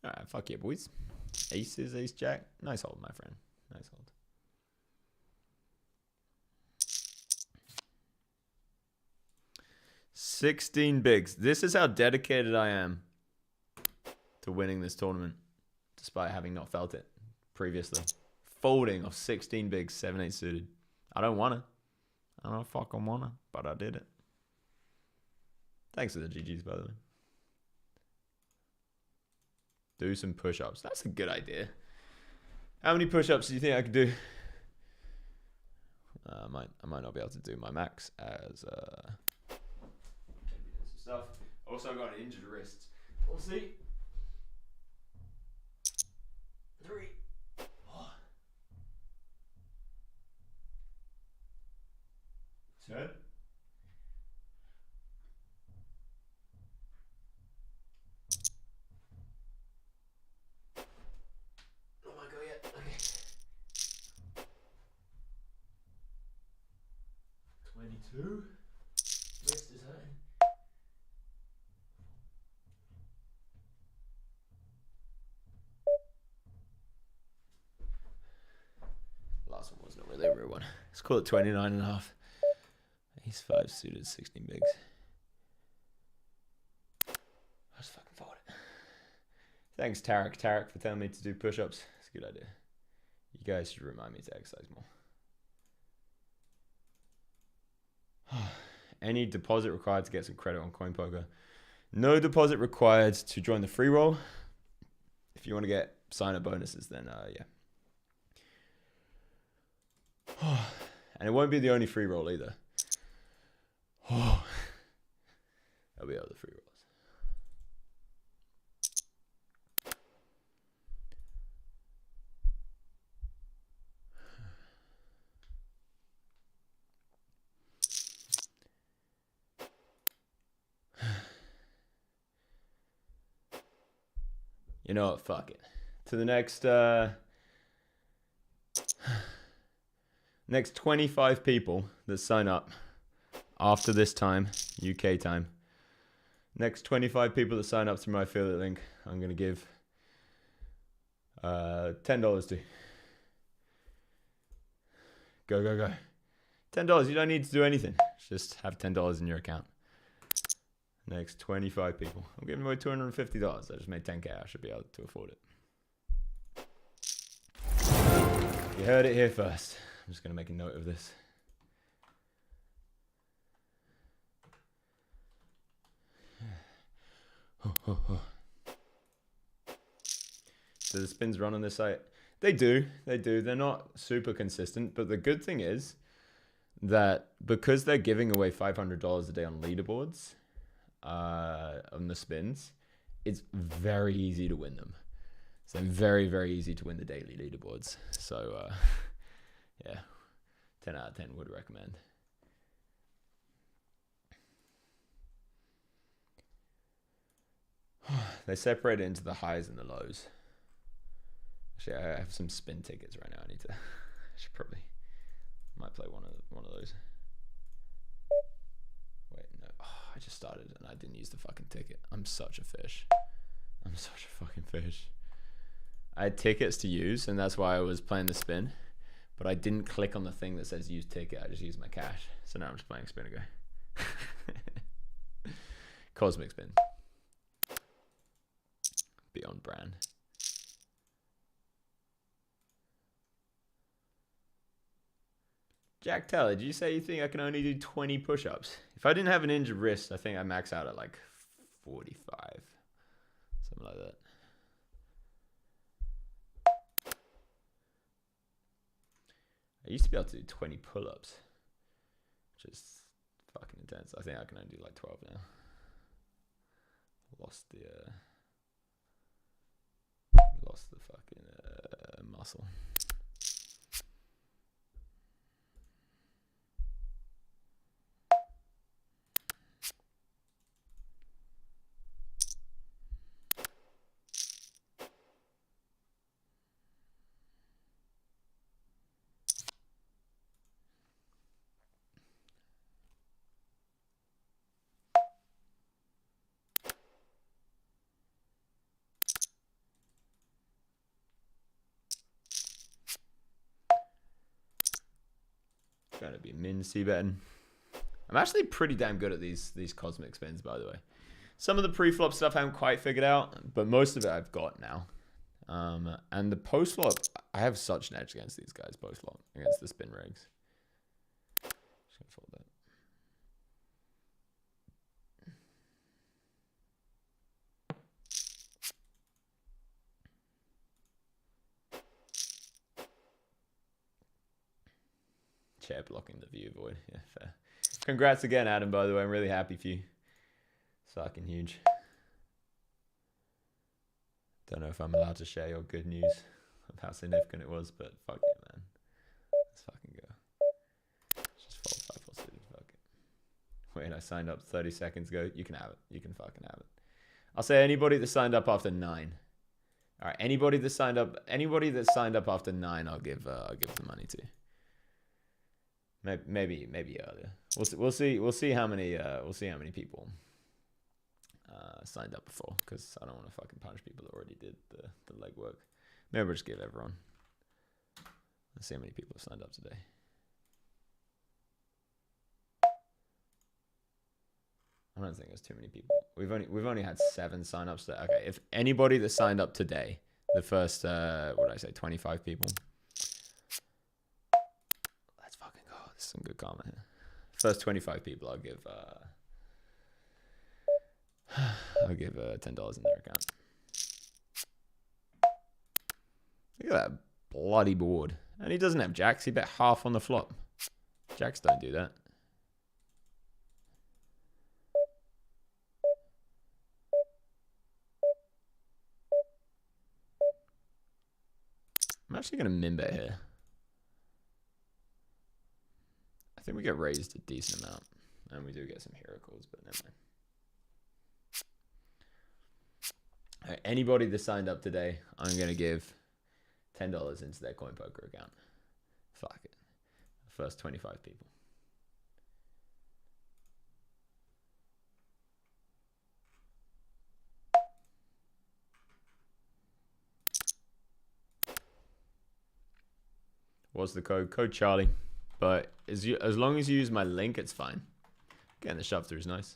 All right, fuck yeah, boys. Aces, ace, jack. Nice hold, my friend. Nice hold. $16 bigs. This is how dedicated I am to winning this tournament, despite having not felt it previously. Folding off 16 bigs, 7-8 suited. I don't want to. I don't fucking want to, but I did it. Thanks for the GGs, by the way. Do some push-ups. That's a good idea. How many push-ups do you think I could do? I might not be able to do my max as stuff. Also got an injured wrist. We'll see. 3. Oh. Turn. Oh my god, yeah. Okay. 22. Wrist is hurting. Last one was not really a real one. Let's call it 29.5. Ace 5 suited, 16 bigs. I'll just fucking fold it. Thanks, Tarek, for telling me to do push-ups. It's a good idea. You guys should remind me to exercise more. Any deposit required to get some credit on Coinpoker? No deposit required to join the free roll. If you want to get sign-up bonuses, then yeah. And it won't be the only free roll either. There'll be other free rolls. You know what? Fuck it. To the next next 25 people that sign up after this time, UK time. Next 25 people that sign up through my affiliate link, I'm gonna give $10 to. Go, go, go. $10. You don't need to do anything. Just have $10 in your account. Next 25 people. I'm giving away $250. I just made 10K. I should be able to afford it. You heard it here first. I'm just going to make a note of this. Do the spins run on this site? They do. They do. They're not super consistent. But the good thing is that because they're giving away $500 a day on leaderboards, on the spins, it's very easy to win them. So very, very easy to win the daily leaderboards. So yeah, 10 out of 10 would recommend. They separate it into the highs and the lows. Actually, I have some spin tickets right now. I should probably might play one of those. Wait, no. Oh, I just started and I didn't use the fucking ticket. I'm such a fish. I'm such a fucking fish. I had tickets to use, and that's why I was playing the spin. But I didn't click on the thing that says use ticket. I just used my cash. So now I'm just playing spin and go. Cosmic spin. Beyond brand. Jack Teller, did you say you think I can only do 20 push-ups? If I didn't have an injured wrist, I think I max out at like 45. Something like that. I used to be able to do 20 pull-ups, which is fucking intense. I think I can only do like 12 now. Lost the fucking muscle. Trying to be min c-betting. I'm actually pretty damn good at these cosmic spins, by the way. Some of the pre-flop stuff I haven't quite figured out, but most of it I've got now. And the post-flop, I have such an edge against these guys post-flop, against the spin rigs. Just gonna fold that. Chair blocking the view void. Yeah, fair. Congrats again, Adam, by the way. I'm really happy for you. Fucking huge. Don't know if I'm allowed to share your good news of how significant it was, but fuck it, man. Let's fucking go. Just fold 5 plus 2. Fuck it. Wait, I signed up 30 seconds ago. You can have it. You can fucking have it. I'll say anybody that signed up after 9. All right, anybody that signed up after 9, I'll give the money to. Maybe earlier. We'll see how many people signed up before, because I don't want to fucking punish people that already did the legwork. Maybe we'll just give everyone. Let's see how many people have signed up today. I don't think there's too many people. We've only had 7 signups today. Okay, if anybody that signed up today, the first what did I say, 25 people. Let's fucking go. There's some good karma here. First 25 people, I'll give $10 in their account. Look at that bloody board. And he doesn't have jacks. He bet half on the flop. Jacks don't do that. I'm actually going to min bet here. I think we get raised a decent amount. And we do get some hero calls, but never mind. All right, anybody that signed up today, I'm going to give $10 into their Coinpoker account. Fuck it. First 25 people. What's the code? Code Charlie. But as long as you use my link, it's fine. Getting the shove through is nice.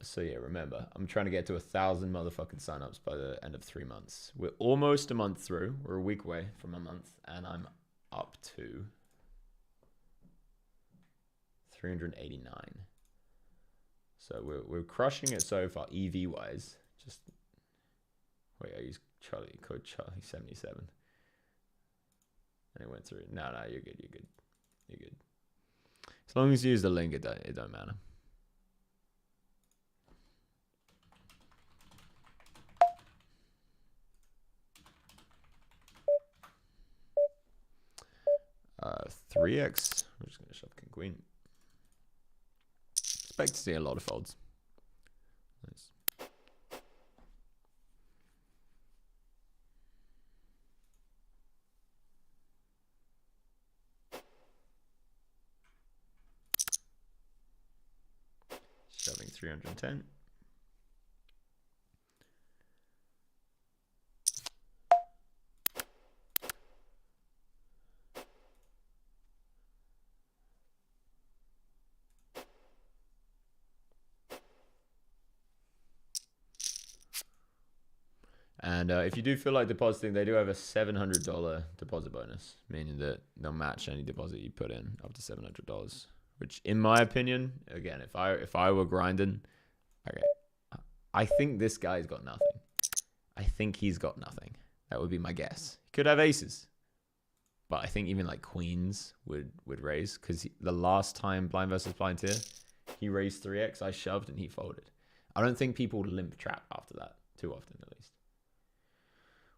So yeah, remember, I'm trying to get to 1,000 motherfucking signups by the end of 3 months. We're almost a month through. We're a week away from a month, and I'm up to 389. So we're crushing it so far, EV wise. Just wait, I use code Charlie 77, and it went through. No, you're good. You're good. As long as you use the link, it don't matter. Uh, 3x. We're just gonna shove king queen. Expect to see a lot of folds. Nice. Shoving 310. And if you do feel like depositing, they do have a $700 deposit bonus, meaning that they'll match any deposit you put in up to $700. Which, in my opinion, again, if I were grinding, okay, I think this guy's got nothing. I think he's got nothing. That would be my guess. He could have aces, but I think even like queens would raise, because the last time blind versus blind tier, he raised 3x. I shoved and he folded. I don't think people limp trap after that too often, at least.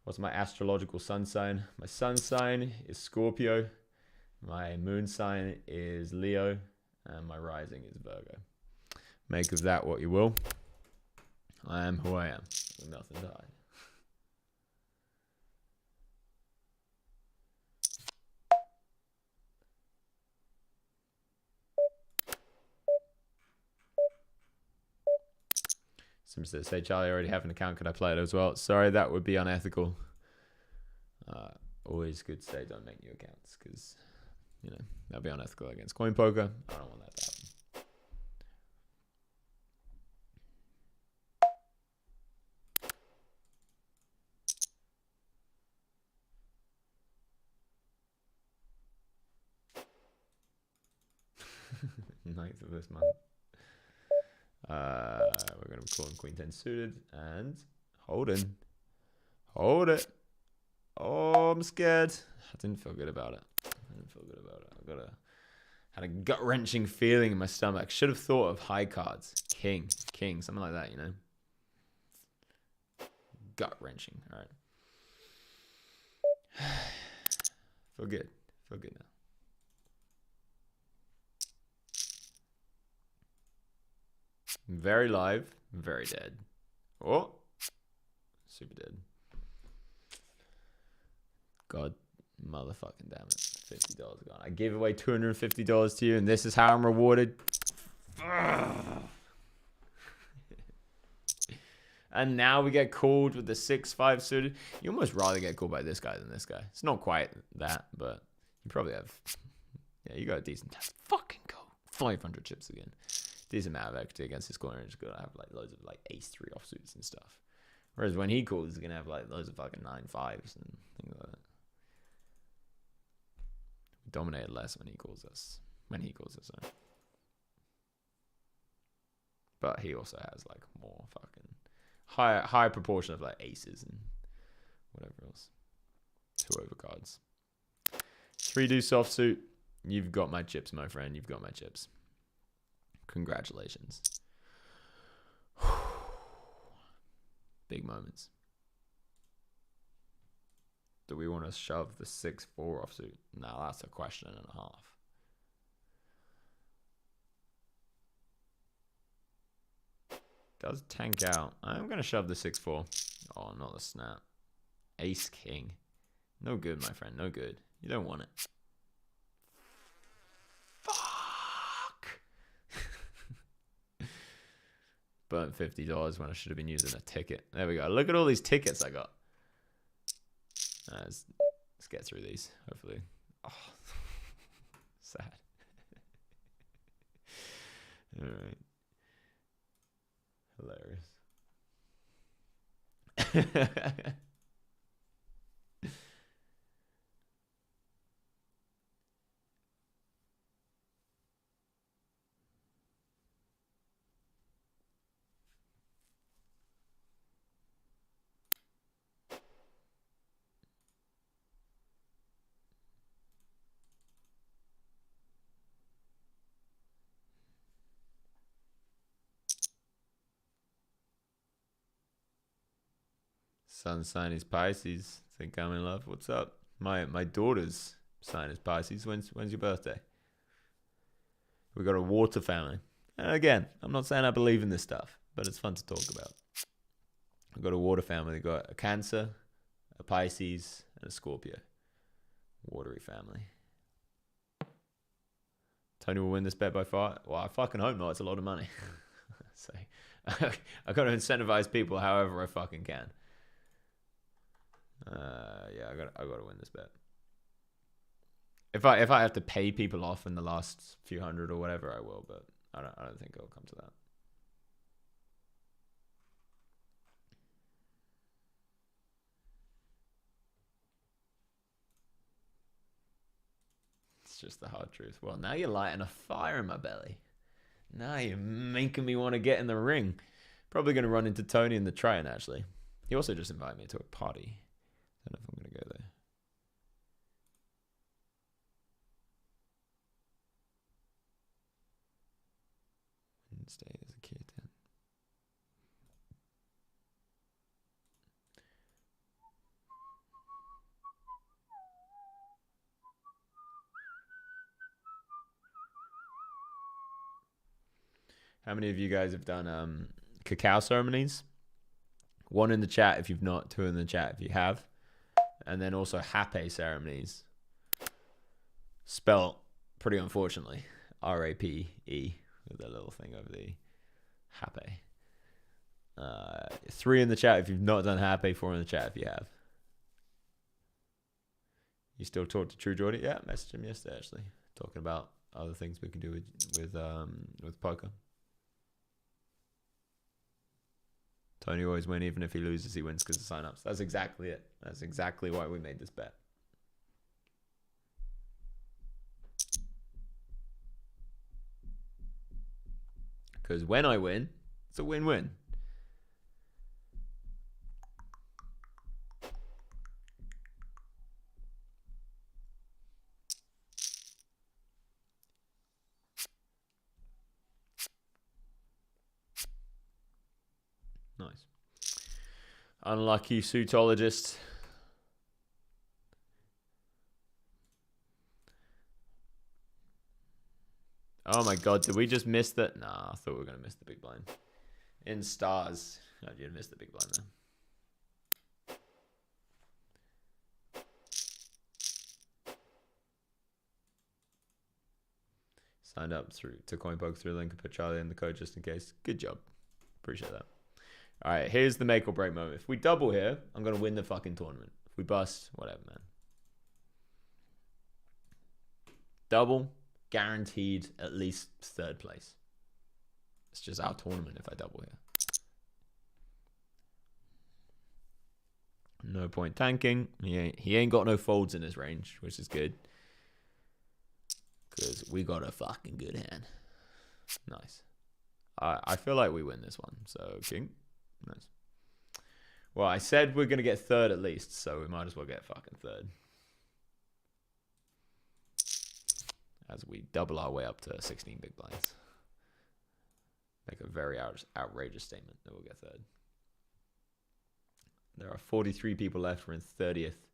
What's my astrological sun sign? My sun sign is Scorpio. My moon sign is Leo. And my rising is Virgo. Make of that what you will. I am who I am. With nothing to hide. Some says, "Hey Charlie, I already have an account. Could I play it as well?" Sorry, that would be unethical. Always good to say don't make new accounts because, you know, that'd be unethical against Coinpoker. I don't want that to happen. Ninth of this month. We're going to be calling Queen 10 suited and holding. Hold it. Oh, I'm scared. I didn't feel good about it. I had a gut-wrenching feeling in my stomach. Should have thought of high cards. King, something like that, you know. Gut-wrenching. All right. Feel good now. Very live, very dead. Oh, super dead. God, motherfucking damn it. $50 gone. I gave away $250 to you, and this is how I'm rewarded. And now we get called with the 6-5 suited. You almost rather get called by this guy than this guy. It's not quite that, but you probably have. Yeah, you got a decent. Let's fucking go. 500 chips again. Decent amount of equity against his corner. He's gonna have like loads of like ace-3 offsuits and stuff. Whereas when he calls, he's gonna have like loads of fucking 9-5s and things like that. We dominated less when he calls us. Sorry. But he also has like more fucking higher proportion of like aces and whatever else. 2 overcards. 3 deuce offsuit. You've got my chips, my friend. You've got my chips. Congratulations. Big moments. Do we want to shove the 6-4 offsuit? No, that's a question and a half. Does tank out. I'm going to shove the 6-4. Oh, not the snap. Ace king. No good, my friend. No good. You don't want it. Burnt $50 when I should have been using a ticket. There we go. Look at all these tickets I got. Let's get through these, hopefully. Oh, sad. All right. Hilarious. Sun sign is Pisces. Think I'm in love. What's up? My daughter's sign is Pisces. When's your birthday? We got a water family. And again, I'm not saying I believe in this stuff, but it's fun to talk about. We've got a water family. We've got a Cancer, a Pisces, and a Scorpio. Watery family. Tony will win this bet by far. Well, I fucking hope not. It's a lot of money. So I got to incentivize people however I fucking can. Yeah, I got to win this bet. If I have to pay people off in the last few hundred or whatever, I will. But I don't think it'll come to that. It's just the hard truth. Well, now you're lighting a fire in my belly. Now you're making me want to get in the ring. Probably going to run into Tony in the train, actually. He also just invited me to a party. I don't know if I'm going to go there. Wednesday as a kid. How many of you guys have done cacao ceremonies? 1 in the chat if you've not, 2 in the chat if you have. And then also hape ceremonies. Spelt pretty unfortunately. R-A-P-E with a little thing over the hape. 3 in the chat if you've not done Happy, 4 in the chat if you have. You still talk to True Jordy? Yeah, messaged him yesterday actually, talking about other things we can do with poker. Tony always win, even if he loses, he wins because of signups. That's exactly it. That's exactly why we made this bet. Because when I win, it's a win-win. Nice. Unlucky suitologist. Oh my god, did we just miss that? Nah, I thought we were going to miss the big blind. In stars. I did miss the big blind there. Signed up to Coinpoker through the link and put Charlie in the code just in case. Good job. Appreciate that. All right, here's the make or break moment. If we double here, I'm going to win the fucking tournament. If we bust, whatever, man. Double, guaranteed at least 3rd place. It's just our tournament if I double here. No point tanking. He ain't got no folds in his range, which is good. Because we got a fucking good hand. Nice. I feel like we win this one. So, king. Nice. Well, I said we're going to get 3rd at least, so we might as well get fucking 3rd. As we double our way up to 16 big blinds. Make a very outrageous statement that we'll get 3rd. There are 43 people left. We're in 30th.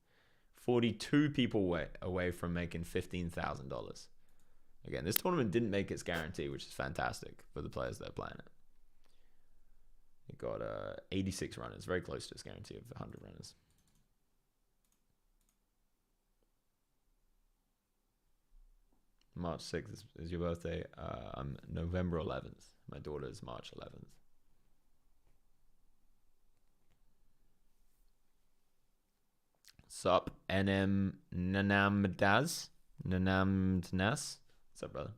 42 people away from making $15,000. Again, this tournament didn't make its guarantee, which is fantastic for the players that are playing it. It got 86 runners, very close to its guarantee of 100 runners. March 6th is your birthday. I'm November 11th. My daughter is March 11th. Sup, NM Nanamdaz? Nanamdnas? What's up, brother?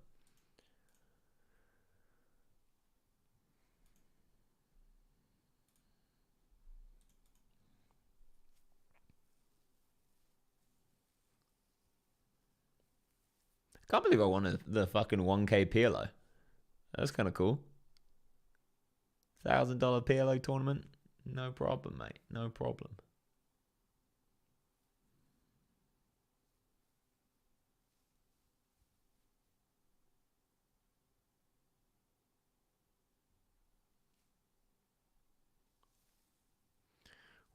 Can't believe I won the fucking 1K PLO. That's kind of cool. $1,000 PLO tournament. No problem, mate. No problem.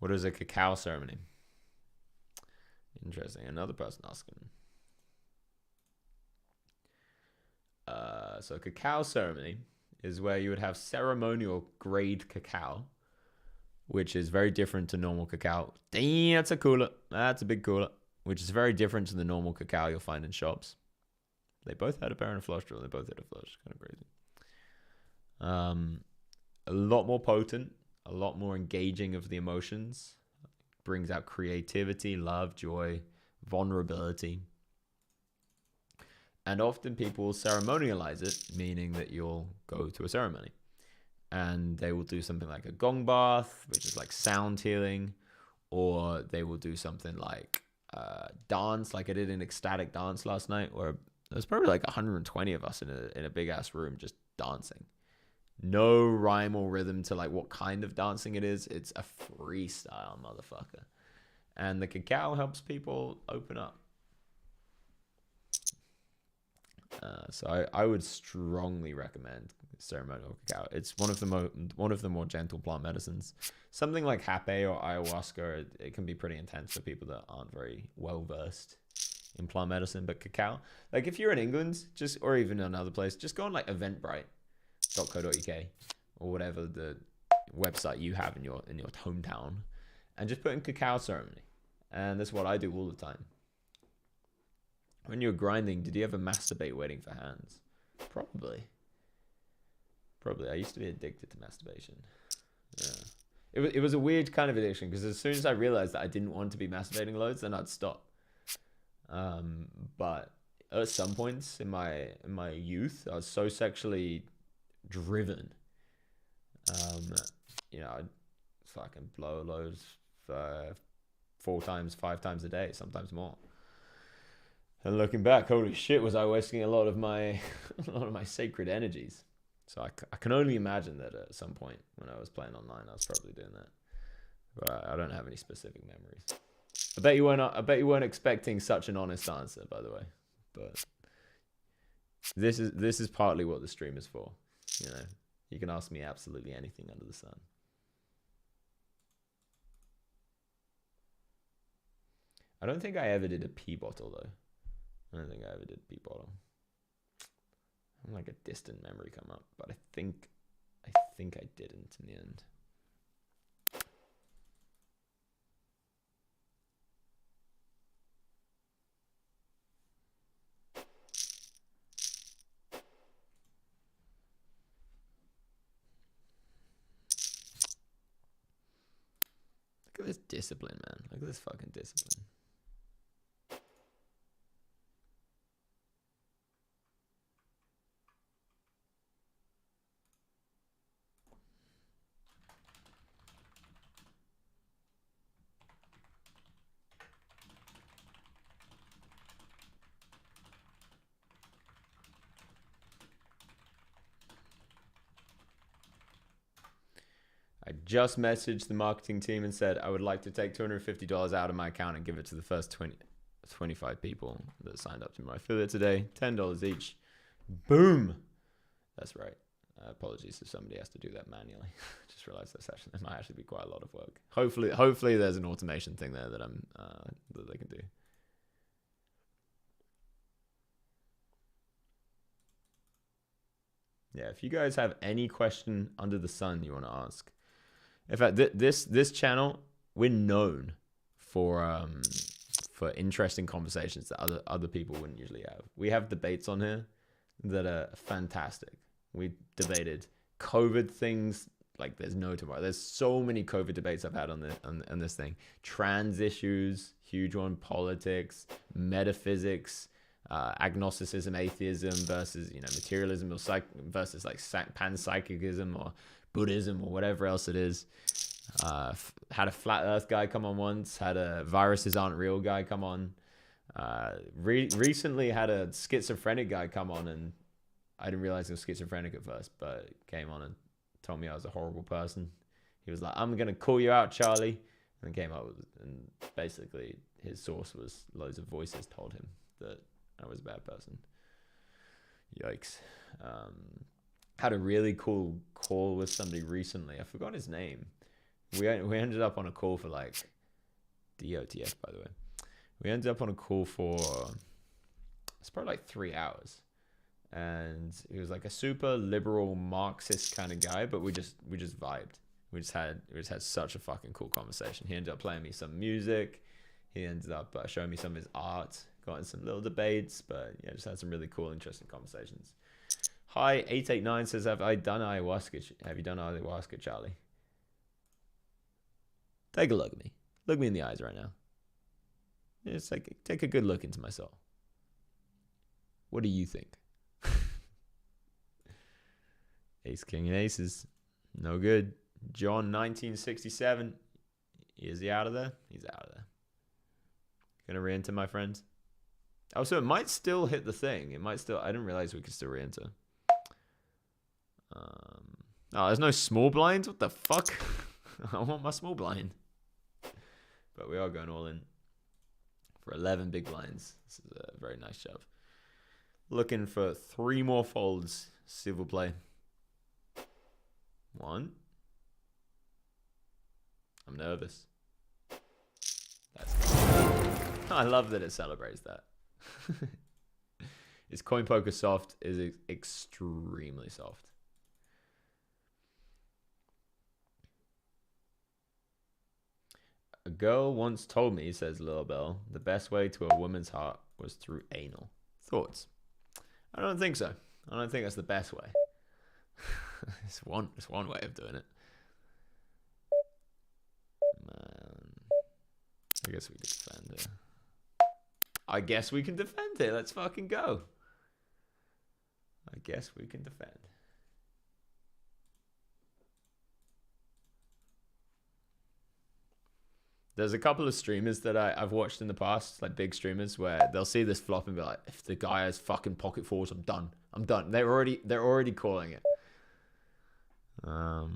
What is a cacao ceremony? Interesting. Another person asking. So cacao ceremony is where you would have ceremonial grade cacao, which is very different to normal cacao. Damn, that's a cooler. That's a big cooler, which is very different to the normal cacao you'll find in shops. They both had a pair and a flush draw. They both had a flush. Kind of crazy. A lot more potent, a lot more engaging of the emotions. Brings out creativity, love, joy, vulnerability. And often people ceremonialize it, meaning that you'll go to a ceremony. And they will do something like a gong bath, which is like sound healing. Or they will do something like dance, like I did an ecstatic dance last night, where there's probably like 120 of us in a big-ass room just dancing. No rhyme or rhythm to like what kind of dancing it is. It's a freestyle, motherfucker. And the cacao helps people open up. So I would strongly recommend ceremonial cacao. It's one of the more gentle plant medicines. Something like Hape or ayahuasca, it can be pretty intense for people that aren't very well versed in plant medicine. But cacao, like if you're in England, or even another place, just go on like eventbrite.co.uk or whatever the website you have in your hometown, and just put in cacao ceremony. And that's what I do all the time. When you were grinding, did you ever masturbate waiting for hands? Probably. I used to be addicted to masturbation. Yeah. It was a weird kind of addiction because as soon as I realized that I didn't want to be masturbating loads, then I'd stop. But at some points in my youth, I was so sexually driven. You know, I'd fucking blow loads for 4 times, 5 times a day, sometimes more. And looking back, holy shit, was I wasting a lot of my sacred energies. So I can only imagine that at some point when I was playing online, I was probably doing that. But I don't have any specific memories. I bet you weren't expecting such an honest answer, by the way. But this is partly what the stream is for. You know, you can ask me absolutely anything under the sun. I don't think I ever did a pee bottle though. I don't think I ever did pee bottle. I'm like a distant memory come up, but I think I didn't in the end. Look at this discipline, man. Look at this fucking discipline. I just messaged the marketing team and said I would like to take $250 out of my account and give it to the first 25 people that signed up to my affiliate today. $10 each. Boom. That's right. Apologies if somebody has to do that manually. Just realized that might actually be quite a lot of work. Hopefully there's an automation thing there that that they can do. Yeah, if you guys have any question under the sun you want to ask. In fact, this channel, we're known for interesting conversations that other people wouldn't usually have. We have debates on here that are fantastic. We debated COVID things like there's no tomorrow. There's so many COVID debates I've had on this thing. Trans issues, huge one. Politics, metaphysics, agnosticism, atheism versus materialism or versus like panpsychism or Buddhism or whatever else it is. Had a flat earth guy come on once, had a viruses aren't real guy come on. Recently had a schizophrenic guy come on, and I didn't realize he was schizophrenic at first, but came on and told me I was a horrible person. He was like, I'm going to call you out, Charlie. And came up with, and basically his source was loads of voices told him that I was a bad person. Yikes. Had a really cool call with somebody recently. I forgot his name. We ended up on a call for like DOTF, by the way. We ended up on a call for it's probably like 3 hours, and he was like a super liberal Marxist kind of guy, but we just vibed. We just had such a fucking cool conversation. He ended up playing me some music. He ended up showing me some of his art. Got in some little debates, but yeah, just had some really cool, interesting conversations. Hi, 889 says, have you done ayahuasca, Charlie? Take a look at me. Look me in the eyes right now. It's like, take a good look into my soul. What do you think? Ace, king, and aces. No good. John 1967. Is he out of there? He's out of there. Gonna re-enter, my friends. Oh, so it might still hit the thing. It might still. I didn't realize we could still re-enter. Oh, there's no small blinds? What the fuck? I want my small blind. But we are going all in for 11 big blinds. This is a very nice shove. Looking for 3 more folds. S'il vous plaît. 1. I'm nervous. That's good. I love that it celebrates that. Is Coinpoker soft? Is extremely soft. A girl once told me, says Lil Bell, the best way to a woman's heart was through anal. Thoughts? I don't think so. I don't think that's the best way. It's one way of doing it. I guess we can defend it. I guess we can defend it. Let's fucking go. I guess we can defend. There's a couple of streamers that I've watched in the past, like big streamers, where they'll see this flop and be like, if the guy has fucking pocket fours, I'm done. I'm done. They're already calling it. I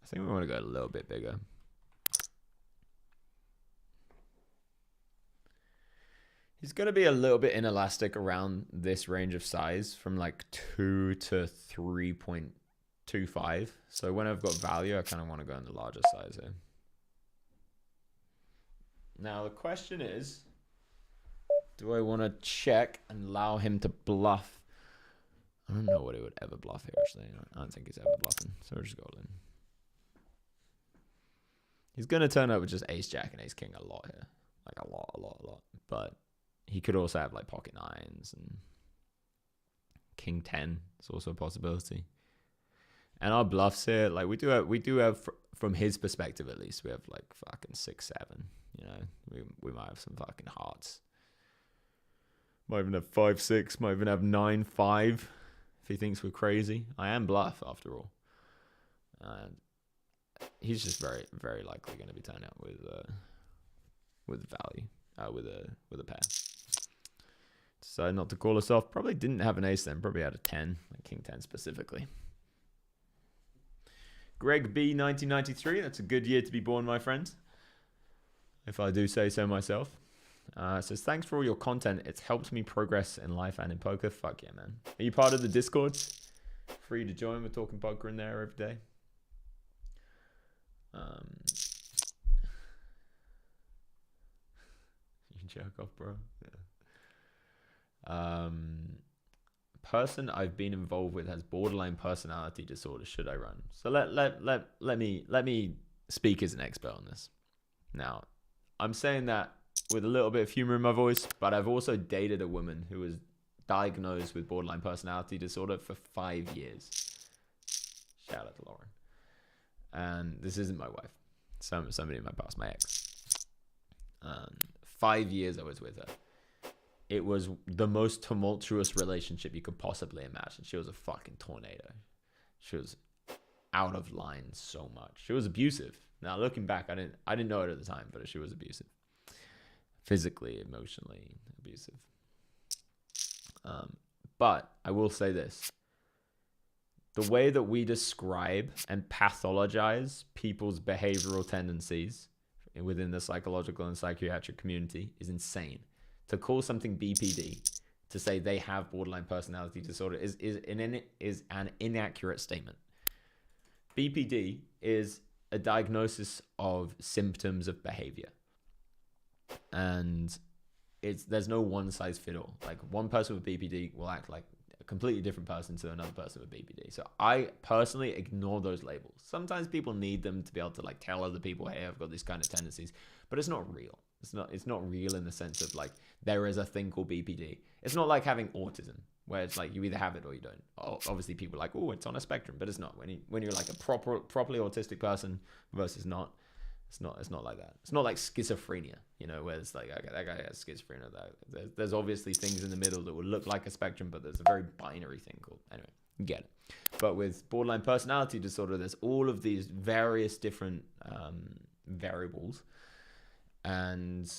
think we want to go a little bit bigger. He's going to be a little bit inelastic around this range of size from like 2 to 3.25. So when I've got value, I kind of want to go in the larger size here. Now the question is, do I want to check and allow him to bluff? I don't know what he would ever bluff here, actually. I don't think he's ever bluffing. So we'll just go in. He's going to turn up with just ace jack and ace king a lot here. Like a lot. But he could also have like pocket nines and king 10 is also a possibility. And our bluffs here, like we do have from his perspective at least, we have like fucking 6, 7. You know, we might have some fucking hearts. Might even have 5, 6. Might even have 9, 5. If he thinks we're crazy, I am bluff after all. And he's just very, very likely going to be turning out with value, with a pair. Decided not to call us off. Probably didn't have an ace then. Probably had a 10, like king 10 specifically. Greg B 1993. That's a good year to be born, my friend. If I do say so myself. Says, thanks for all your content. It's helped me progress in life and in poker. Fuck yeah, man. Are you part of the Discord? Free to join. We're talking poker in there every day. You jerk off, bro. Yeah. Person I've been involved with has borderline personality disorder. Should I run? So let me speak as an expert on this. Now, I'm saying that with a little bit of humor in my voice, but I've also dated a woman who was diagnosed with borderline personality disorder for 5 years. Shout out to Lauren. And this isn't my wife. Somebody in my past, my ex. 5 years I was with her. It was the most tumultuous relationship you could possibly imagine. She was a fucking tornado. She was out of line so much. She was abusive. Now looking back, I didn't know it at the time, but she was abusive. Physically, emotionally abusive. But I will say this. The way that we describe and pathologize people's behavioral tendencies within the psychological and psychiatric community is insane. To call something BPD, to say they have borderline personality disorder is an inaccurate statement. BPD is a diagnosis of symptoms of behavior. And there's no one size fit all. Like one person with BPD will act like a completely different person to another person with BPD. So I personally ignore those labels. Sometimes people need them to be able to like tell other people, hey, I've got these kind of tendencies, but it's not real. It's not real in the sense of like there is a thing called BPD. It's not like having autism where it's like you either have it or you don't. Obviously people are like, oh, it's on a spectrum, but it's not. When you're like a properly autistic person versus not, it's not like that. It's not like schizophrenia, you know, where it's like, okay, that guy has schizophrenia. There's obviously things in the middle that would look like a spectrum, but there's a very binary thing called, anyway, you get it. But with borderline personality disorder, there's all of these various different variables. And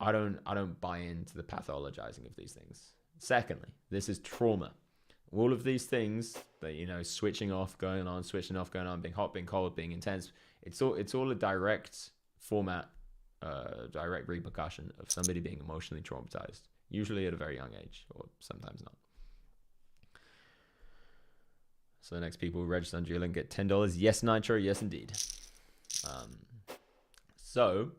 I don't buy into the pathologizing of these things. Secondly, this is trauma. All of these things that, you know, switching off, going on, being hot, being cold, being intense. It's all a direct format, direct repercussion of somebody being emotionally traumatized, usually at a very young age, or sometimes not. So the next people who register on Duolingo get $10. Yes, Nitro. Yes, indeed. So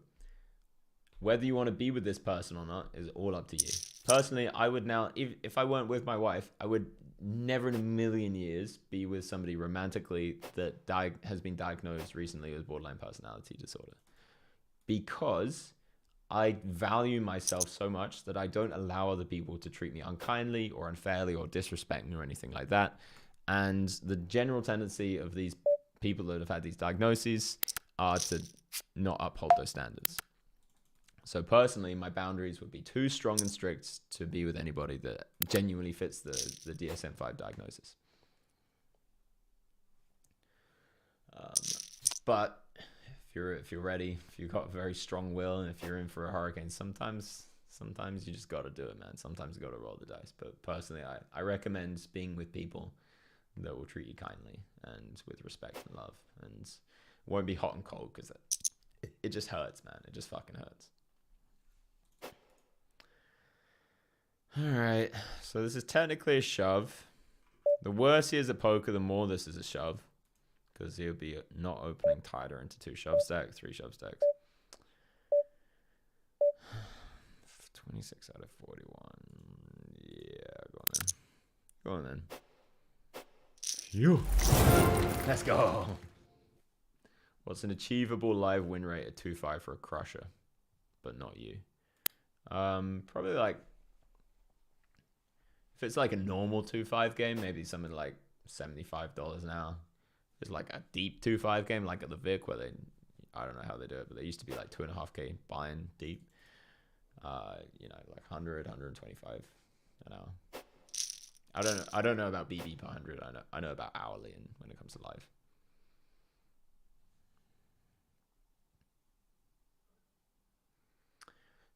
whether you want to be with this person or not is all up to you. Personally, I would now, if I weren't with my wife, I would never in a million years be with somebody romantically that has been diagnosed recently with borderline personality disorder. Because I value myself so much that I don't allow other people to treat me unkindly or unfairly or disrespect me or anything like that. And the general tendency of these people that have had these diagnoses are to not uphold those standards. So personally, my boundaries would be too strong and strict to be with anybody that genuinely fits the DSM-5 diagnosis. But if you're ready, if you've got a very strong will, and if you're in for a hurricane, sometimes you just got to do it, man. Sometimes you got to roll the dice. But personally, I recommend being with people that will treat you kindly and with respect and love, and won't be hot and cold, because it just hurts, man. It just fucking hurts. All right, so this is technically a shove. The worse he is at poker, the more this is a shove, because he'll be not opening tighter into 2 shove stacks, 3 shove stacks. 26 out of 41. Yeah, go on then. Phew. Let's go. What's an achievable live win rate at 2-5 for a crusher, but not you? Probably like, if it's like a normal 2-5 game, maybe something like $75 an hour. If it's like a deep 2-5 game, like at the Vic, where I don't know how they do it, but they used to be like 2.5K buying deep. Like 100, 125 an hour. I don't know about BB per 100. I know about hourly, and when it comes to live.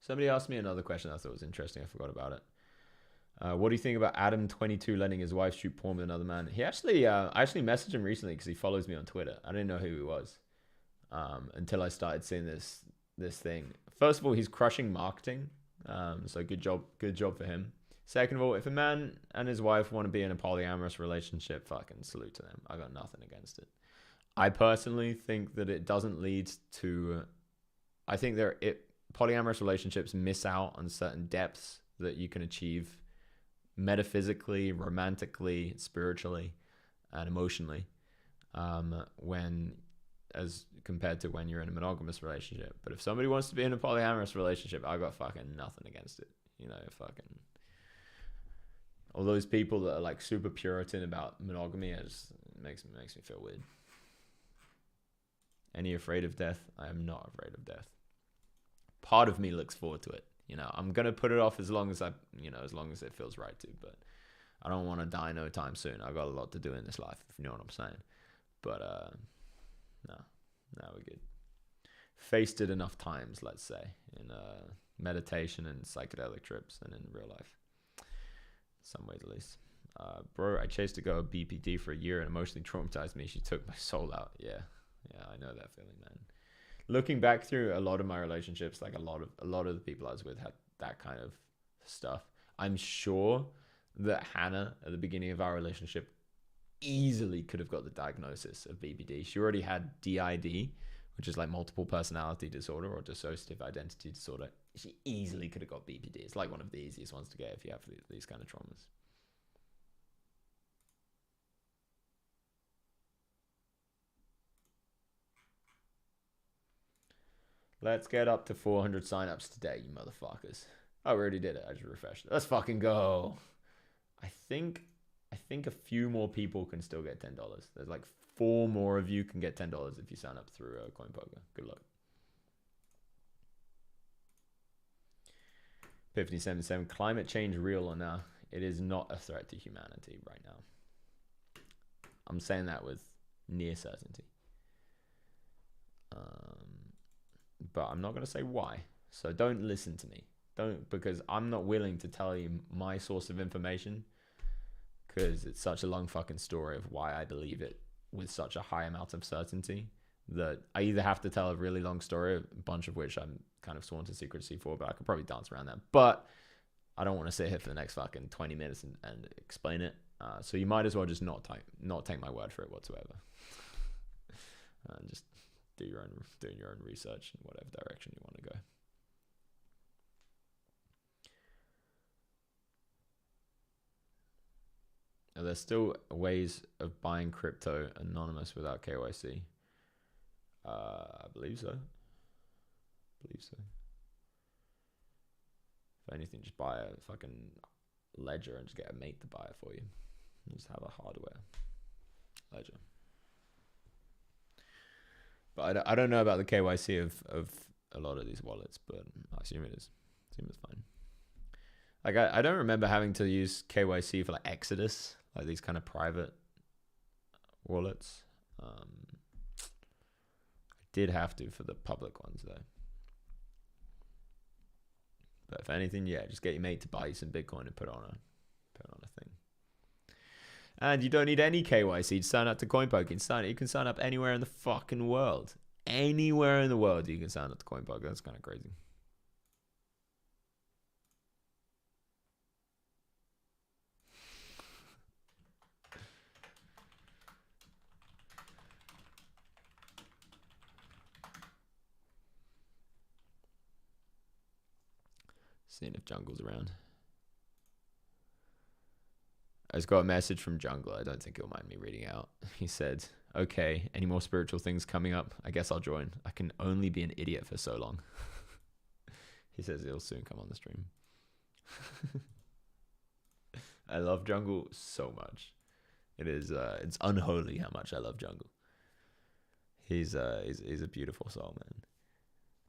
Somebody asked me another question I thought was interesting. I forgot about it. What do you think about Adam 22 letting his wife shoot porn with another man? He actually, I actually messaged him recently because he follows me on Twitter. I didn't know who he was until I started seeing this thing. First of all, he's crushing marketing. So good job for him. Second of all, if a man and his wife want to be in a polyamorous relationship, fucking salute to them. I got nothing against it. I personally think that it doesn't lead to. I think polyamorous relationships miss out on certain depths that you can achieve metaphysically, romantically, spiritually, and emotionally, as compared to when you're in a monogamous relationship. But if somebody wants to be in a polyamorous relationship, I got fucking nothing against it. Fucking all those people that are like super Puritan about monogamy, it makes me feel weird. Any afraid of death? I am not afraid of death. Part of me looks forward to it. I'm gonna put it off as long as as long as it feels right to. But I don't want to die no time soon. I've got a lot to do in this life, if you know what I'm saying. But no, we're good. Faced it enough times, let's say, in meditation and psychedelic trips, and in real life, some ways at least. Bro, I chased a girl BPD for a year and emotionally traumatized me. She took my soul out. Yeah, I know that feeling, man. Looking back through a lot of my relationships, like a lot of the people I was with had that kind of stuff. I'm sure that Hannah, at the beginning of our relationship, easily could have got the diagnosis of BPD. She already had DID, which is like multiple personality disorder or dissociative identity disorder. She easily could have got BPD. It's like one of the easiest ones to get if you have these kind of traumas. Let's get up to 400 signups today, you motherfuckers. I already did it. I just refreshed it. Let's fucking go. I think a few more people can still get $10. There's like 4 more of you can get $10 if you sign up through Coinpoker. Good luck. 5077. Climate change real or now? It is not a threat to humanity right now. I'm saying that with near certainty. But I'm not going to say why. So don't listen to me. Because I'm not willing to tell you my source of information, because it's such a long fucking story of why I believe it with such a high amount of certainty that I either have to tell a really long story, a bunch of which I'm kind of sworn to secrecy for, but I could probably dance around that. But I don't want to sit here for the next fucking 20 minutes and explain it. So you might as well just not take my word for it whatsoever. Just doing your own research in whatever direction you want to go. Are there still ways of buying crypto anonymous without KYC? I believe so. If anything, just buy a fucking ledger and just get a mate to buy it for you. Just have a hardware ledger. But I don't know about the KYC of a lot of these wallets, but I assume it is. I assume it's fine. Like I don't remember having to use KYC for like Exodus, like these kind of private wallets. I did have to for the public ones though. But if anything, yeah, just get your mate to buy you some Bitcoin and put on a thing. And you don't need any KYC to sign up to Coinpoker. You can sign up anywhere in the fucking world. Anywhere in the world you can sign up to Coinpoker. That's kind of crazy. Seeing if Jungle's around. I just got a message from Jungle. I don't think he'll mind me reading out. He said, okay, any more spiritual things coming up? I guess I'll join. I can only be an idiot for so long. He says he'll soon come on the stream. I love Jungle so much. It's unholy how much I love Jungle. He's a beautiful soul, man.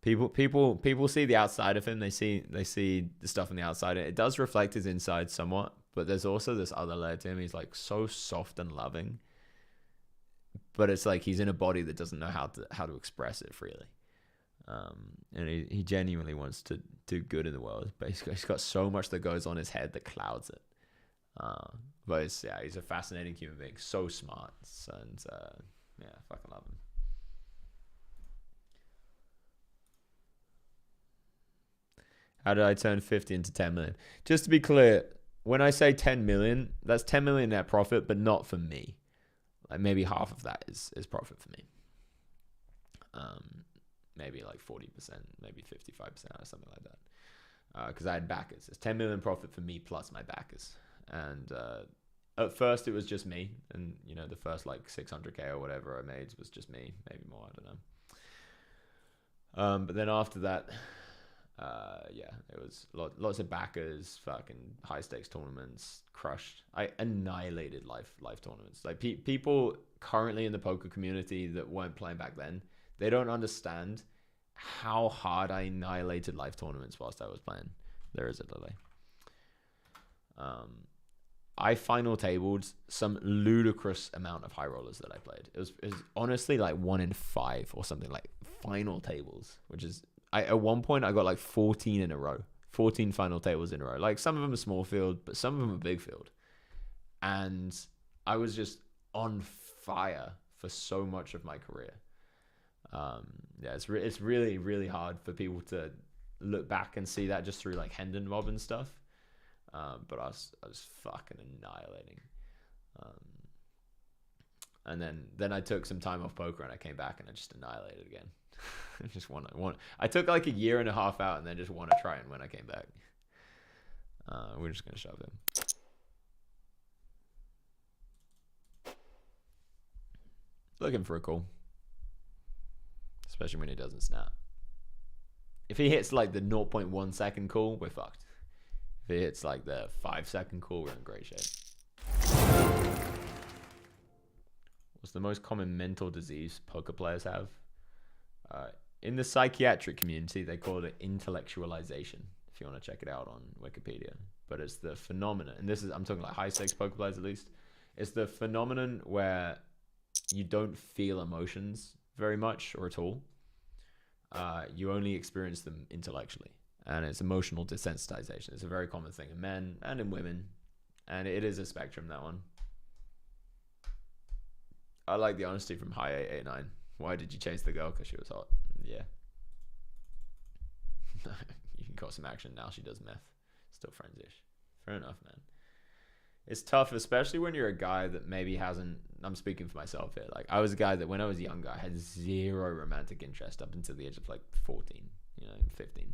People see the outside of him. They see the stuff on the outside. It does reflect his inside somewhat, but there's also this other layer to him. He's like so soft and loving, but it's like he's in a body that doesn't know how to express it freely. And he genuinely wants to do good in the world, but he's got so much that goes on his head that clouds it. But he's a fascinating human being, so smart, and I fucking love him. How did I turn 50 into 10 million? Just to be clear, when I say 10 million, that's 10 million net profit, but not for me. Like maybe half of that is profit for me. Maybe like 40%, maybe 55% or something like that. Because I had backers. It's 10 million profit for me plus my backers. And at first it was just me. And, the first like 600K or whatever I made was just me. Maybe more, I don't know. But then after that... it was lots of backers, fucking high stakes tournaments, crushed. I annihilated live tournaments. Like people currently in the poker community that weren't playing back then, they don't understand how hard I annihilated live tournaments whilst I was playing. There is a delay. I final tabled some ludicrous amount of high rollers that I played. It was honestly like 1 in 5 or something, like final tables, which is. At one point, I got like 14 in a row. 14 final tables in a row. Like, some of them are small field, but some of them are big field. And I was just on fire for so much of my career. It's really, really hard for people to look back and see that just through, like, Hendon Mob and stuff. But I was fucking annihilating. And then I took some time off poker and I came back and I just annihilated again. I just want. I took like a year and a half out and then just want to try and when I came back. We're just gonna shove him. Looking for a call, especially when he doesn't snap. If he hits like the 0.1 second call, we're fucked. If he hits like the 5 second call, we're in great shape. What's the most common mental disease poker players have? In the psychiatric community, they call it intellectualization, if you want to check it out on Wikipedia. But it's the phenomenon, and I'm talking like high stakes poker players at least, it's the phenomenon where you don't feel emotions very much or at all. You only experience them intellectually. And it's emotional desensitization. It's a very common thing in men and in women. And it is a spectrum, that one. I like the honesty from High 889. Why did you chase the girl? Because she was hot. Yeah. You can call some action. Now she does meth. Still friends-ish. Fair enough, man. It's tough, especially when you're a guy that maybe hasn't... I'm speaking for myself here. Like, I was a guy that when I was younger, I had zero romantic interest up until the age of like 14, 15.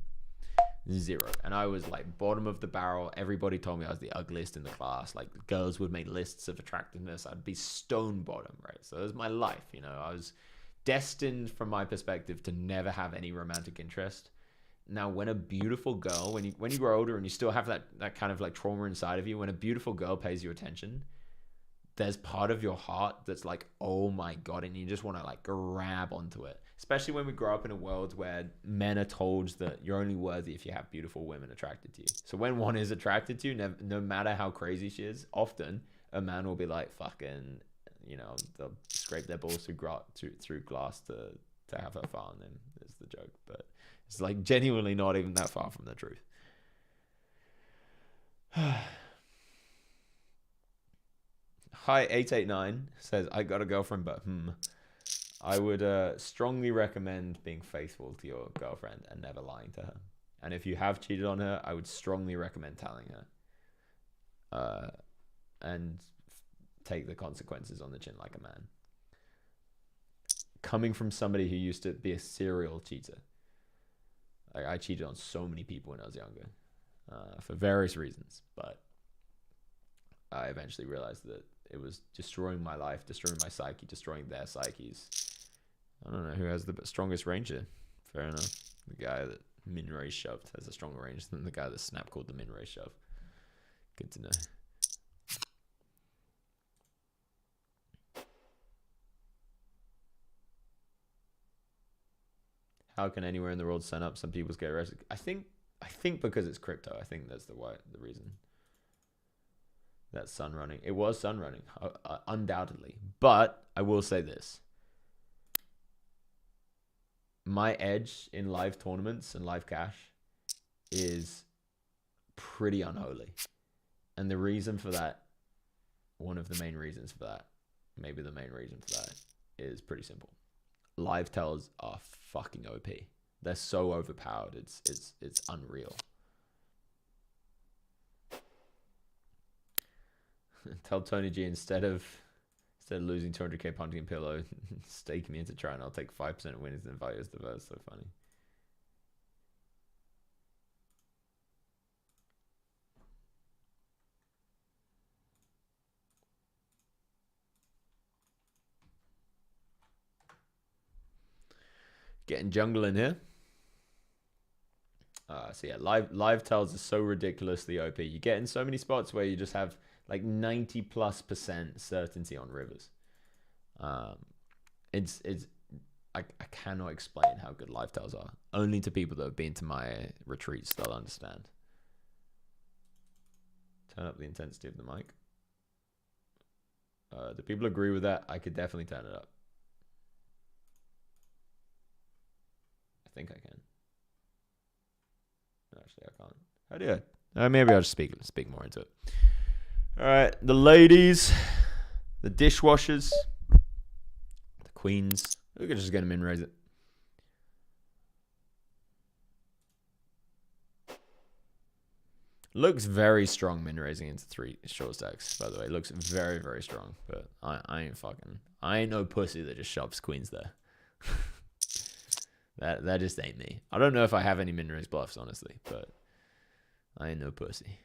Zero. And I was like bottom of the barrel. Everybody told me I was the ugliest in the class. Like, girls would make lists of attractiveness. I'd be stone bottom, right? So it was my life, I was destined from my perspective to never have any romantic interest. Now, when a beautiful girl, when you grow older and you still have that kind of like trauma inside of you, when a beautiful girl pays you attention, there's part of your heart that's like, oh my God, and you just want to like grab onto it. Especially when we grow up in a world where men are told that you're only worthy if you have beautiful women attracted to you. So when one is attracted to you, no matter how crazy she is, often a man will be like, fucking, you know, they'll scrape their balls through glass to have her far on them, is the joke. But it's like genuinely not even that far from the truth. Hi 889 says, I got a girlfriend, but I would strongly recommend being faithful to your girlfriend and never lying to her. And if you have cheated on her, I would strongly recommend telling her. And take the consequences on the chin like a man. Coming from somebody who used to be a serial cheater. Like, I cheated on so many people when I was younger. For various reasons. But I eventually realized that it was destroying my life, destroying my psyche, destroying their psyches. I don't know who has the strongest range here. Fair enough. The guy that min raise shoved has a stronger range than the guy that snap called the min raise shove. Good to know. How can anywhere in the world sign up? Some people get arrested. I think because it's crypto. I think that's the reason. That's sun running. It was sun running, undoubtedly. But I will say this. My edge in live tournaments and live cash is pretty unholy. And the reason for that, one of the main reasons for that, maybe the main reason for that, is pretty simple. Live tells are fucking OP. They're so overpowered. It's unreal. Tell Tony G instead of losing 200k punting and pillow, stake me into try and I'll take 5% winnings and invite you as the verse. So funny. Getting jungle in here. So yeah, live tells are so ridiculously OP. You get in so many spots where you just have like 90+% certainty on rivers. I cannot explain how good live tells are. Only to people that have been to my retreats they'll understand. Turn up the intensity of the mic. Do people agree with that? I could definitely turn it up. I think I can. No, actually, I can't. How do I? Maybe I'll just speak more into it. All right, the ladies, the dishwashers, the queens. We could just get them in, raise it. Looks very strong min raising into 3 short stacks, by the way. Looks very, very strong, but I ain't no pussy that just shoves queens there. That just ain't me. I don't know if I have any min raise bluffs, honestly, but I ain't no pussy.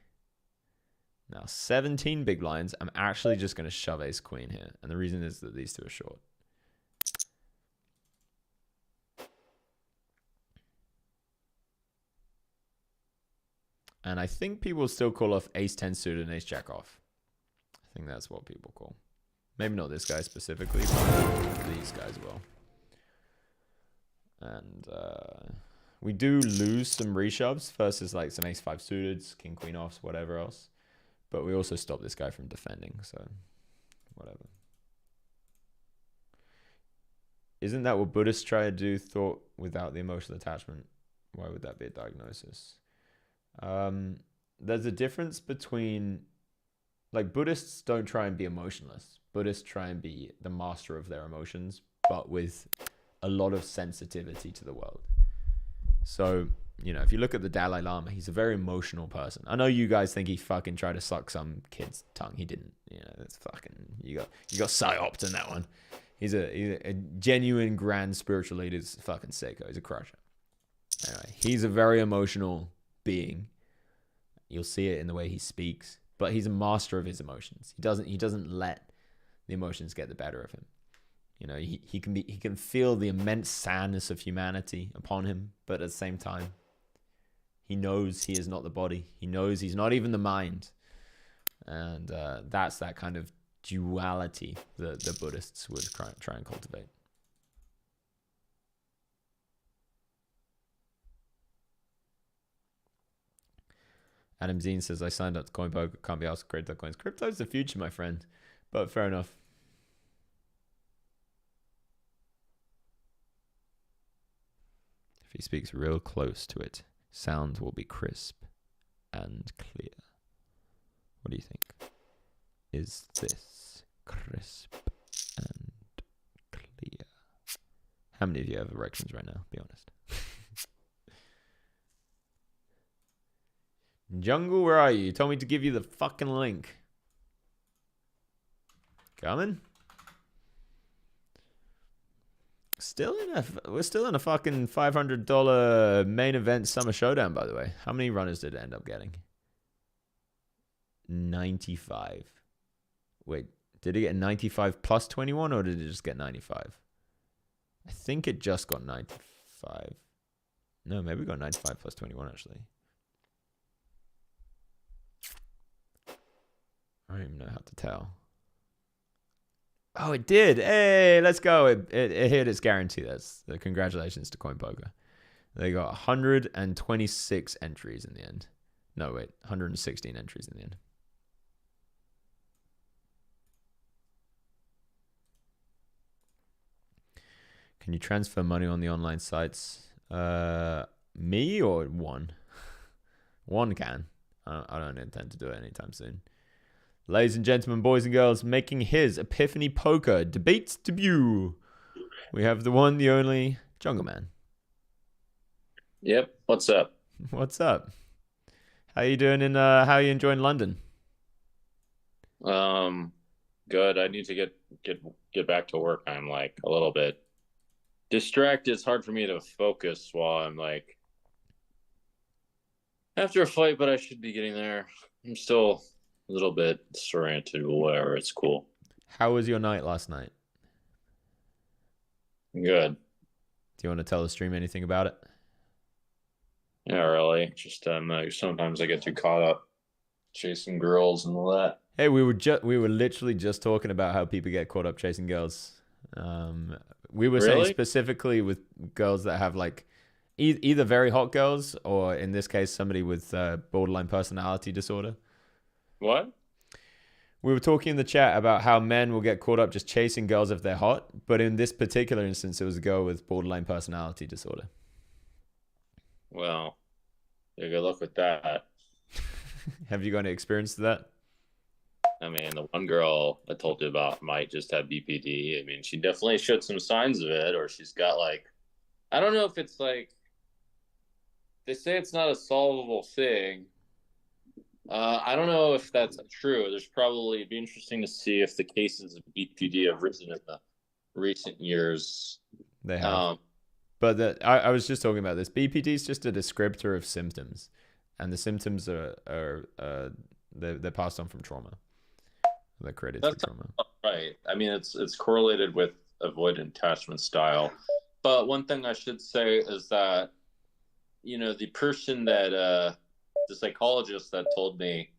Now, 17 big blinds. I'm actually just going to shove ace queen here. And the reason is that these two are short. And I think people still call off ace 10 suited and ace jack off. I think that's what people call. Maybe not this guy specifically, but these guys will. And we do lose some reshoves versus like some ace 5 suited, king queen offs, whatever else. But we also stop this guy from defending, so whatever. Isn't that what Buddhists try to do? Thought without the emotional attachment. Why would that be a diagnosis? There's a difference between, like, Buddhists don't try and be emotionless. Buddhists try and be the master of their emotions, but with a lot of sensitivity to the world. So, you know, if you look at the Dalai Lama, he's a very emotional person. I know you guys think he fucking tried to suck some kid's tongue. He didn't. You know, it's fucking, you got psyoped in that one. He's a genuine grand spiritual leader. He's fucking sicko. He's a crusher. Anyway, he's a very emotional being. You'll see it in the way he speaks, but he's a master of his emotions. He doesn't let the emotions get the better of him. You know, he can feel the immense sadness of humanity upon him, but at the same time, he knows he is not the body. He knows he's not even the mind. And that's that kind of duality that the Buddhists would try and cultivate. Adam Zine says, I signed up to Coinpoker, can't be asked to create their coins. Crypto's the future, my friend. But fair enough. If he speaks real close to it, sound will be crisp and clear. What do you think? Is this crisp and clear? How many of you have erections right now? Be honest. Jungle, where are you? You told me to give you the fucking link. Coming? We're still in a fucking $500 main event summer showdown, by the way. How many runners did it end up getting? 95. Wait, did it get 95 plus 21 or did it just get 95? I think it just got 95. No, maybe it got 95 plus 21 actually. I don't even know how to tell. Oh, it did. Hey, let's go. It hit its guarantee. That's congratulations to Coinpoker. They got 126 entries in the end. No, wait, 116 entries in the end. Can you transfer money on the online sites? Me or one? One can. I don't intend to do it anytime soon. Ladies and gentlemen, boys and girls, making his Epiphany Poker debate debut. We have the one, the only Jungle Man. Yep. What's up? What's up? How you doing how are you enjoying London? Good. I need to get back to work. I'm like a little bit distracted. It's hard for me to focus while I'm like after a fight, but I should be getting there. I'm still a little bit disoriented or whatever. It's cool. How was your night last night? Good. Do you want to tell the stream anything about it? Yeah, really. Just sometimes I get too caught up chasing girls and all that. Hey, we were literally just talking about how people get caught up chasing girls. We were saying specifically with girls that have like either very hot girls or in this case somebody with borderline personality disorder. What? We were talking in the chat about how men will get caught up just chasing girls if they're hot, but in this particular instance, it was a girl with borderline personality disorder. Well, yeah, good luck with that. Have you got any experience to that? I mean, the one girl I told you about might just have BPD. I mean, she definitely showed some signs of it, or she's got like, I don't know if it's like, they say it's not a solvable thing. I don't know if that's true. There's probably, it'd be interesting to see if the cases of BPD have risen in the recent years. They have. But I was just talking about this. BPD is just a descriptor of symptoms, and the symptoms are they're passed on from trauma. They're created through trauma. Right. I mean, it's correlated with avoidant attachment style. But one thing I should say is that, you know, the person that the psychologist that told me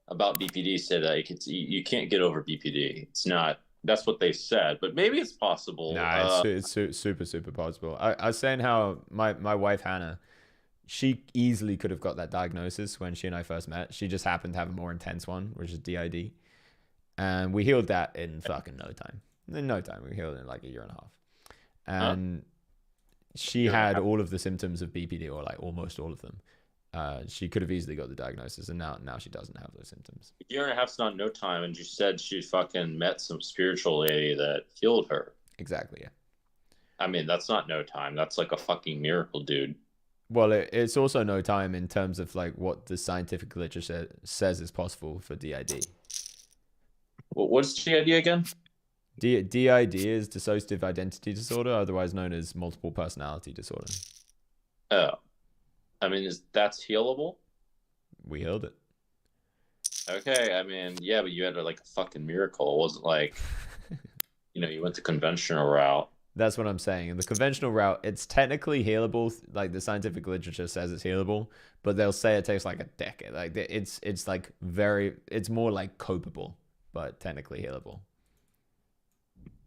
about BPD said that you can't get over BPD. It's not. That's what they said, but maybe it's possible. Nah, it's super possible. I was saying how my wife Hannah, she easily could have got that diagnosis when she and I first met. She just happened to have a more intense one, which is DID, and we healed that in fucking no time. In no time, we healed it in like a year and a half, and she had all of the symptoms of BPD, or like almost all of them. She could have easily got the diagnosis, and now she doesn't have those symptoms. A year and a half's not no time, and you said she fucking met some spiritual lady that healed her. Exactly, yeah. I mean, that's not no time. That's like a fucking miracle, dude. Well, it's also no time in terms of like what the scientific literature says is possible for DID. What's DID again? DID is dissociative identity disorder, otherwise known as multiple personality disorder. Oh. I mean, that's healable? We healed it. Okay, I mean, yeah, but you had like a fucking miracle. It wasn't like, you went the conventional route. That's what I'm saying. In the conventional route, it's technically healable. Like the scientific literature says it's healable, but they'll say it takes like a decade. Like it's like it's more like copable but technically healable.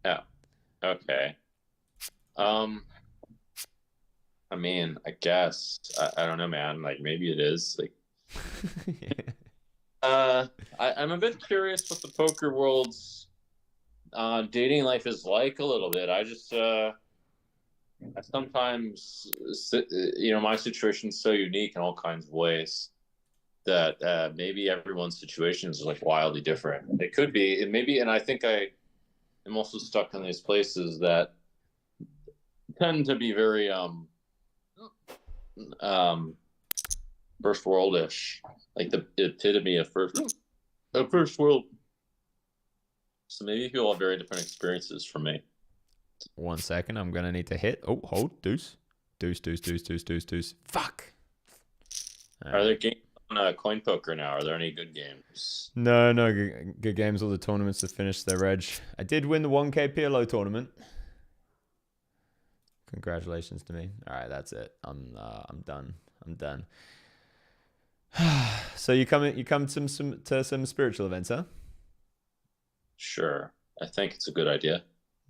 Yeah. Okay. I mean, I guess I don't know, man. Like maybe it is. Like, I'm a bit curious what the poker world's dating life is like a little bit. I just I sometimes my situation's so unique in all kinds of ways that maybe everyone's situation is like wildly different. It could be, and maybe, and I think I am also stuck in these places that tend to be very first worldish, like the epitome of first world. So maybe people have very different experiences from me. 1 second, I'm gonna need to hit. Oh, hold, deuce. Fuck. Are there games on Coinpoker now? Are there any good games? No, good games. All the tournaments have finished their reg. I did win the 1K PLO tournament. Congratulations to me. All right, that's it. I'm done. So you come to some spiritual events, huh? Sure. I think it's a good idea.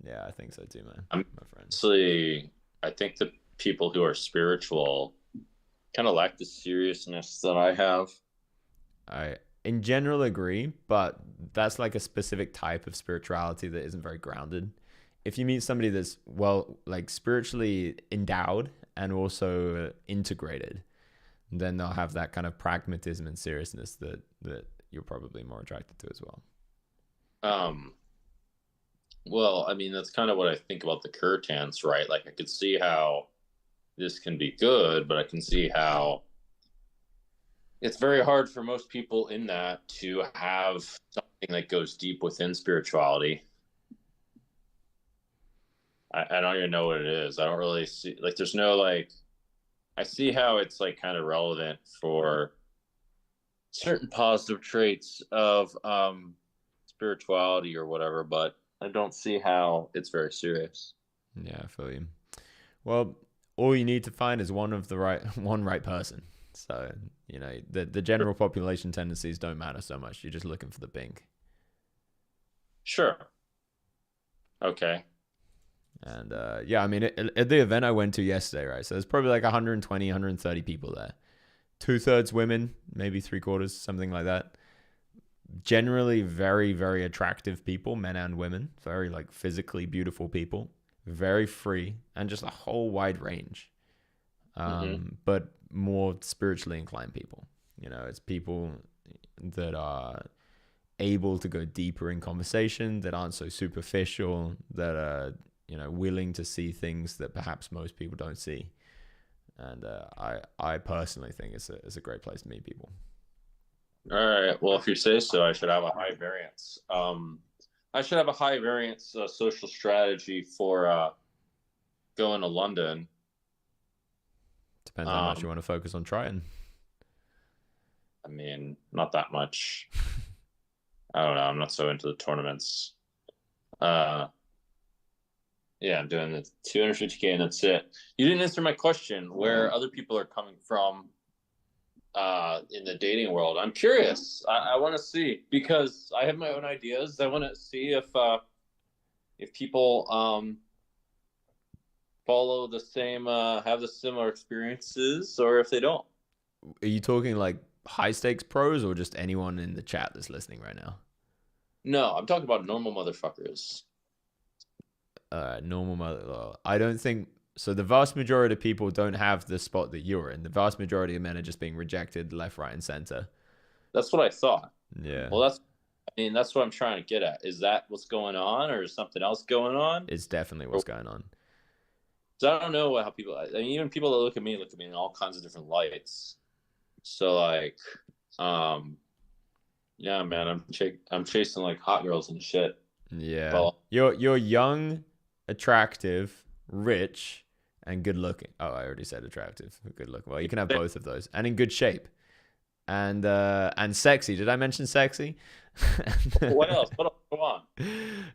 Yeah, I think so too, man. My friend. Honestly, I think the people who are spiritual kind of lack the seriousness that I have. I in general agree, but that's like a specific type of spirituality that isn't very grounded. If you meet somebody that's like spiritually endowed and also integrated, then they'll have that kind of pragmatism and seriousness that you're probably more attracted to as well. Well, I mean, that's kind of what I think about the Kurtans, right? Like I could see how this can be good, but I can see how it's very hard for most people in that to have something that goes deep within spirituality. I don't even know what it is. I don't really see, like, there's no, like, I see how it's, like, kind of relevant for certain positive traits of spirituality or whatever, but I don't see how it's very serious. Yeah, I feel you. Well, all you need to find is one right person. So, the general population tendencies don't matter so much. You're just looking for the bink. Sure. Okay. And yeah, I mean, at the event I went to yesterday, right? So there's probably like 120, 130 people there. 2/3 women, maybe 3/4, something like that. Generally very, very attractive people, men and women. Very like physically beautiful people. Very free and just a whole wide range. But more spiritually inclined people. It's people that are able to go deeper in conversation, that aren't so superficial, that are willing to see things that perhaps most people don't see. And I personally think it's a great place to meet people. All right. Well, if you say so, I should have a high variance. I should have a high variance social strategy for going to London. Depends how much you want to focus on trying. I mean, not that much. I don't know. I'm not so into the tournaments. Yeah, I'm doing the 250K and that's it. You didn't answer my question where other people are coming from in the dating world. I'm curious. I want to see because I have my own ideas. I want to see if people follow the same, have the similar experiences, or if they don't. Are you talking like high stakes pros or just anyone in the chat that's listening right now? No, I'm talking about normal motherfuckers. I don't think so. The vast majority of people don't have the spot that you're in. The vast majority of men are just being rejected left, right, and center. That's what I thought. Yeah. Well, that's what I'm trying to get at. Is that what's going on, or is something else going on? It's definitely what's going on. So I don't know how people. I mean, even people that look at me in all kinds of different lights. So like, yeah, man, I'm chasing like hot girls and shit. Yeah. Well, You're young, attractive, rich, and good looking. Oh, I already said attractive, good looking. Well, you can have both of those, and in good shape, and sexy. Did I mention sexy? What else? Go on.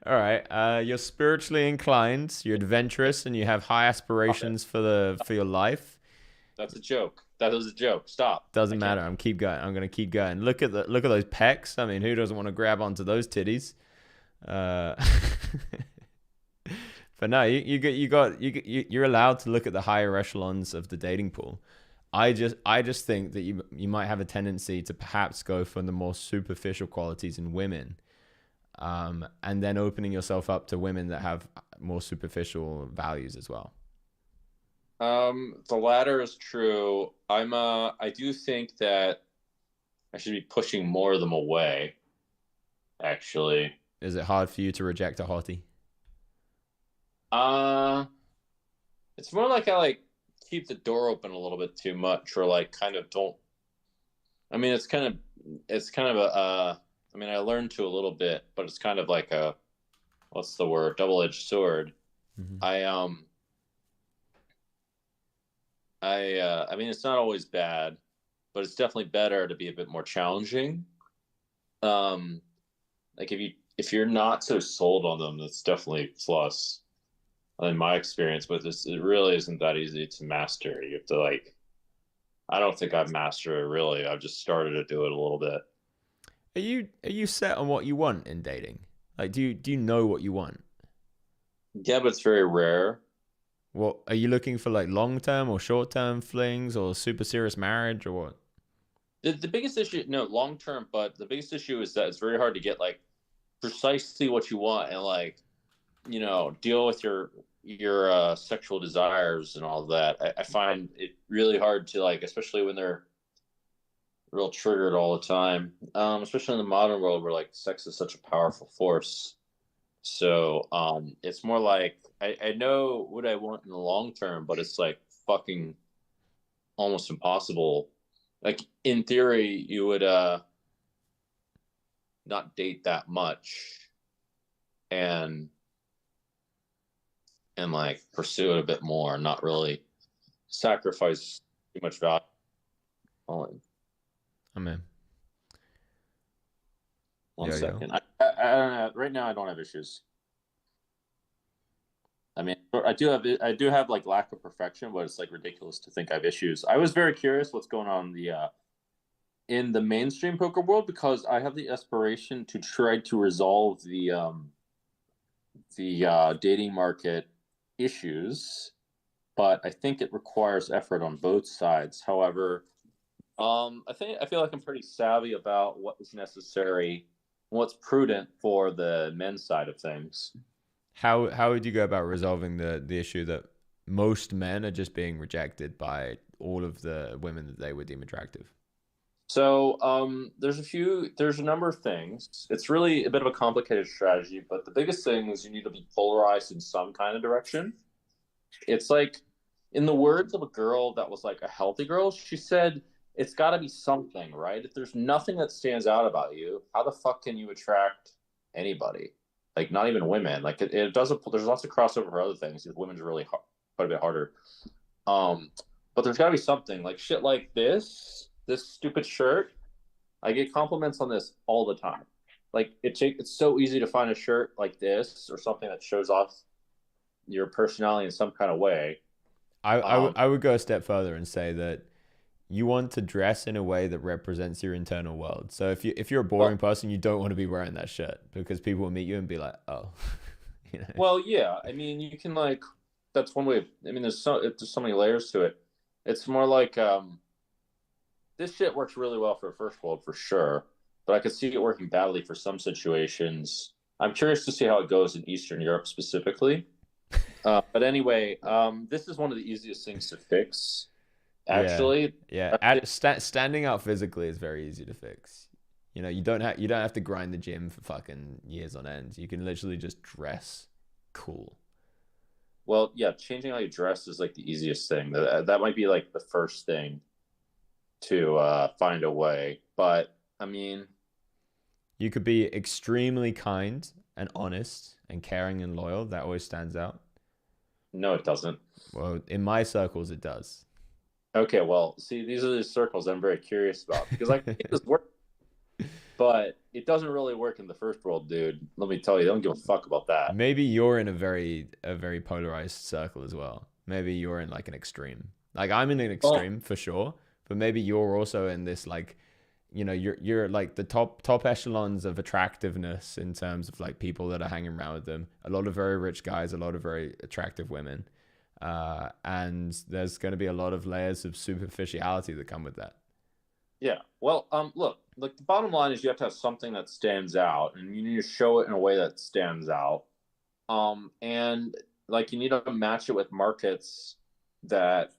All right. You're spiritually inclined. You're adventurous, and you have high aspirations for your life. That's a joke. That was a joke. Stop. Doesn't matter. I'm gonna keep going. Look at those pecs. I mean, who doesn't want to grab onto those titties? But no, you're allowed to look at the higher echelons of the dating pool. I just think that you might have a tendency to perhaps go for the more superficial qualities in women, and then opening yourself up to women that have more superficial values as well. The latter is true. I do think that I should be pushing more of them away, actually. Is it hard for you to reject a hottie? It's more like I like keep the door open a little bit too much, or like kind of don't. I mean, it's kind of a. I mean, I learned to a little bit, but it's kind of like a, what's the word? Double-edged sword. Mm-hmm. I mean, it's not always bad, but it's definitely better to be a bit more challenging. Like if you're not so sold on them, that's definitely a plus. In my experience with this, it really isn't that easy to master. You have to like, I don't think I've mastered it really. I've just started to do it a little bit. Are you set on what you want in dating? Like, do you know what you want? Yeah, but it's very rare. What are you looking for? Like long-term or short-term flings or super serious marriage or what? The biggest issue, no, long-term, but the biggest issue is that it's very hard to get like precisely what you want and like, you know, deal with your sexual desires and all that. I find it really hard to like, especially when they're real triggered all the time, especially in the modern world where like sex is such a powerful force. So it's more like I know what I want in the long term, but it's like fucking almost impossible. Like in theory, you would not date that much and like pursue it a bit more, not really sacrifice too much value. I'm in. One second. I don't have, right now I don't have issues. I mean, I do have like lack of perfection, but it's like ridiculous to think I have issues. I was very curious what's going on in the mainstream poker world because I have the aspiration to try to resolve the dating market issues, but I think it requires effort on both sides. However, I feel like I'm pretty savvy about what is necessary, what's prudent for the men's side of things. How would you go about resolving the issue that most men are just being rejected by all of the women that they would deem attractive? So there's a number of things. It's really a bit of a complicated strategy, but the biggest thing is you need to be polarized in some kind of direction. It's like, in the words of a girl that was like a healthy girl, she said, it's got to be something, right? If there's nothing that stands out about you, how the fuck can you attract anybody? Like, not even women. Like, it doesn't. There's lots of crossover for other things. Women's really quite a bit harder. But there's got to be something. Like shit like this stupid shirt. I get compliments on this all the time. Like, it's so easy to find a shirt like this or something that shows off your personality in some kind of way. I would go a step further and say that you want to dress in a way that represents your internal world. So if you're a boring person, you don't want to be wearing that shirt because people will meet you and be like, oh, you know. Well, yeah. I mean, you can like, that's one way. I mean, there's so many layers to it. It's more like this shit works really well for first world for sure, but I could see it working badly for some situations. I'm curious to see how it goes in Eastern Europe specifically. But anyway, this is one of the easiest things to fix. Actually, standing out physically is very easy to fix. You know, you don't have to grind the gym for fucking years on end. You can literally just dress cool. Well, yeah, changing how you dress is like the easiest thing. That might be like the first thing to find a way. But I mean, you could be extremely kind and honest and caring and loyal. That always stands out. No, it doesn't. Well, in my circles, it does. Okay, well, see, these are the circles I'm very curious about because I think this works, but it doesn't really work in the first world, dude. Let me tell you, they don't give a fuck about that. Maybe you're in a very polarized circle as well. Maybe you're in like an extreme. Like I'm in an extreme for sure, but maybe you're also in this like, you know, you're like the top echelons of attractiveness in terms of like people that are hanging around with them. A lot of very rich guys, a lot of very attractive women, and there's going to be a lot of layers of superficiality that come with that. Yeah. Well, look, like the bottom line is you have to have something that stands out, and you need to show it in a way that stands out. And like you need to match it with markets that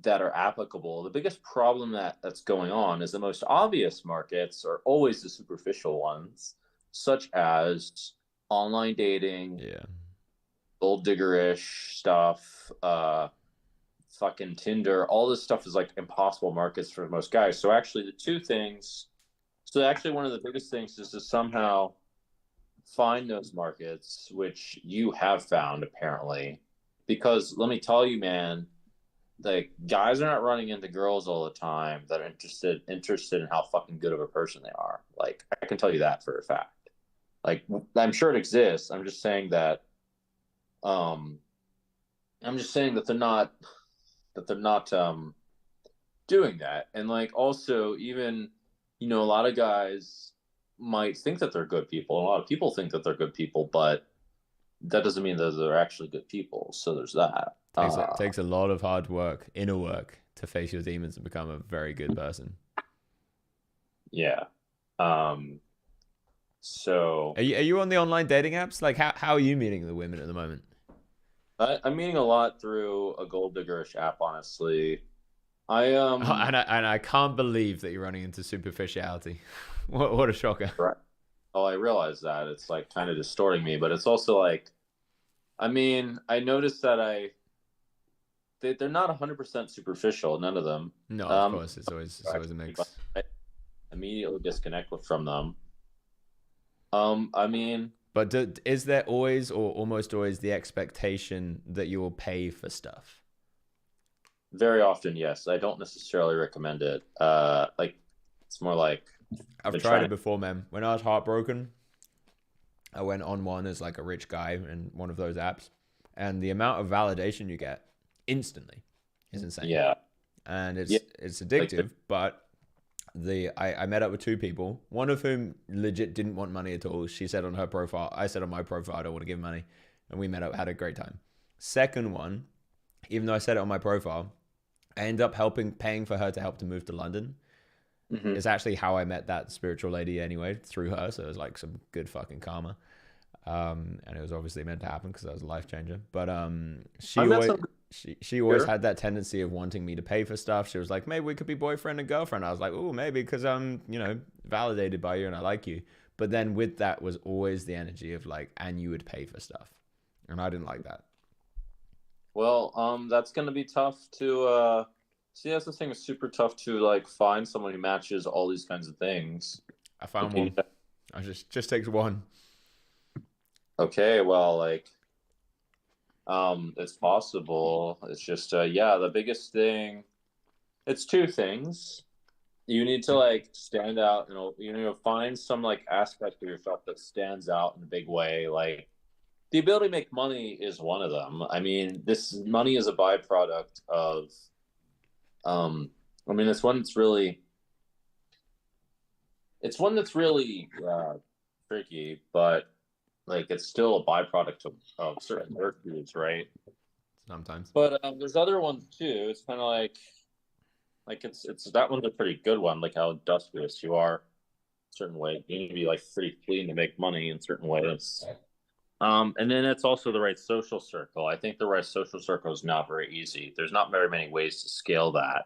are applicable. The biggest problem that's going on is the most obvious markets are always the superficial ones, such as online dating, gold digger-ish stuff, fucking Tinder. All this stuff is like impossible markets for most guys. So actually one of the biggest things is to somehow find those markets, which you have found apparently, because let me tell you, man, like guys are not running into girls all the time that are interested in how fucking good of a person they are. Like I can tell you that for a fact. Like I'm sure it exists. I'm just saying that they're not doing that. And like also even, you know, a lot of guys might think that they're good people. A lot of people think that they're good people, but that doesn't mean that they're actually good people. So there's that. Takes a lot of hard work, inner work, to face your demons and become a very good person. Yeah. So are you on the online dating apps? Like how are you meeting the women at the moment? I'm meeting a lot through a gold diggerish app, honestly. And I can't believe that you're running into superficiality. What a shocker. Right. Oh, I realize that. It's like kind of distorting me, but it's also like, I mean, I noticed that they're not 100% superficial, none of them. No, of course, it's always a mix. I immediately disconnect from them. I mean, but is there always or almost always the expectation that you will pay for stuff? Very often, yes. I don't necessarily recommend it. Like it's more like I've tried it before, man. When I was heartbroken, I went on one as like a rich guy in one of those apps, and the amount of validation you get instantly is insane. Yeah, and it's addictive. But I met up with two people, one of whom legit didn't want money at all. She said on her profile, I said on my profile, I don't want to give money, and we met up, had a great time. Second one, even though I said it on my profile, I ended up paying for her to help to move to London. Mm-hmm. It's actually how I met that spiritual lady anyway, through her. So it was like some good fucking karma. And it was obviously meant to happen because that was a life changer. But she always had that tendency of wanting me to pay for stuff. She was like, maybe we could be boyfriend and girlfriend. I was like, oh, maybe because I'm, you know, validated by you and I like you. But then with that was always the energy of like, and you would pay for stuff. And I didn't like that. Well, that's going to be tough to, see, that's the thing. It's super tough to like find someone who matches all these kinds of things. I found one. I just takes one. Okay, well, like, it's possible. It's just, the biggest thing. It's two things. You need to like stand out, you know, find some like aspect of yourself that stands out in a big way. Like the ability to make money is one of them. I mean, this money is a byproduct of. I mean, it's one that's really tricky, but like it's still a byproduct of certain virtues, right? Sometimes. But there's other ones too. It's kind of like it's that one's a pretty good one. Like how industrious you are, a certain way. You need to be like pretty clean to make money in certain ways. And then it's also the right social circle. I think the right social circle is not very easy. There's not very many ways to scale that.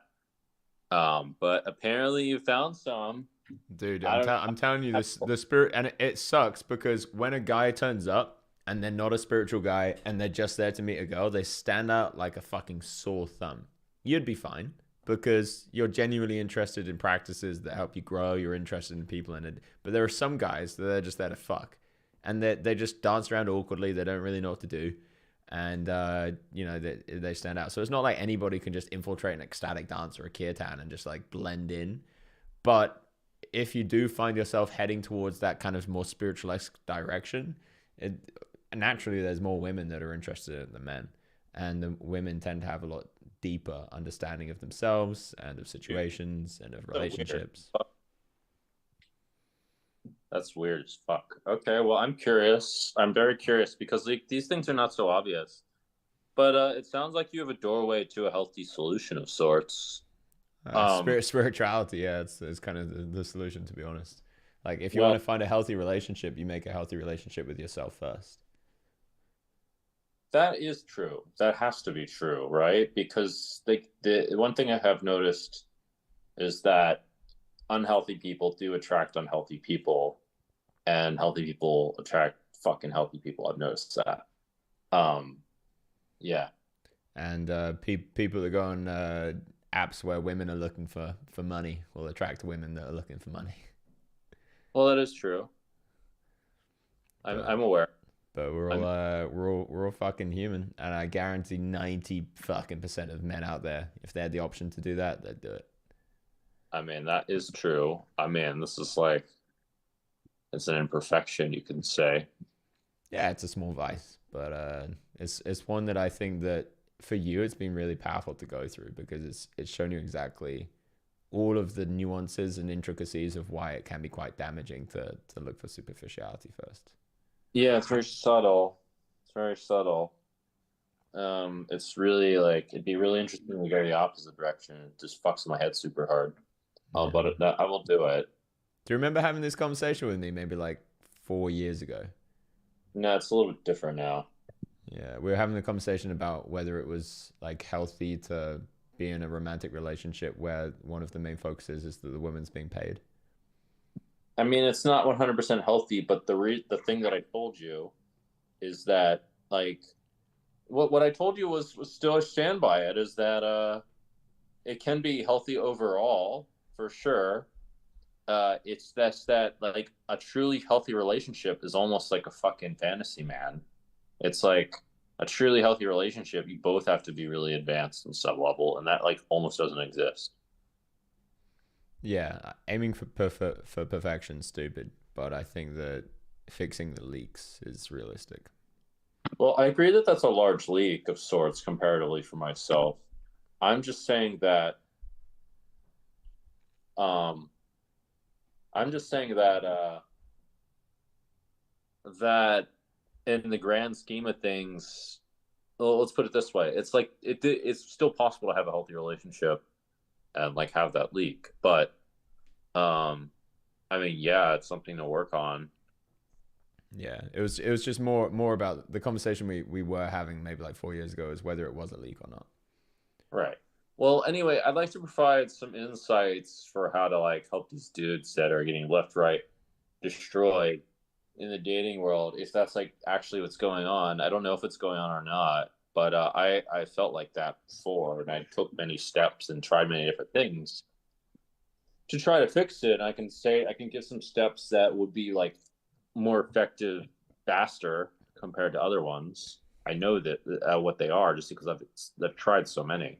But apparently you found some. Dude, I'm telling you, the spirit, and it sucks because when a guy turns up and they're not a spiritual guy and they're just there to meet a girl, they stand out like a fucking sore thumb. You'd be fine because you're genuinely interested in practices that help you grow. You're interested in people in it. But there are some guys that are just there to fuck. And they just dance around awkwardly. They don't really know what to do. And, you know, they stand out. So it's not like anybody can just infiltrate an ecstatic dance or a kirtan and just like blend in. But if you do find yourself heading towards that kind of more spiritualist direction, naturally there's more women that are interested in it than men. And the women tend to have a lot deeper understanding of themselves and of situations and of relationships. That's weird as fuck. Okay, well, I'm curious. I'm very curious because like these things are not so obvious. But it sounds like you have a doorway to a healthy solution of sorts. Spirituality, yeah, it's kind of the solution, to be honest. Like, if you Well, want to find a healthy relationship, you make a healthy relationship with yourself first. that is true. That has to be true, right? Because the one thing I have noticed is that unhealthy people do attract unhealthy people, and healthy people attract fucking healthy people. I've noticed that. Yeah. And people that go on apps where women are looking for money will attract women that are looking for money. Well, that is true. I'm aware. But we're all fucking human, and I guarantee 90% of men out there, if they had the option to do that, they'd do it. I mean, that is true. I mean, this is like it's an imperfection, you can say. Yeah, it's a small vice, but it's one that I think that for you it's been really powerful to go through, because it's shown you exactly all of the nuances and intricacies of why it can be quite damaging to look for superficiality first. Yeah, it's very subtle. It's very subtle. It's really like it'd be really interesting to go the opposite direction. It just fucks my head super hard. Yeah. But I will do it. Do you remember having this conversation with me maybe like 4 years ago? No, it's a little bit different now. Yeah, we were having a conversation about whether it was like healthy to be in a romantic relationship where one of the main focuses is that the woman's being paid. I mean, it's not 100% healthy, but the thing that I told you is that like what I told you was still I stand by it, is that it can be healthy overall for sure. It's that like a truly healthy relationship is almost like a fucking fantasy, man. It's like a truly healthy relationship, you both have to be really advanced and sub level, and that like almost doesn't exist. Yeah, aiming for perfection's stupid, but I think that fixing the leaks is realistic. Well, I agree that that's a large leak of sorts comparatively for myself. I'm just saying that um I'm just saying that in the grand scheme of things, well, let's put it this way. It's like it's still possible to have a healthy relationship and like have that leak. But I mean, yeah, it's something to work on. Yeah, it was just more about the conversation we were having maybe like 4 years ago, is whether it was a leak or not. Right. Well, anyway, I'd like to provide some insights for how to like help these dudes that are getting left, right, destroyed in the dating world. If that's like actually what's going on, I don't know if it's going on or not, but I felt like that before, and I took many steps and tried many different things to try to fix it. And I can give some steps that would be like more effective faster compared to other ones. I know that what they are just because I've tried so many.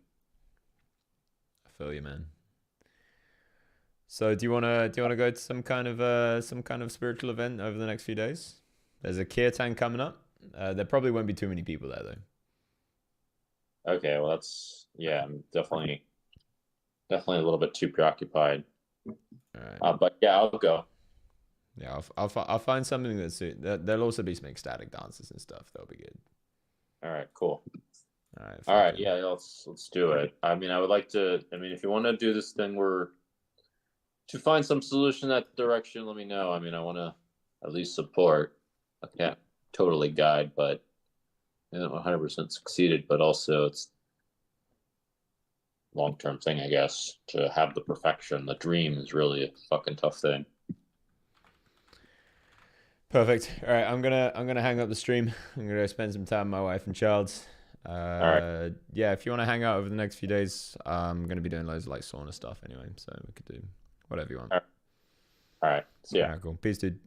I feel you, man. So do you wanna go to some kind of spiritual event over the next few days? There's a kirtan coming up. There probably won't be too many people there though. Okay, well I'm definitely a little bit too preoccupied. All right. But yeah, I'll go. Yeah, I'll find something that's there'll also be some ecstatic dances and stuff. That'll be good. All right, cool. All right. Yeah, let's do it. I mean, I would like to. I mean, if you want to do this thing, to find some solution in that direction, let me know. I mean, I want to at least support. I can't totally guide, but 100% succeeded. But also, it's long-term thing, I guess. To have the perfection, the dream is really a fucking tough thing. Perfect. All right, I'm gonna hang up the stream. I'm gonna spend some time with my wife and child. All right. Yeah, if you want to hang out over the next few days, I'm gonna be doing loads of like sauna stuff anyway, so we could do whatever you want. All right. See ya. All right, cool. Peace, dude.